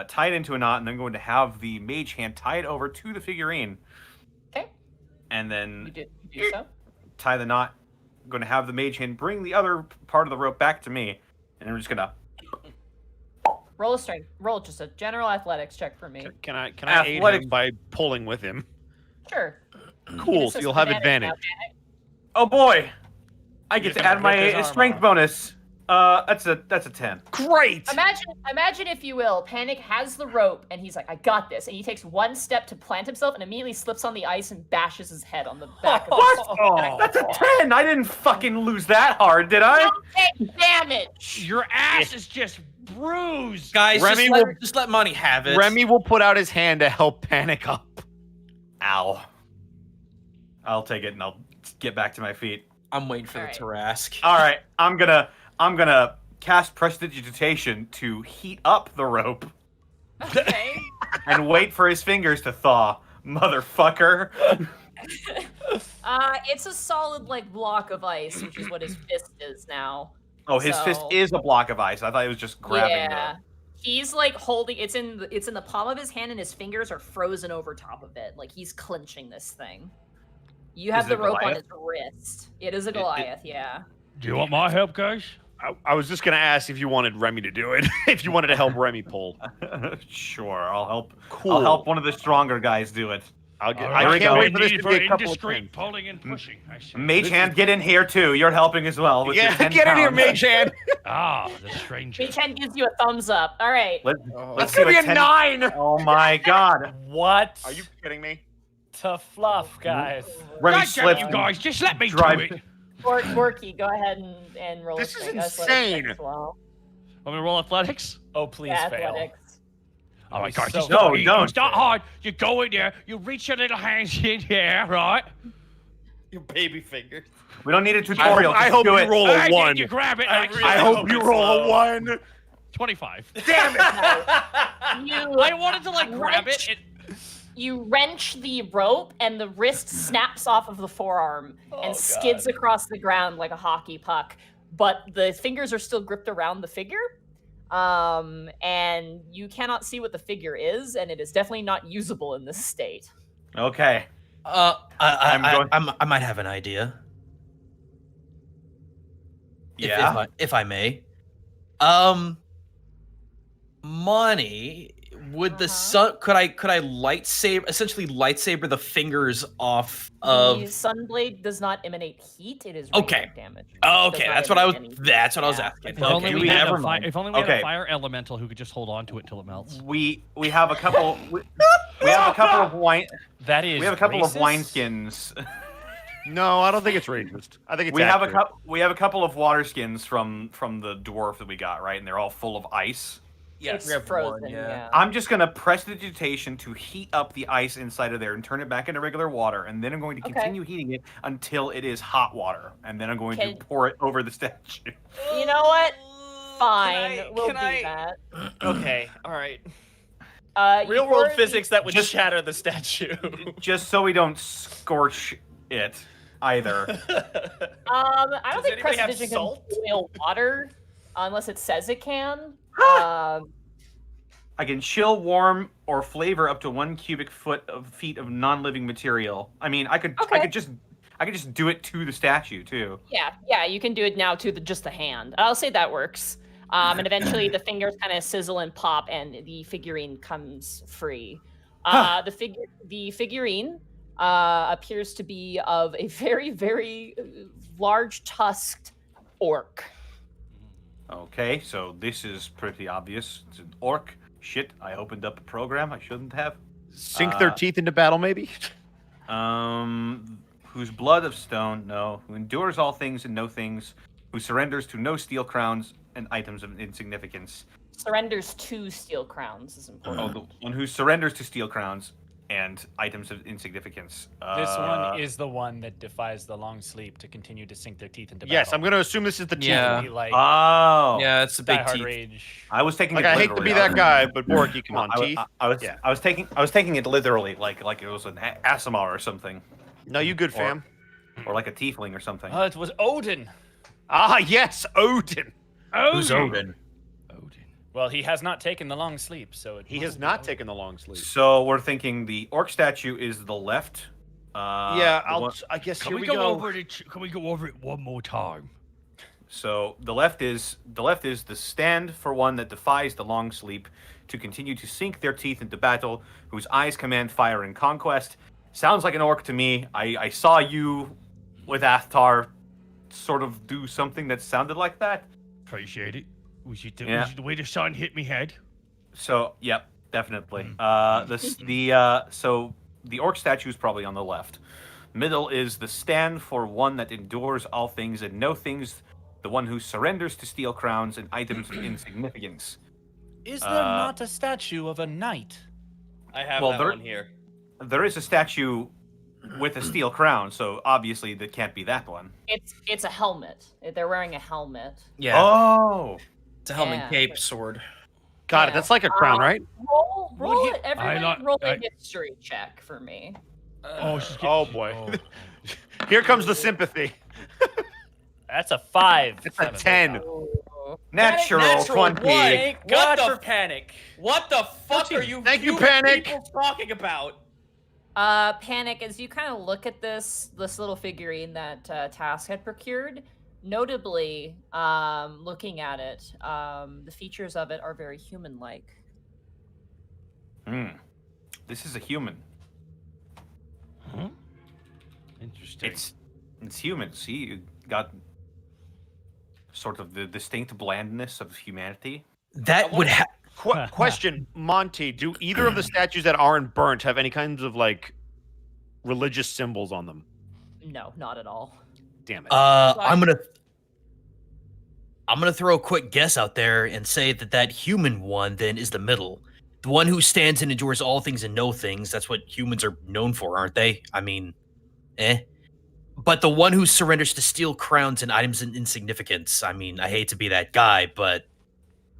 tie it into a knot, and I'm going to have the mage hand tie it over to the figurine. Okay. And then You do so. tie the knot. I'm going to have the mage hand bring the other part of the rope back to me, and I'm just gonna. Roll a strength. Roll just a general athletics check for me. Can I aid Athletic- him by pulling with him? Sure. Cool. This So is you'll have advantage advantage. now. Oh boy! I get just to gonna add rip his my arm strength off. bonus. That's a 10. Great. Imagine if you will, Panic has the rope and he's like, I got this. And he takes one step to plant himself and immediately slips on the ice and bashes his head on the back of What? That's a 10! I didn't fucking lose that hard, did I? Take damage! Your ass is just bruised. Guys, Remy just let Money have it. Remy will put out his hand to help Panic up. Ow. I'll take it and I'll get back to my feet. I'm waiting for Alright. the Tarask. All right, I'm gonna cast prestidigitation to heat up the rope Okay. and wait for his fingers to thaw, motherfucker. It's a solid like block of ice, which is what his fist is now. Oh, his fist So- is a block of ice. I thought he was just grabbing Yeah. He's like holding it's in the palm of his hand and his fingers are frozen over top of it. Like he's clenching this thing. You have Is it the a rope on Goliath? his wrist. It is a Goliath, yeah. Do you want my help, guys? I was just gonna ask if you wanted Remy to do it. If you wanted to help Remy pull. Sure, I'll help. Cool. I'll help one of the stronger guys do it. I'll get. All I right, can't so wait for this need to be a couple of indiscreet turns. pulling and pushing. I see. Mage hand, get in here too. You're helping as well. With your Yeah, 10 get in here, pounds. Mage Hand. Ah, the stranger. Mage hand gives you a thumbs up. All right. Let's That's see gonna be what a 10 9. Oh my god. What? Are you kidding me? To fluff, guys? Remy God damn slips. you guys, just let me drive- do it. Borky, go ahead and roll This a is strength- athletics insane. check as well. Want me to roll athletics? Oh, please Yeah, fail. athletics. All right, guys, So- it's No, not easy. don't. It's not hard. You go in there, you reach your little hands in here, right? Your baby fingers. We don't need a tutorial. I just hope do you it. roll And a then 1. you grab it. I Like, really I hope hope you it's roll a low. 1. 25. Damn it! I wanted to like grab it. You wrench the rope and the wrist snaps off of the forearm and skids across the ground like a hockey puck. But the fingers are still gripped around the figure. And you cannot see what the figure is, and it is definitely not usable in this state. Okay. I might have an idea. Yeah. If I may. Money. Would the sun? Could I essentially lightsaber the fingers off The of? sunblade does not emanate heat; it is Okay. radiant damage. It Oh, does okay, not that's what I was. emit any heat. That's what I was Yeah. asking. If only Okay, we had never a mind. if only we had Okay. a fire elemental who could just hold on to it till it melts. We have a couple. We have a couple of wine. That is. We have a couple of racist? wineskins. No, I don't think it's racist. I think it's We have a accurate. couple. We have a couple of water skins from the dwarf that we got, right? And they're all full of ice. Yes, It's frozen. Yeah. I'm just going to press the digitation to heat up the ice inside of there and turn it back into regular water. And then I'm going to continue heating it until it is hot water. And then I'm going to pour it over the statue. You know what? Fine. We'll do that. Okay, all right. You Real world pour physics that would just- shatter the statue. Just so we don't scorch it either. I don't Does think anybody have prestidigitation salt? can boil water unless it says it can. I can chill, warm, or flavor up to 1 cubic feet of non-living material. I mean, I could just do it to the statue too. Yeah, you can do it now to just the hand. I'll say that works. And eventually the fingers kind of sizzle and pop, and the figurine comes free. The figurine appears to be of a very, very large tusked orc. Okay, so this is pretty obvious. It's an orc. Shit, I opened up a program I shouldn't have. Sink their teeth into battle, maybe? Whose blood of stone, no. Who endures all things and no things. Who surrenders to no steel crowns and items of insignificance. Surrenders to steel crowns is important. Oh, the one who surrenders to steel crowns and items of insignificance. This one is the one that defies the long sleep to continue to sink their teeth into battle. Yes, I'm going to assume this is the teeth. Yeah. Be like, Oh. Yeah, it's a big Die Hard teeth. Rage. I was taking Like, it I hate to literally. be that guy, but Borky, come on, teeth. I was taking it literally, like it was an Asimar or something, No, you good, fam. or like a tiefling or something. Oh, it was Odin. Ah, yes, Odin. Who's Odin? Well, he has not taken the long sleep, so He has not taken the long sleep. So we're thinking the orc statue is the left. Yeah, I guess Can here we we go go. over it? Can we go over it one more time? So the left is the stand for one that defies the long sleep to continue to sink their teeth into battle, whose eyes command fire and conquest. Sounds like an orc to me. I saw you with Athtar sort of do something that sounded like that. Appreciate it. Was it the, Yeah. was it the way the sun hit me head? So yep, definitely. So the orc statue is probably on the left. Middle is the stand for one that endures all things and no things, the one who surrenders to steel crowns and items of insignificance. Is there not a statue of a knight? I have Well, that there- one here. There is a statue with a steel crown, so obviously that can't be that one. It's a helmet. They're wearing a helmet. Yeah, Oh, it's a helmet, yeah. cape, sword. Got Yeah. it. That's like a crown, right? Roll he- it. Everybody like- roll a I- history check for me. Oh, she's Oh, getting- boy. oh. Here comes the sympathy. That's a 5. It's a 10. Ooh. natural Natural 20. one. Thank God What for the Panic. What the fuck are you? Thank you, human Panic. people talking about? Panic, as you kind of look at this little figurine that Task had procured, notably, looking at it, the features of it are very human-like. This is a human. Interesting. It's human. See, you got sort of the distinct blandness of humanity. That would have. Question, Monty, do either of the statues that aren't burnt have any kinds of, like, religious symbols on them? No, not at all. Damn it. I'm gonna throw a quick guess out there and say that human one then is the middle, the one who stands and endures all things and no things. That's what humans are known for, aren't they? I mean, But the one who surrenders to steel crowns and items of insignificance. I mean, I hate to be that guy, but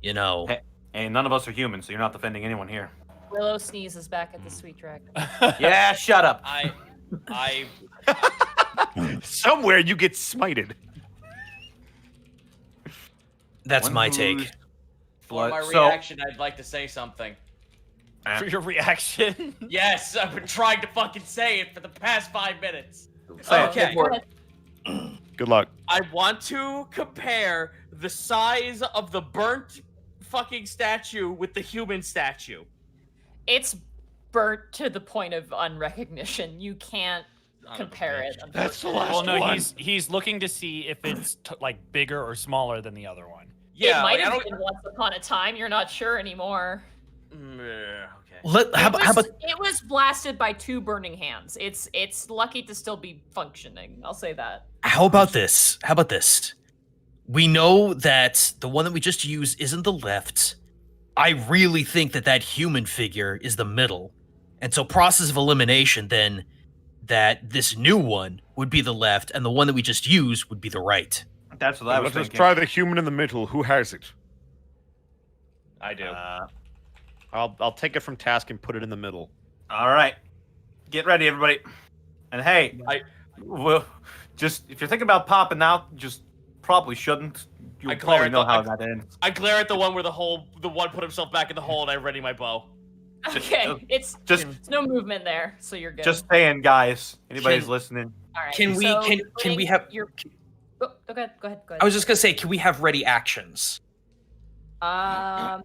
you know. Hey, none of us are human, so you're not defending anyone here. Willow sneezes back at the sweet dragon. Yeah, shut up. I Somewhere you get smited. That's One my who's take. for my So- reaction, I'd like to say something. For your reaction. Yes, I've been trying to fucking say it for the past 5 minutes. Say it. Okay. Go ahead. Good luck. I want to compare the size of the burnt fucking statue with the human statue. It's burnt to the point of unrecognition. You can't compare it. That's the unfortunately. last Well, no, one. he's looking to see if it's like bigger or smaller than the other one. Yeah, it might like, I have don't. been once upon a time. You're not sure anymore. Okay. How about It was blasted by 2 burning hands. It's lucky to still be functioning. I'll say that. How about this? We know that the one that we just used isn't the left. I really think that human figure is the middle. And so process of elimination, then, that this new one would be the left, and the one that we just used would be the right. That's what I was Let's thinking. try the human in the middle. Who has it? I do. I'll take it from Task and put it in the middle. All right. Get ready, everybody. And hey, well, just if you're thinking about popping out, just probably shouldn't. You probably know how that ends. I glare at the one where the one put himself back in the hole, and I ready my bow. Okay, it's no movement there, so you're good. Just saying, guys. Anybody's listening? All right. Can we have? Oh, go ahead. I was just gonna say, can we have ready actions? I'm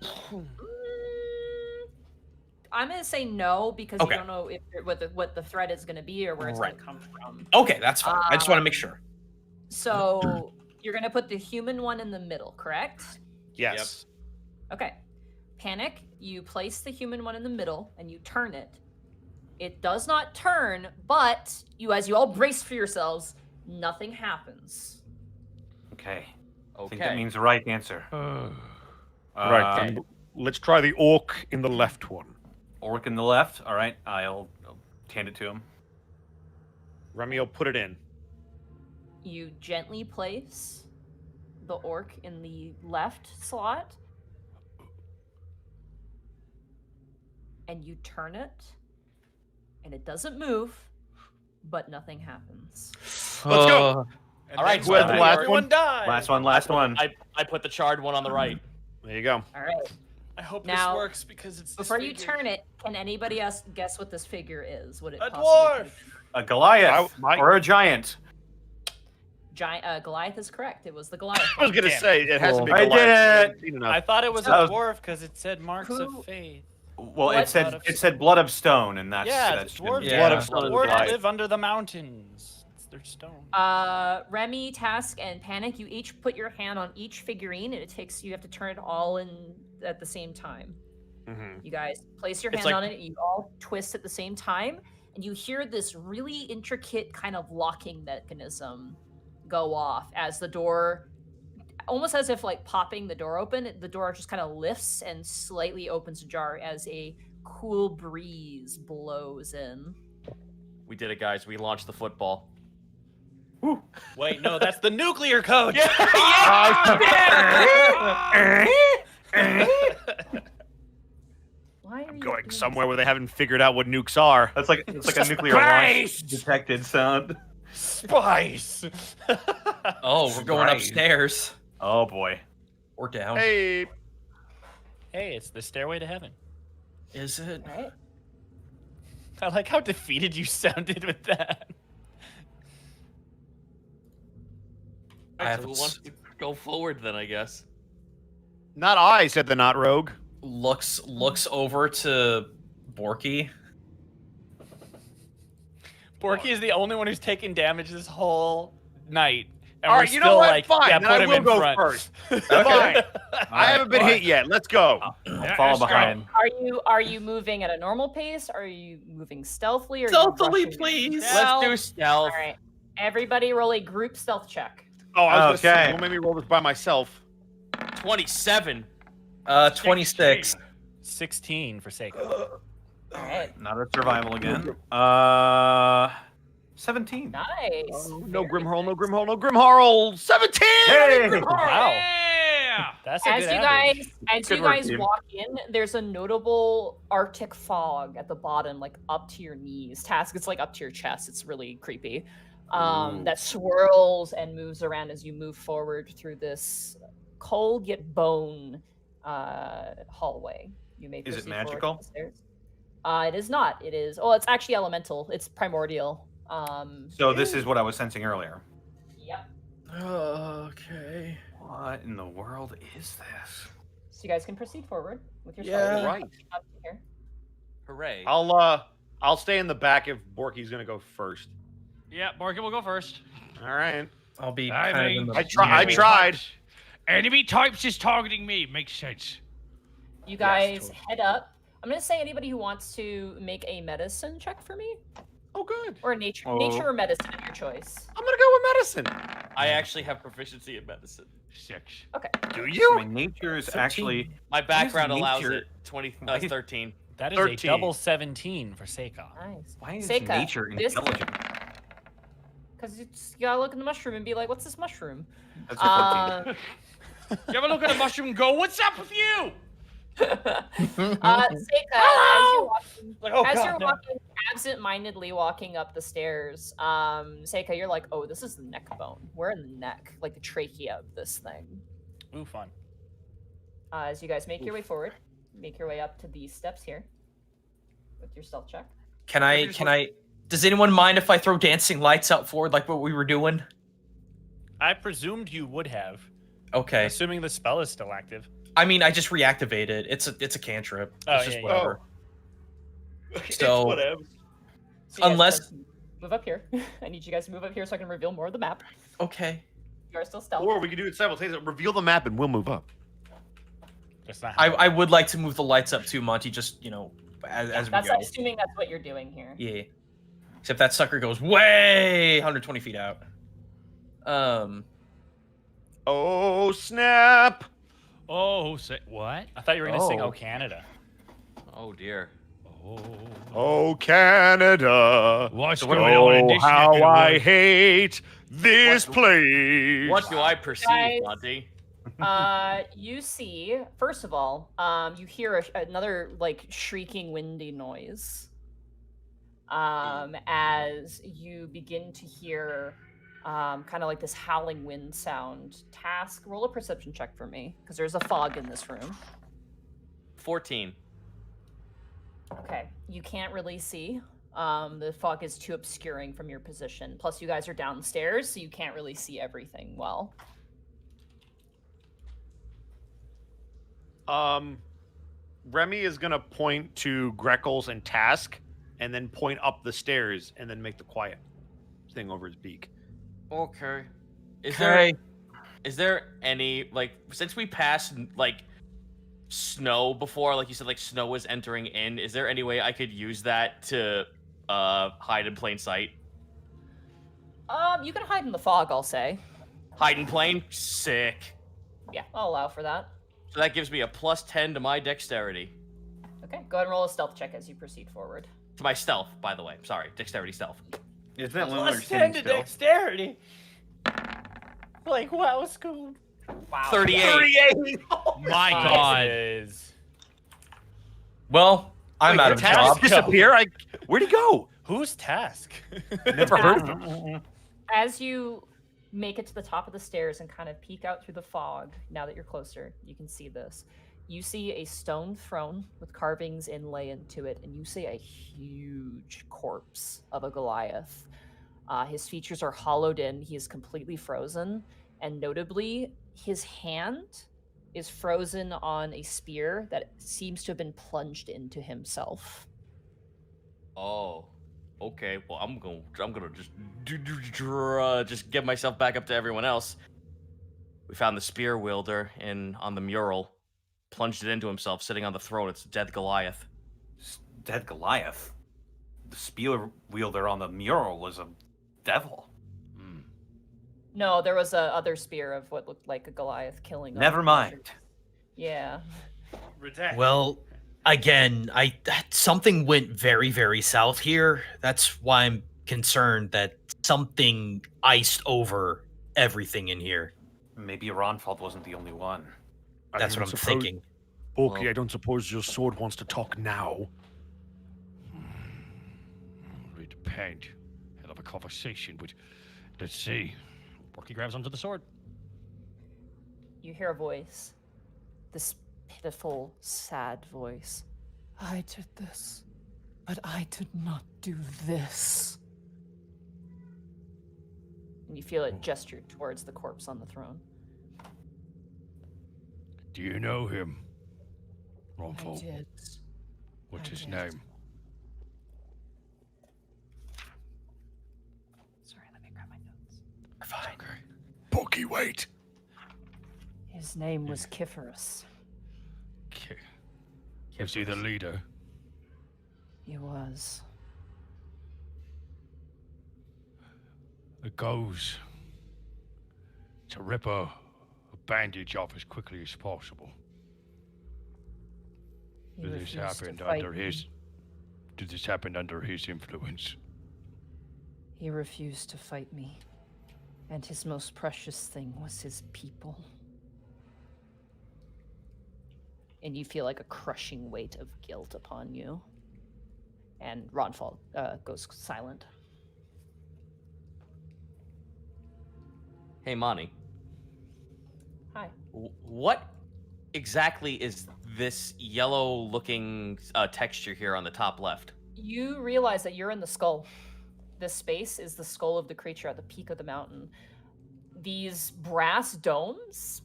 gonna say no because you don't know if what the threat is gonna be or where it's gonna come from. Okay, that's fine. I just want to make sure. So you're gonna put the human one in the middle, correct? Yes. Yep. Okay. Panic. You place the human one in the middle and you turn it. It does not turn, but as you all brace for yourselves, nothing happens. Okay. I think that means the right answer. Right. Then let's try the orc in the left one. Orc in the left. All right. I'll hand it to him. Remy will put it in. You gently place the orc in the left slot. And you turn it. And it doesn't move. But nothing happens. Let's go. All right. Who has the last Everyone one? dies. Last one. I put the charred one on the right. There you go. All right. I hope Now, this works because it's Before you turn it, can anybody else guess what this figure is? Would it a possibly dwarf. A Goliath or a giant. Goliath is correct. It was the Goliath. I was gonna say it has to be. I Goliath. did it. I thought it was a dwarf because it said marks of faith. Well, it said blood of stone, and that's dwarves. blood of stone. Dwarves live under the mountains. It's their stone. Remy, Task, and Panic, you each put your hand on each figurine, and you have to turn it all in at the same time. You guys place your hand on it, you all twist at the same time, and you hear this really intricate kind of locking mechanism go off as the door, almost as if like popping the door open, the door just kind of lifts and slightly opens ajar as a cool breeze blows in. We did it, guys. We launched the football. Woo. Wait, no, that's the nuclear code. I'm going somewhere where they haven't figured out what nukes are. It's like a nuclear launch detected sound. Spice. Oh, we're going upstairs. Oh boy. Or down. Hey, it's the stairway to heaven. Is it? Right. I like how defeated you sounded with that. Alright, so who wants to go forward then? I guess. not I, said the not rogue. Looks over to Borky. Borky is the only one who's taken damage this whole night. And All we're right, you still know what? like, Fine, yeah, then put I him will in go front. first. Fine. I haven't been hit yet. Let's go. I'll follow behind. Are you moving at a normal pace? Are you moving stealthily? Or Stealthily, please. Let's do stealth. All right. Everybody roll a group stealth check. Oh, I was Okay. Don't make me roll this by myself. 27. 26. 16 for sake. All right. Not a survival again. 17. Nice. No Grimhorl, no Grimhorl, no Grimhorl. 17! Hey! Wow. Yeah. That's a As good you average. Good work, team. walk in, there's a notable Arctic fog at the bottom, like up to your knees. Task, it's like up to your chest. It's really creepy. That swirls and moves around as you move forward through this cold yet bone hallway. You may Is it proceed forward magical? up the stairs. It is not. It is. Oh, it's actually elemental. It's primordial. So this is what I was sensing earlier. Yep. Okay. What in the world is this? So you guys can proceed forward with your Yeah. spell. Right. Up here. Hooray. I'll stay in the back if Borky's gonna go first. Yeah, Borky will go first. All right. I'll be. I kind of mean, in the- I tried. Enemy types is targeting me. Makes sense. You guys head up. I'm gonna say anybody who wants to make a medicine check for me, Oh, good. or nature, Oh. nature or medicine of your choice. I'm gonna go with medicine. I actually have proficiency in medicine. 6. Okay. Do you? My nature is actually. My background Why is allows nature- it. 20, why is- 13. That is 13. a double 17 for Seika. Nice. Why is Seika, nature this- intelligent? Because you gotta look in the mushroom and be like, "What's this mushroom?" That's a 14. You ever look at a mushroom and go, what's up with you? Seika, as you're walking, absent-mindedly walking up the stairs, Seika, you're like, "Oh, this is the neck bone. We're in the neck, like the trachea of this thing." Ooh, fun. As you guys make your way forward, make your way up to these steps here with your stealth check. Can I? Does anyone mind if I throw dancing lights out forward like what we were doing? I presumed you would have, Okay. assuming the spell is still active. I mean, I just reactivate it. It's a cantrip. Oh, It's just yeah, whatever. It's So- whatever. So you guys Unless- can move up here. I need you guys to move up here so I can reveal more of the map. Okay. You are still stealth. Or we can do it simultaneously. Reveal the map and we'll move up. Just not I would like to move the lights up too, Monty. Just as we That's go. assuming that's what you're doing here. Yeah. Except that sucker goes way 120 feet out. Oh, snap. Oh, say what? I thought you were going to sing Oh. "Oh Canada." Oh dear. Oh. Oh, Canada. What's So what going on in Oh, this how neck of the I woods? hate this place. What do I perceive, Guys. Monty? You see, first of all, you hear another like shrieking, windy noise. As you begin to hear, kind of like this howling wind sound. Task, roll a perception check for me, because there's a fog in this room. 14. Okay, you can't really see. The fog is too obscuring from your position. Plus, you guys are downstairs, so you can't really see everything well. Remy is gonna point to Greckles and Task, and then point up the stairs, and then make the quiet thing over his beak. Okay. Okay. Is there any like since we passed like snow before, like you said, like snow was entering in, is there any way I could use that to hide in plain sight? You can hide in the fog, I'll say. Hide in plain? Sick. Yeah, I'll allow for that. So that gives me a +10 to my dexterity. Okay, go ahead and roll a stealth check as you proceed forward. To my stealth, by the way. Sorry, dexterity stealth. Isn't that when we're Plus sitting 10 to still? dexterity. Like, wow, Scoob. Wow. 38. My God. Is... Well, I'm Wait, out of a did Task job. disappear? Where'd he go? Who's Task? Never heard of him. As you make it to the top of the stairs and kind of peek out through the fog, now that you're closer, you can see this. You see a stone throne with carvings inlay into it, and you see a huge corpse of a Goliath. His features are hollowed in. He is completely frozen, and notably, his hand is frozen on a spear that seems to have been plunged into himself. Oh. Okay, well I'm gonna just get myself back up to everyone else. We found the spear wielder on the mural, plunged it into himself, sitting on the throne. It's dead Goliath. Dead Goliath. The spear wielder on the mural was a devil. No, there was a other spear of what looked like a Goliath killing. Never mind. Yeah. Redact. Well, again, something went very, very south here. That's why I'm concerned that something iced over everything in here. Maybe Ronfald wasn't the only one. That's what I'm thinking. Borky, I don't suppose your sword wants to talk now. It depends. Hell of a conversation, but let's see. Borky grabs onto the sword. You hear a voice. This pitiful, sad voice. I did this, but I did not do this. And you feel it gestured towards the corpse on the throne. Do you know him? I Ronfald. did. What's I his did. name? Sorry, let me grab my notes. Fine. Okay. Borky, wait. His name was Kiferus. Was he the leader? He was. It goes. to rip a bandage off as quickly as possible. He Did this refused to happen fight under me. his? Did this happen under his influence? He refused to fight me. And his most precious thing was his people. And you feel like a crushing weight of guilt upon you. And Ronfall goes silent. Hey, Monty. Hi. What exactly is this yellow-looking texture here on the top left? You realize that you're in the skull. This space is the skull of the creature at the peak of the mountain. These brass domes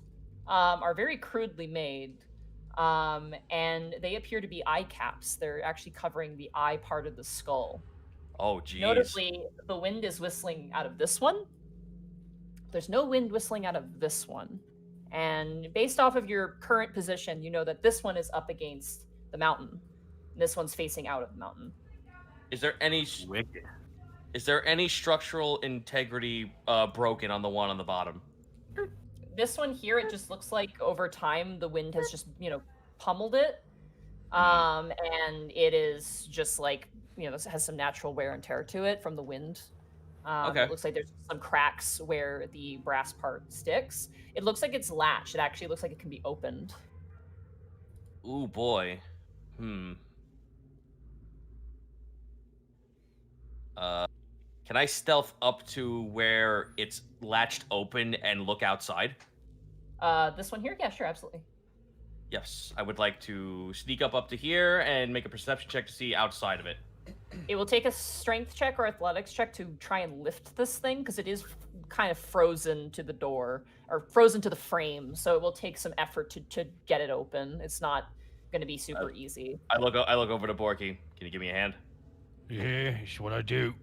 are very crudely made, and they appear to be eye caps. They're actually covering the eye part of the skull. Oh, geez. Notably, the wind is whistling out of this one. There's no wind whistling out of this one. And based off of your current position, you know that this one is up against the mountain. And this one's facing out of the mountain. Is there any structural integrity broken on the one on the bottom? This one here, it just looks like over time the wind has just, pummeled it. And it is just like, this has some natural wear and tear to it from the wind. Okay. It looks like there's some cracks where the brass part sticks. It looks like it's latched. It actually looks like it can be opened. Ooh, boy. Can I stealth up to where it's latched open and look outside? This one here? Yeah, sure, absolutely. Yes, I would like to sneak up to here and make a perception check to see outside of it. It will take a strength check or athletics check to try and lift this thing, because it is kind of frozen to the door, or frozen to the frame, so it will take some effort to get it open. It's not going to be super easy. I look over to Borky. Can you give me a hand? Yeah, it's what I do.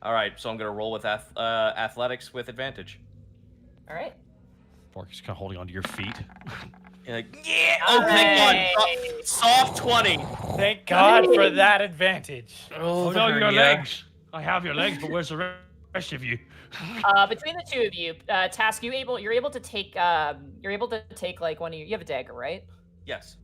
All right, so I'm going to roll with athletics with advantage. All right. Borky's kind of holding onto your feet. You're like, yeah! Oh, thank God! Soft 20! Thank God for that advantage. Oh no, your legs! I have your legs, but where's the rest of you? Between the two of you, Task, you're able to take like one of you have a dagger, right? Yes.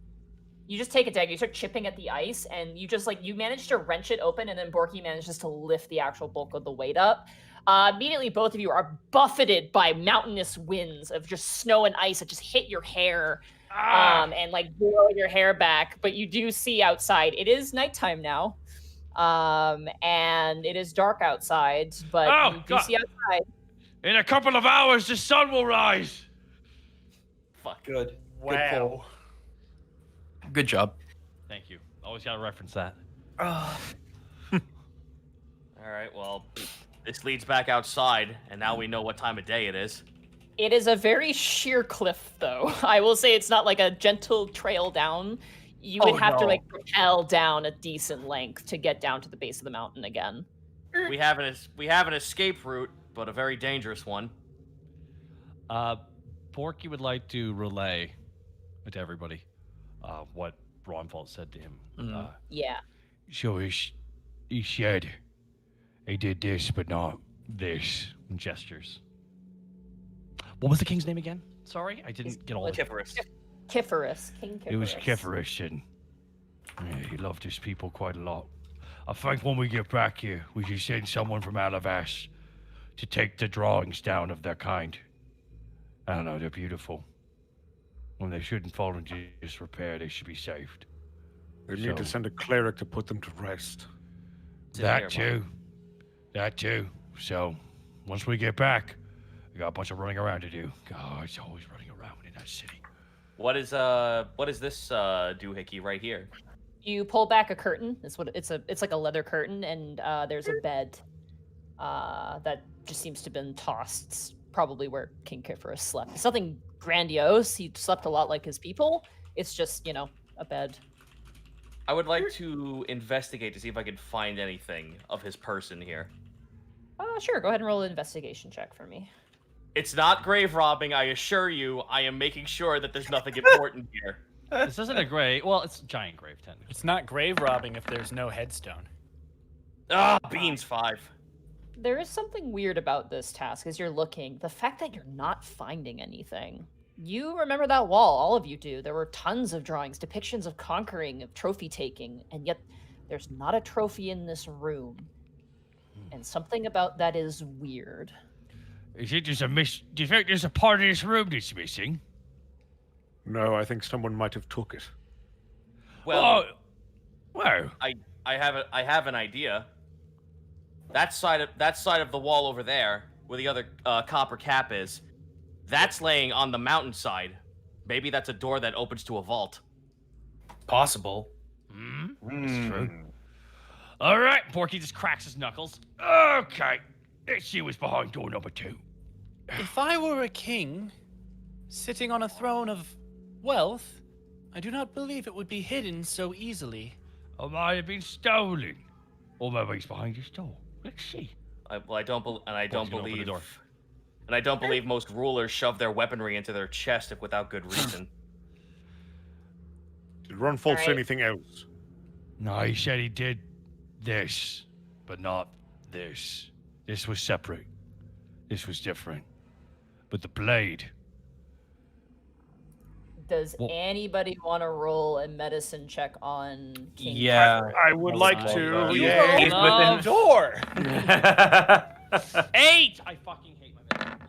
You just take a dagger, you start chipping at the ice, and you just you manage to wrench it open, and then Borky manages to lift the actual bulk of the weight up. Immediately, both of you are buffeted by mountainous winds of just snow and ice that just hit your hair, and blow your hair back. But you do see outside. It is nighttime now, and it is dark outside. But you do see outside. In a couple of hours, the sun will rise. Fuck. Good. Wow. Good job. Thank you. Always gotta reference that. All right, well, this leads back outside, and now we know what time of day it is. It is a very sheer cliff, though. I will say it's not like a gentle trail down. You would have to rappel down a decent length to get down to the base of the mountain again. We have an escape route, but a very dangerous one. Borky would like to relay to everybody what Ronfall said to him. Yeah. So he said he did this, but not this. Gestures. What was the king's name again? Sorry, I didn't get all of it. Kiferus. Kiferus. King Kiferus. It was Kiferus, and he loved his people quite a lot. I think when we get back here, we should send someone from Alivast to take the drawings down of their kind. I don't know, they're beautiful. When they shouldn't fall into disrepair, they should be saved. We need to send a cleric to put them to rest. That too. So, once we get back, we got a bunch of running around to do. God, it's always running around in that city. What is this doohickey right here? You pull back a curtain. It's like a leather curtain, and there's a bed that just seems to have been tossed. It's probably where King Kiferus slept. It's nothing grandiose. He slept a lot like his people. It's just, a bed. I would like to investigate to see if I can find anything of his person here. Sure. Go ahead and roll an investigation check for me. It's not grave robbing, I assure you. I am making sure that there's nothing important here. This isn't a grave. Well, it's a giant grave, technically. It's not grave robbing if there's no headstone. Beans 5. there is something weird about this task as you're looking. The fact that you're not finding anything. You remember that wall, all of you do. There were tons of drawings, depictions of conquering, of trophy taking, and yet there's not a trophy in this room. And something about that is weird. Is it just a do you think there's a part of this room that's missing? No, I think someone might have took it. Well, Well, I have an idea. That side of the wall over there, where the other copper cap is, that's laying on the mountainside. Maybe that's a door that opens to a vault. Possible. that's true. All right, Borky just cracks his knuckles. Okay, let's see what's behind door number 2. If I were a king, sitting on a throne of wealth, I do not believe it would be hidden so easily. Or might have been stolen. Or maybe it's behind this door. Let's see. I don't Borky's gonna open the door. believe most rulers shove their weaponry into their chest if without good reason. Did Runfold say Alright. anything else? No, he said he did this, but not this. This was separate. This was different. But the blade. Does Well- anybody want to roll a medicine check on King? Yeah. I would like Well, to. You Yeah. He's rolled within- the door. 8! I fucking hate my math.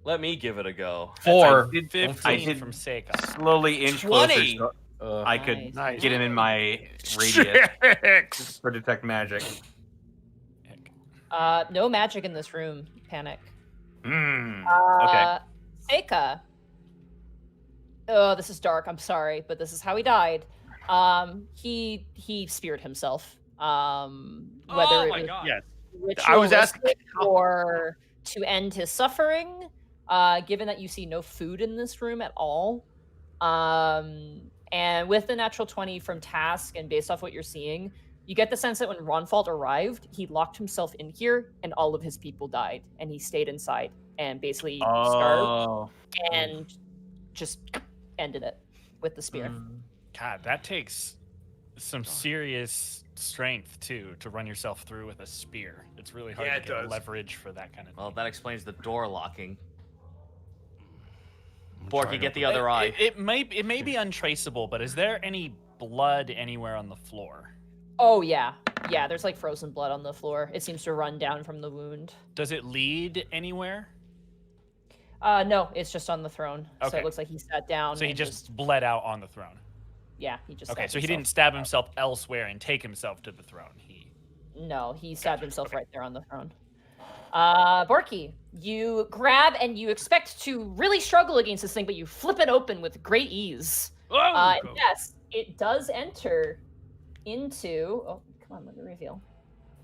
Let me give it a go. 4. 15 did- from Seika. Slowly inch 20. closer so I could Nice. get him in my radius 6. for detect magic. No magic in this room. Panic. Okay. Seika. Oh, this is dark. I'm sorry, but this is how he died. He speared himself. Whether Oh it my was god. Yes. I was asking- ritualistic or to end his suffering. Given that you see no food in this room at all, and with the natural 20 from Task and based off what you're seeing, you get the sense that when Ronfalt arrived, he locked himself in here and all of his people died, and he stayed inside and basically starved and just ended it with the spear. God, that takes some serious strength too to run yourself through with a spear. It's really hard Yeah, to it get does. leverage for that kind of Well, thing. that explains the door locking. I'm Borky, trying get to- the other eye. It may be untraceable, but is there any blood anywhere on the floor? Oh yeah, there's like frozen blood on the floor. It seems to run down from the wound. Does it lead anywhere? No, it's just on the throne. So Okay. it looks like he sat down. So he and just bled out on the throne. yeah, he just Okay, stabbed so he himself. didn't stab himself elsewhere and take himself to the throne. No, he stabbed himself right there on the throne. Borky, you grab and you expect to really struggle against this thing, but you flip it open with great ease. Oh, Yes, it does enter into. Oh, come on, let me reveal.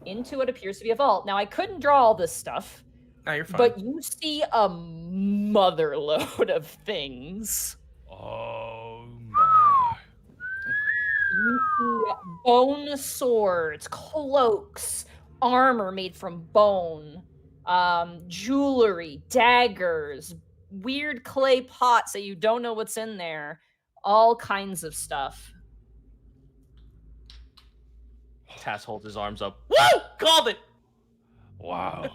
Into what appears to be a vault. Now, I couldn't draw all this stuff, No, you're fine. but you see a mother load of things. Oh my. You see bone swords, cloaks, armor made from bone, jewelry, daggers, weird clay pots that you don't know what's in there, all kinds of stuff. Tass holds his arms up. Woo! Called it! Wow.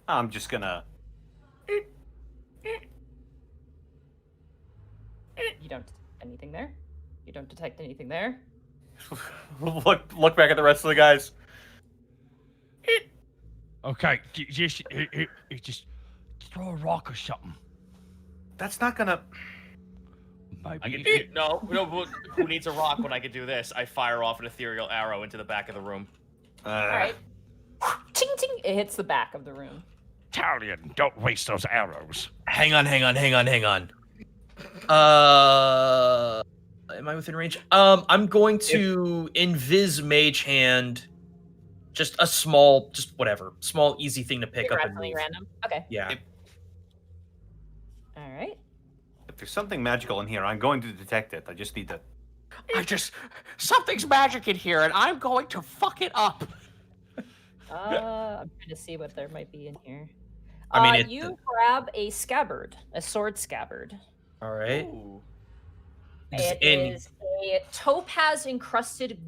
I'm just gonna. You don't detect anything there. You don't detect anything there. look back at the rest of the guys. Okay, just throw a rock or something. That's not gonna. I Maybe. can, no, but who needs a rock when I can do this? I fire off an ethereal arrow into the back of the room. All right. Ting ting. It hits the back of the room. Italian, don't waste those arrows. Hang on. Am I within range? I'm going to invis mage hand. Just a small, small, easy thing to pick Figure up out and something move. random. Okay. Yeah. All right. If there's something magical in here, I'm going to detect it. I just need to. Something's magic in here, and I'm going to fuck it up. I'm trying to see what there might be in here. I mean, you grab a scabbard, a sword scabbard. All right. Ooh. Just It in- is a topaz encrusted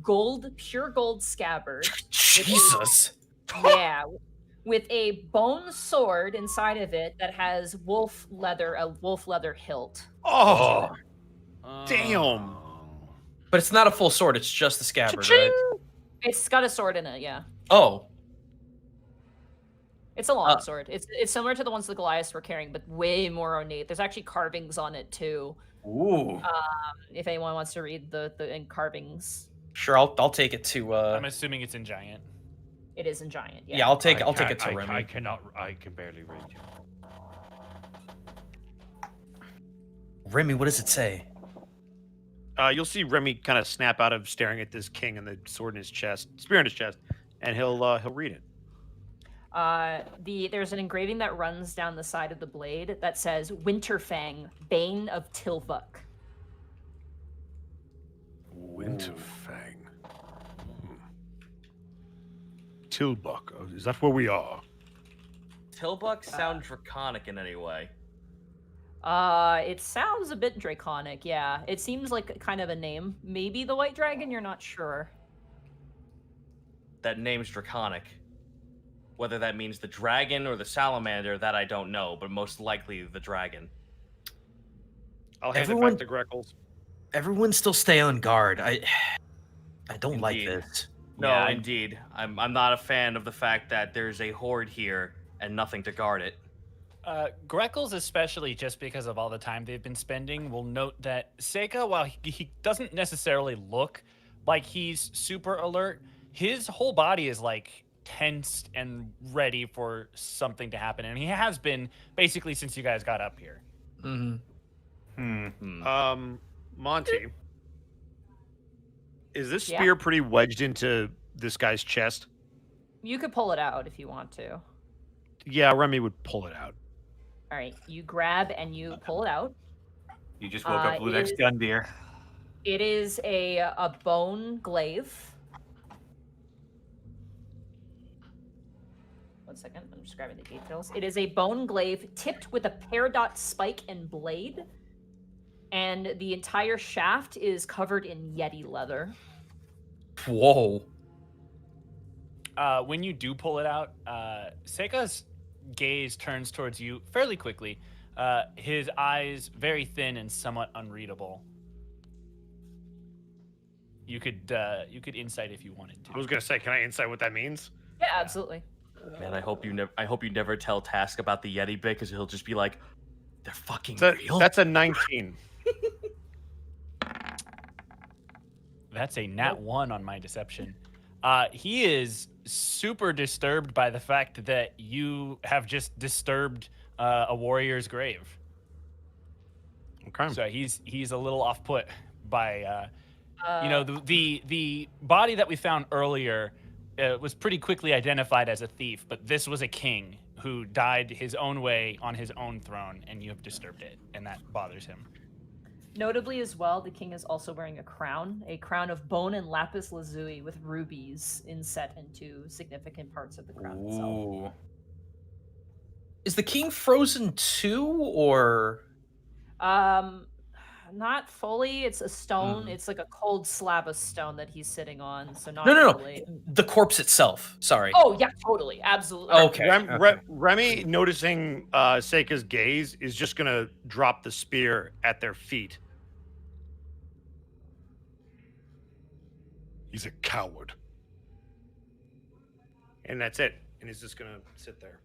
pure gold scabbard. Jesus. Yeah, with a bone sword inside of it that has a wolf leather hilt. Oh, damn. But it's not a full sword, it's just the scabbard, right? It's got a sword in it, yeah. Oh. It's a long sword. It's similar to the ones the Goliaths were carrying, but way more ornate. There's actually carvings on it too. Ooh. If anyone wants to read the carvings. Sure, I'll take it to I'm assuming it's in giant. It is in giant, yeah. yeah, I'll take it to I Remy. can barely read. Remy, what does it say? You'll see Remy kind of snap out of staring at this king and the sword in his chest, spear in his chest, and he'll read it. There's an engraving that runs down the side of the blade that says Winterfang, Bane of Tilvuk. Winterfang. Tilbuck. Is that where we are? Tilbuck sound draconic in any way. It sounds a bit draconic, yeah. It seems like kind of a name. Maybe the White Dragon, you're not sure. That name's draconic. Whether that means the dragon or the salamander, that I don't know, but most likely the dragon. I'll hand Everyone- it back to Greckles. Everyone still stay on guard. I don't like Indeed. this. No, Yeah, indeed. I'm not a fan of the fact that there's a horde here and nothing to guard it. Greckles, especially just because of all the time they've been spending, will note that Seika, while he doesn't necessarily look like he's super alert, his whole body is like tensed and ready for something to happen, and he has been basically since you guys got up here. Monty, is this Yeah? spear pretty wedged into this guy's chest? You could pull it out if you want to. Yeah, Remy would pull it out. All right, you grab and you pull it out. You just woke up it Ludex is- Gundyr. It is a bone glaive. One second, I'm just grabbing the details. It is a bone glaive tipped with a peridot spike and blade, and the entire shaft is covered in Yeti leather. Whoa. When you do pull it out, Seika's gaze turns towards you fairly quickly. His eyes very thin and somewhat unreadable. You could insight if you wanted to. I was gonna say, can I insight what that means? Yeah, absolutely. Man, I hope you never tell Task about the Yeti bit, because he'll just be like, "They're fucking So real." that's a 19. That's a nat 1 on my deception. He is super disturbed by the fact that you have just disturbed a warrior's grave. Okay. So he's a little off put by the body that we found earlier was pretty quickly identified as a thief, but this was a king who died his own way on his own throne, and you have disturbed it, and that bothers him. Notably as well, the king is also wearing a crown of bone and lapis lazuli with rubies inset into significant parts of the crown itself. Ooh. Is the king frozen too, or? Not fully. It's a stone. It's like a cold slab of stone that he's sitting on. So not No. fully. The corpse itself. Sorry. Oh yeah, totally, absolutely. Okay. Remy, noticing Seika's gaze, is just gonna drop the spear at their feet. He's a coward. And that's it. And he's just gonna sit there.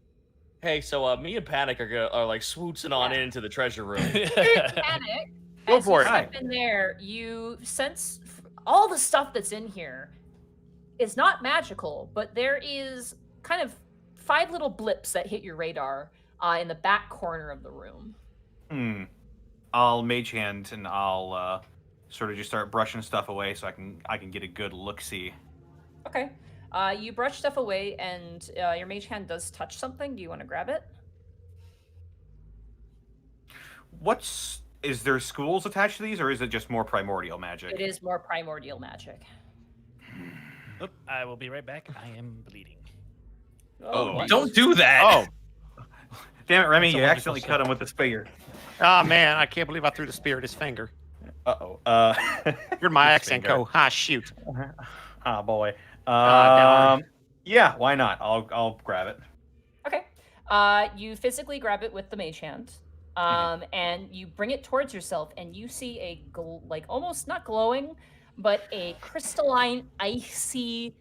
Hey, so me and Panic are like swootsing on into the treasure room. Panic. Go As for you it. step in there, you sense all the stuff that's in here is not magical, but there is kind of 5 little blips that hit your radar in the back corner of the room. I'll mage hand and I'll sort of just start brushing stuff away so I can get a good look-see. Okay. You brush stuff away, and your mage hand does touch something. Do you want to grab it? Is there schools attached to these, or is it just more primordial magic? It is more primordial magic. Oop, I will be right back. I am bleeding. Oh, don't do that. Oh, Damn it, Remy, That's a you wonderful accidentally sight. cut him with the spear. ah, man, I can't believe I threw the spear at his finger. Uh-oh. You're my accent, finger. go. Ah, shoot. Ah, boy. darn. Yeah, why not? I'll grab it. Okay. You physically grab it with the mage hand, and you bring it towards yourself, and you see a like almost not glowing, but a crystalline, icy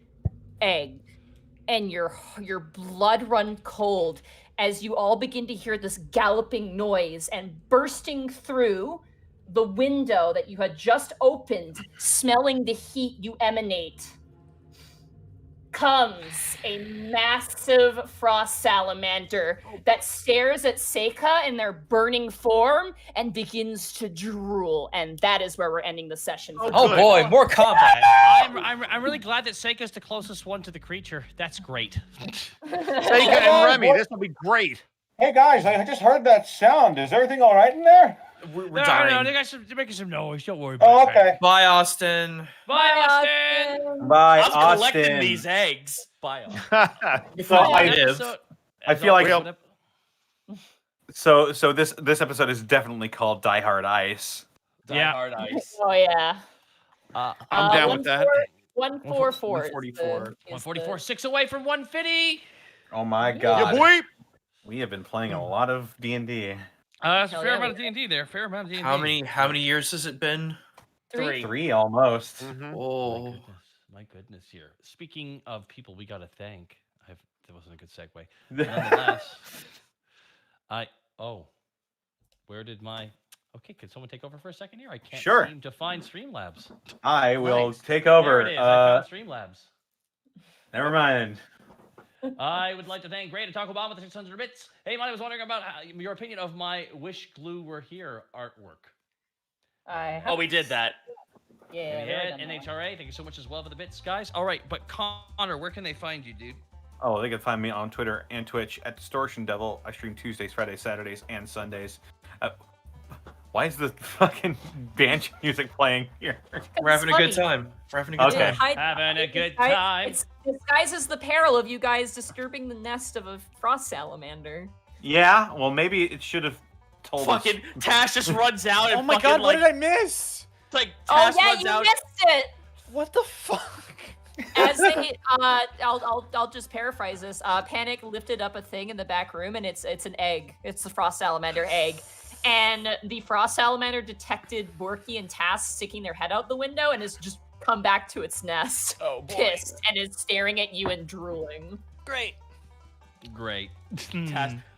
egg, and your blood run cold as you all begin to hear this galloping noise, and bursting through the window that you had just opened, smelling the heat you emanate, comes a massive frost salamander that stares at Seika in their burning form and begins to drool. And that is where we're ending the session. For Oh boy, more combat. I'm really glad that Seika's the closest one to the creature. That's great. Seika and Remy, this will be great. Hey guys, I just heard that sound. Is everything all right in there? We're No, dying. they're making some noise. Don't worry about Oh, it. okay. Bye, Austin. Bye, Austin. Bye, I was Austin. collecting these eggs. Bye. Austin. So I Episode- I feel like- episode- So this episode is definitely called Die Hard Ice. Die Yeah. Hard Ice. Oh yeah. I'm down with that. 144. 144. 144, 6 away from 150. Oh my Yeah, god. boy. We have been playing a lot of D&D. That's a Hell fair yeah, amount of we- D&D there. Fair amount of D&D. How many years has it been? 3. 3 almost. Mhm. Oh, My goodness here. Speaking of people we got to thank, that wasn't a good segue. Nonetheless, where did my... Okay, could someone take over for a second here? I can't Sure. seem to find Streamlabs. I will Nice. take over. There it is. I found Streamlabs. Never mind. I would like to thank Great to Taco Bomb with the 600 bits. Hey, Monty, I was wondering about your opinion of my Wish Glue Were Here artwork. Oh, we did that. Yeah. Yeah, NHRA, thank you so much as well for the bits, guys. All right, but Connor, where can they find you, dude? Oh, they can find me on Twitter and Twitch at Distortion Devil. I stream Tuesdays, Fridays, Saturdays, and Sundays. Why is the fucking banjo music playing here? we're having a good time. We're having a good Okay. time. Having a good time. It disguises the peril of you guys disturbing the nest of a frost salamander. Yeah, well, maybe it should have told us. Fucking Tash just runs out and Oh my fucking, god, what like, did I miss? like Oh Tash yeah, runs you out. missed it. What the fuck? As they, I'll just paraphrase this. Panic lifted up a thing in the back room, and it's an egg. It's the frost salamander egg. And the frost salamander detected Borky and Task sticking their head out the window and has just come back to its nest, Oh boy. pissed, and is staring at you and drooling. Great. Great.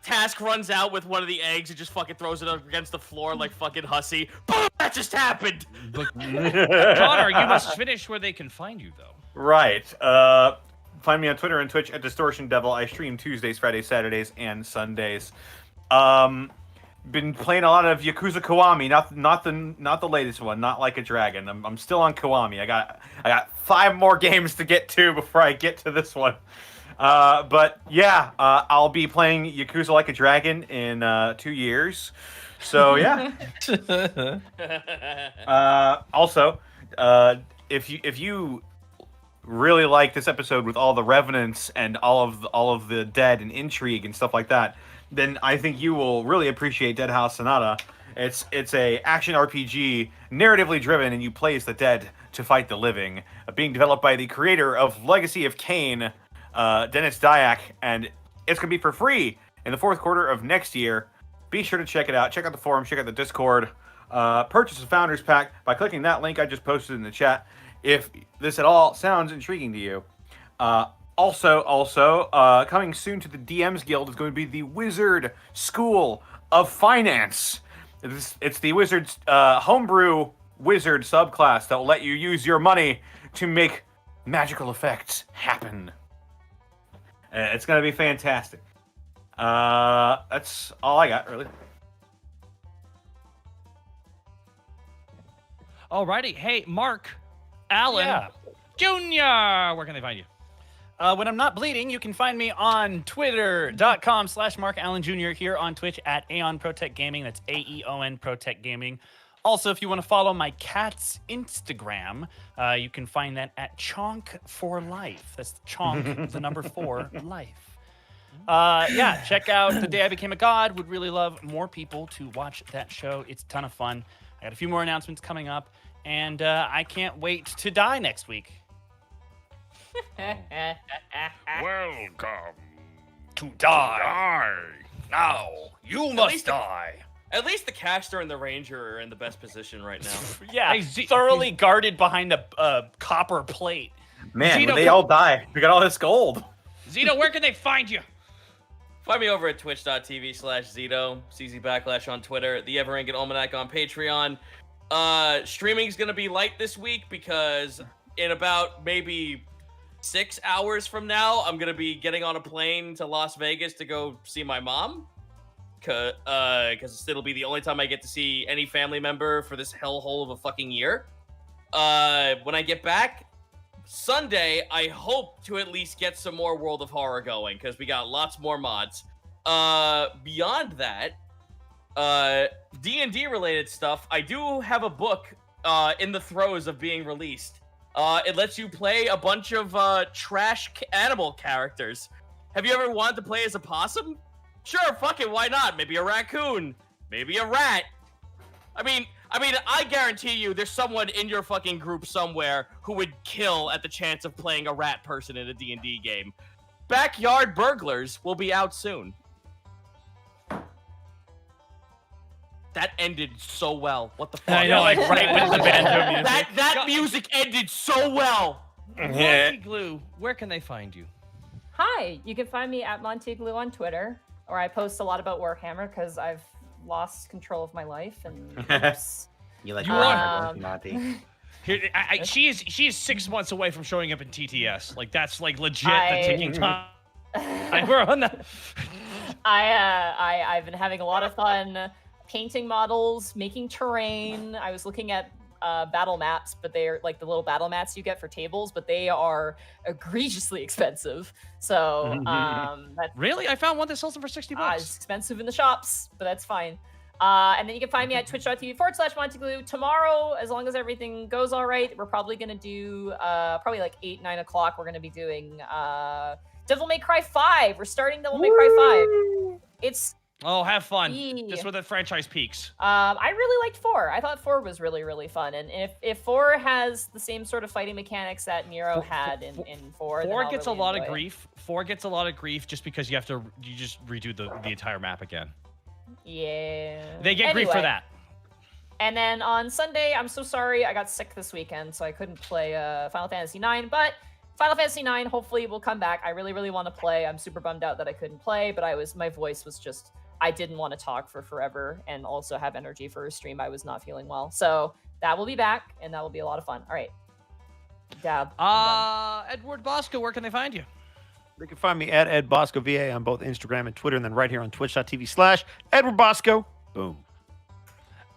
Task runs out with one of the eggs and just fucking throws it up against the floor like fucking hussy. Boom! That just happened. But, Connor, you must finish where they can find you, though. Right. Find me on Twitter and Twitch at Distortion Devil. I stream Tuesdays, Fridays, Saturdays, and Sundays. Been playing a lot of Yakuza Kiwami, not the latest one, not Like a Dragon. I'm still on Kiwami. I got 5 more games to get to before I get to this one. But yeah, I'll be playing Yakuza Like a Dragon in 2 years. So yeah. Also, if you really like this episode with all the revenants and all of the dead and intrigue and stuff like that, then I think you will really appreciate Dead House Sonata. It's a action RPG, narratively driven, and you play as the dead to fight the living. Being developed by the creator of Legacy of Kain, Dennis Dyack, and it's gonna be for free in the 4th quarter of next year. Be sure to check it out. Check out the forum. Check out the Discord. Purchase a Founders Pack by clicking that link I just posted in the chat, if this at all sounds intriguing to you. Also, coming soon to the DMs Guild is going to be the Wizard School of Finance. It's the Wizard's homebrew wizard subclass that will let you use your money to make magical effects happen. It's going to be fantastic. That's all I got, really. Alrighty. Hey, Mark Allen Yeah. Jr., where can they find you? When I'm not bleeding, you can find me on twitter.com/Mark Allen Jr. here on Twitch at Aeon Protect Gaming. That's AEON Protect Gaming. Also, if you want to follow my cat's Instagram, you can find that at Chonk for Life. That's Chonk, the number 4, life. Yeah, check out The Day I Became a God. Would really love more people to watch that show. It's a ton of fun. I got a few more announcements coming up, and I can't wait to die next week. Welcome To die. Now, you must die. At least the caster and the ranger are in the best position right now. Yeah, thoroughly guarded behind a copper plate. Man, Zito, when they all die, we got all this gold. Zito, where can they find you? Find me over at twitch.tv/Zito, CZ Backlash on Twitter, the Everangel Almanac on Patreon. Streaming's gonna be light this week because in about maybe 6 hours from now, I'm gonna be getting on a plane to Las Vegas to go see my mom. Because it'll be the only time I get to see any family member for this hellhole of a fucking year. When I get back Sunday, I hope to at least get some more World of Horror going because we got lots more mods. Beyond that, D&D related stuff. I do have a book in the throes of being released. It lets you play a bunch of trash animal characters. Have you ever wanted to play as a possum? Sure, fuck it, why not? Maybe a raccoon, maybe a rat. I mean, I guarantee you there's someone in your fucking group somewhere who would kill at the chance of playing a rat person in a D&D game. Backyard Burglars will be out soon. That ended so well. What the fuck? I know, like right with the banjo music. That music ended so well. Monty Glue, where can they find you? Hi, you can find me at Monteglue on Twitter, or I post a lot about Warhammer because I've lost control of my life and oops. You like You Warhammer, Monty? Here, she is 6 months away from showing up in TTS. Like that's like legit the ticking time. We're on that. I've been having a lot of fun painting models, making terrain. I was looking at battle maps, but they're like the little battle mats you get for tables, but they are egregiously expensive. So that's Really? I found one that sells them for $60. it's expensive in the shops, but that's fine. And then you can find me at twitch.tv/Monteglue. Tomorrow, as long as everything goes all right, we're probably going to do probably like 8, 9 o'clock. We're going to be doing Devil May Cry 5. We're starting Devil May Cry 5. It's Oh, have fun. Yeah. Just where the franchise peaks. I really liked 4. I thought 4 was really, really fun. And if 4 has the same sort of fighting mechanics that Nero had in 4, then 4 I'll gets really a lot of enjoy it. grief. 4 gets a lot of grief just because you just redo the entire map again. Yeah. They get grief for Anyway. that. And then on Sunday, I'm so sorry, I got sick this weekend, so I couldn't play Final Fantasy IX, but Final Fantasy IX hopefully will come back. I really, really want to play. I'm super bummed out that I couldn't play, but my voice was just, I didn't want to talk for forever and also have energy for a stream. I was not feeling well. So that will be back, and that will be a lot of fun. All right. Dab. Edward Bosco, where can they find you? They can find me at Ed Bosco VA on both Instagram and Twitter, and then right here on twitch.tv/Edward Bosco. Boom.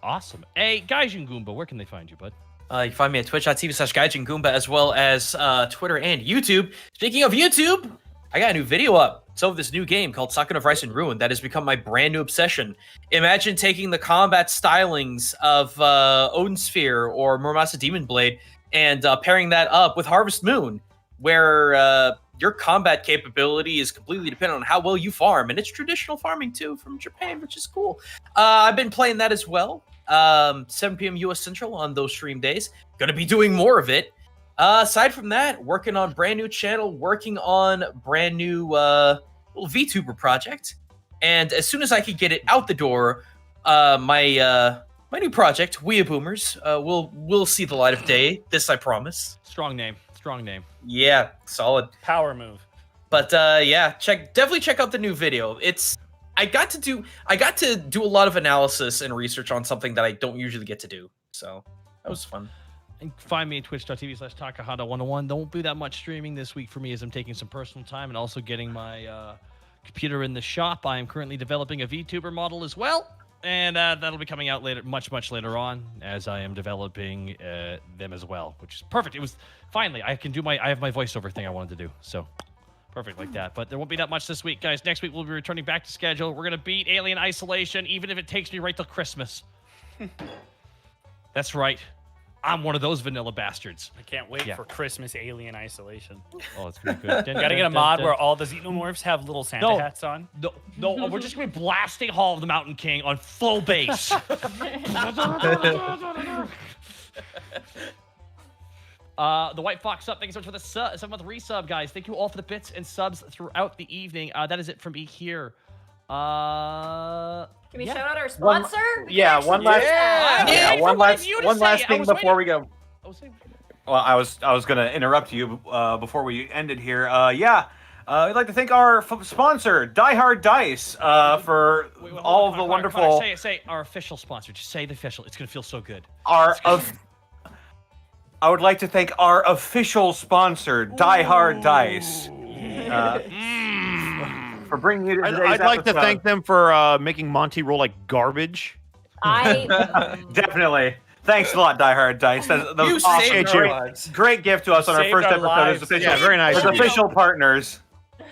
Awesome. Hey, Gaijin Goomba, where can they find you, bud? You can find me at twitch.tv/Gaijin Goomba, as well as Twitter and YouTube. Speaking of YouTube, I got a new video up. It's of this new game called Sakuna of Rice and Ruin that has become my brand new obsession. Imagine taking the combat stylings of Odin Sphere or Muramasa Demon Blade and pairing that up with Harvest Moon, where your combat capability is completely dependent on how well you farm, and it's traditional farming too from Japan, which is cool. I've been playing that as well. 7 p.m. US Central on those stream days. Gonna be doing more of it. Aside from that, working on brand new channel, working on brand new little Vtuber project, and as soon as I could get it out the door, my new project, We Boomers, will see the light of day. This I promise. Strong name. Yeah, solid. Power move. But yeah, definitely check out the new video. I got to do a lot of analysis and research on something that I don't usually get to do. So that was fun. And find me at twitch.tv/Takahata101. There won't be that much streaming this week for me as I'm taking some personal time and also getting my computer in the shop. I am currently developing a VTuber model as well. And that'll be coming out later, much later on, as I am developing them as well, which is perfect. It was finally I have my voiceover thing I wanted to do, so perfect like that. But there won't be that much this week, guys. Next week we'll be returning back to schedule. We're gonna beat Alien Isolation, even if it takes me right till Christmas. That's right. I'm one of those vanilla bastards. I can't wait Yeah. for Christmas Alien Isolation. Oh, it's gonna be good. Gotta get a mod where all the xenomorphs have little Santa No. hats on. No, we're just gonna be blasting Hall of the Mountain King on full bass. The White Fox sub, thank you so much for the 7-month resub, guys. Thank you all for the bits and subs throughout the evening. That is it from me here. Can we yeah. shout out our sponsor? One last thing before we go. Well, I was gonna interrupt you before we ended here. I'd like to thank our sponsor, Die Hard Dice, for all of the wonderful. Say our official sponsor. Just say the official. It's gonna feel so good. I would like to thank our official sponsor, Die Hard Dice, for bringing you to today's I'd like to episode. thank them for making Monty roll like garbage. Definitely. Thanks a lot, Die Hard Dice. You saved our lives. Great gift to us on our Saved first our episode lives. as official, Yeah, very nice as of you. official partners.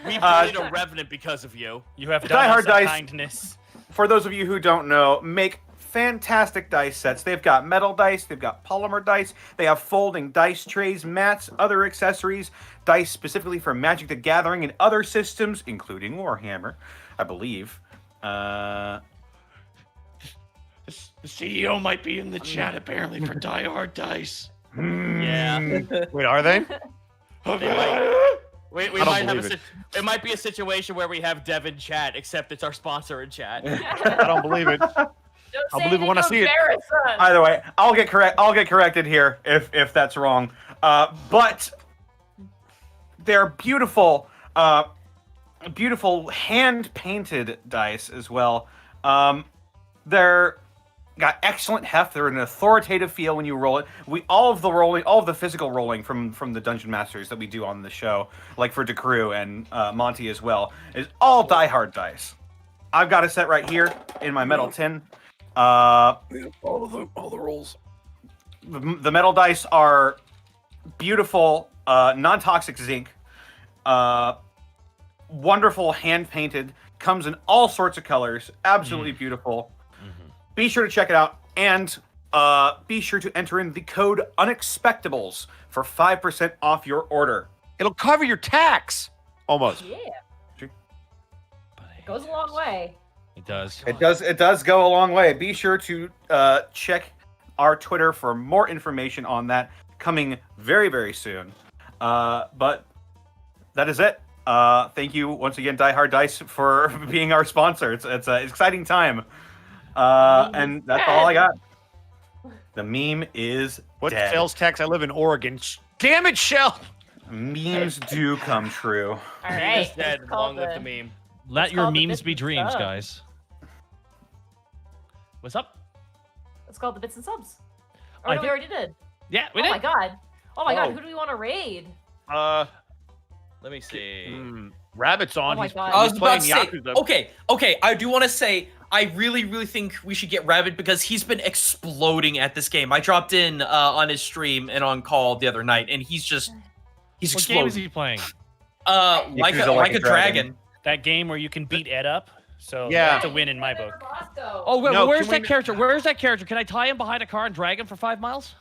We bullied a revenant because of you. You have Die done Hard us a Dice. kindness. For those of you who don't know, make fantastic dice sets. They've got metal dice, they've got polymer dice, they have folding dice trays, mats, other accessories, dice specifically for Magic the Gathering and other systems, including Warhammer, I believe. The CEO might be in the chat apparently for Die Hard Dice. Yeah. Wait, are they? We I don't might have believe it might be a situation where we have Devin chat, except it's our sponsor in chat. I don't believe it. I'll believe it when I see it. Either way, I'll get corrected here if that's wrong. But they're beautiful, beautiful hand-painted dice as well. They're got excellent heft. They're an authoritative feel when you roll it. All of the physical rolling from the Dungeon Masters that we do on the show, like for DeCrew and Monty as well, is all Die Hard dice. I've got a set right here in my metal tin. All the rolls. The metal dice are beautiful, non-toxic zinc, wonderful hand-painted, comes in all sorts of colors, absolutely beautiful. Be sure to check it out, and be sure to enter in the code Unexpectables for 5% off your order. It'll cover your tax. Almost. Yeah. Goes a long way. It does. It does go a long way. Be sure to check our Twitter for more information on that, coming very, very soon. But that is it. Thank you once again, Die Hard Dice, for being our sponsor. It's an exciting time. And that's all I got. The meme is What dead. sales tax? I live in Oregon. Damn it, Shell! Memes do come true. All Meme right. is dead. It's Long called live the meme. Let your called the memes bits be and dreams, subs. guys. What's up? It's called the bits and subs. Oh, I no, we think- already did. Yeah, we Oh did. my god. Oh my god. Oh. Who do we want to raid? Let me see. Rabbit's on. Oh my he's, God. I was he's about playing to say, Yakuza. okay. I do want to say, I really think we should get Rabbit because he's been exploding at this game. I dropped in on his stream and on call the other night, and he's What exploding. game is he playing? Like a dragon. That game where you can beat Ed up. So Yeah. that's a win in my book. Oh, wait, No, where's can we that character? Where's that character? Can I tie him behind a car and drag him for 5 miles?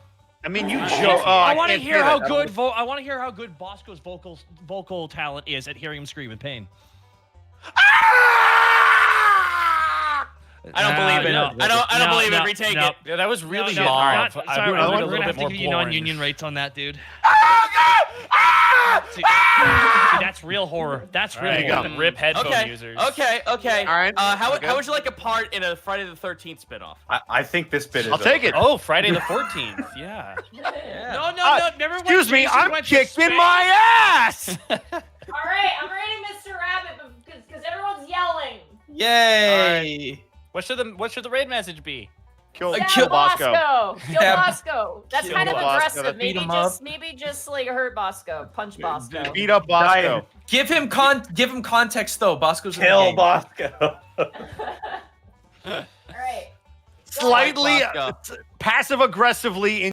I mean, you joke. Oh, I want to can't hear say how that. good I want to hear how good Bosco's vocal talent is at hearing him scream in pain. I don't believe it. no, I don't believe no, it. Retake no. it. Yeah, that was really No, live. sorry, I we're wanted a gonna little have bit to more give you boring. non-union rates on that, dude. See, that's real horror. That's real There you horror. go. Rip headphone Okay. users. Okay. All right. How Okay. would you like a part in a Friday the 13th spinoff? I think this bit is I'll take it. Oh, Friday the 14th. Yeah. No. Remember when Excuse me, Jason I'm went to kicking Spain? my ass. All right, I'm raiding Mr. Rabbit because everyone's yelling. Yay! What should the raid message be? Kill Kill Bosco. Bosco. Kill Yeah. Bosco. That's Kill kind of Bosco. aggressive. Beat Maybe him up. just like hurt Bosco. Punch Bosco. Beat up Bosco. Give him context though. Bosco's in the Kill game. Bosco. All right. Slightly Bosco. passive aggressively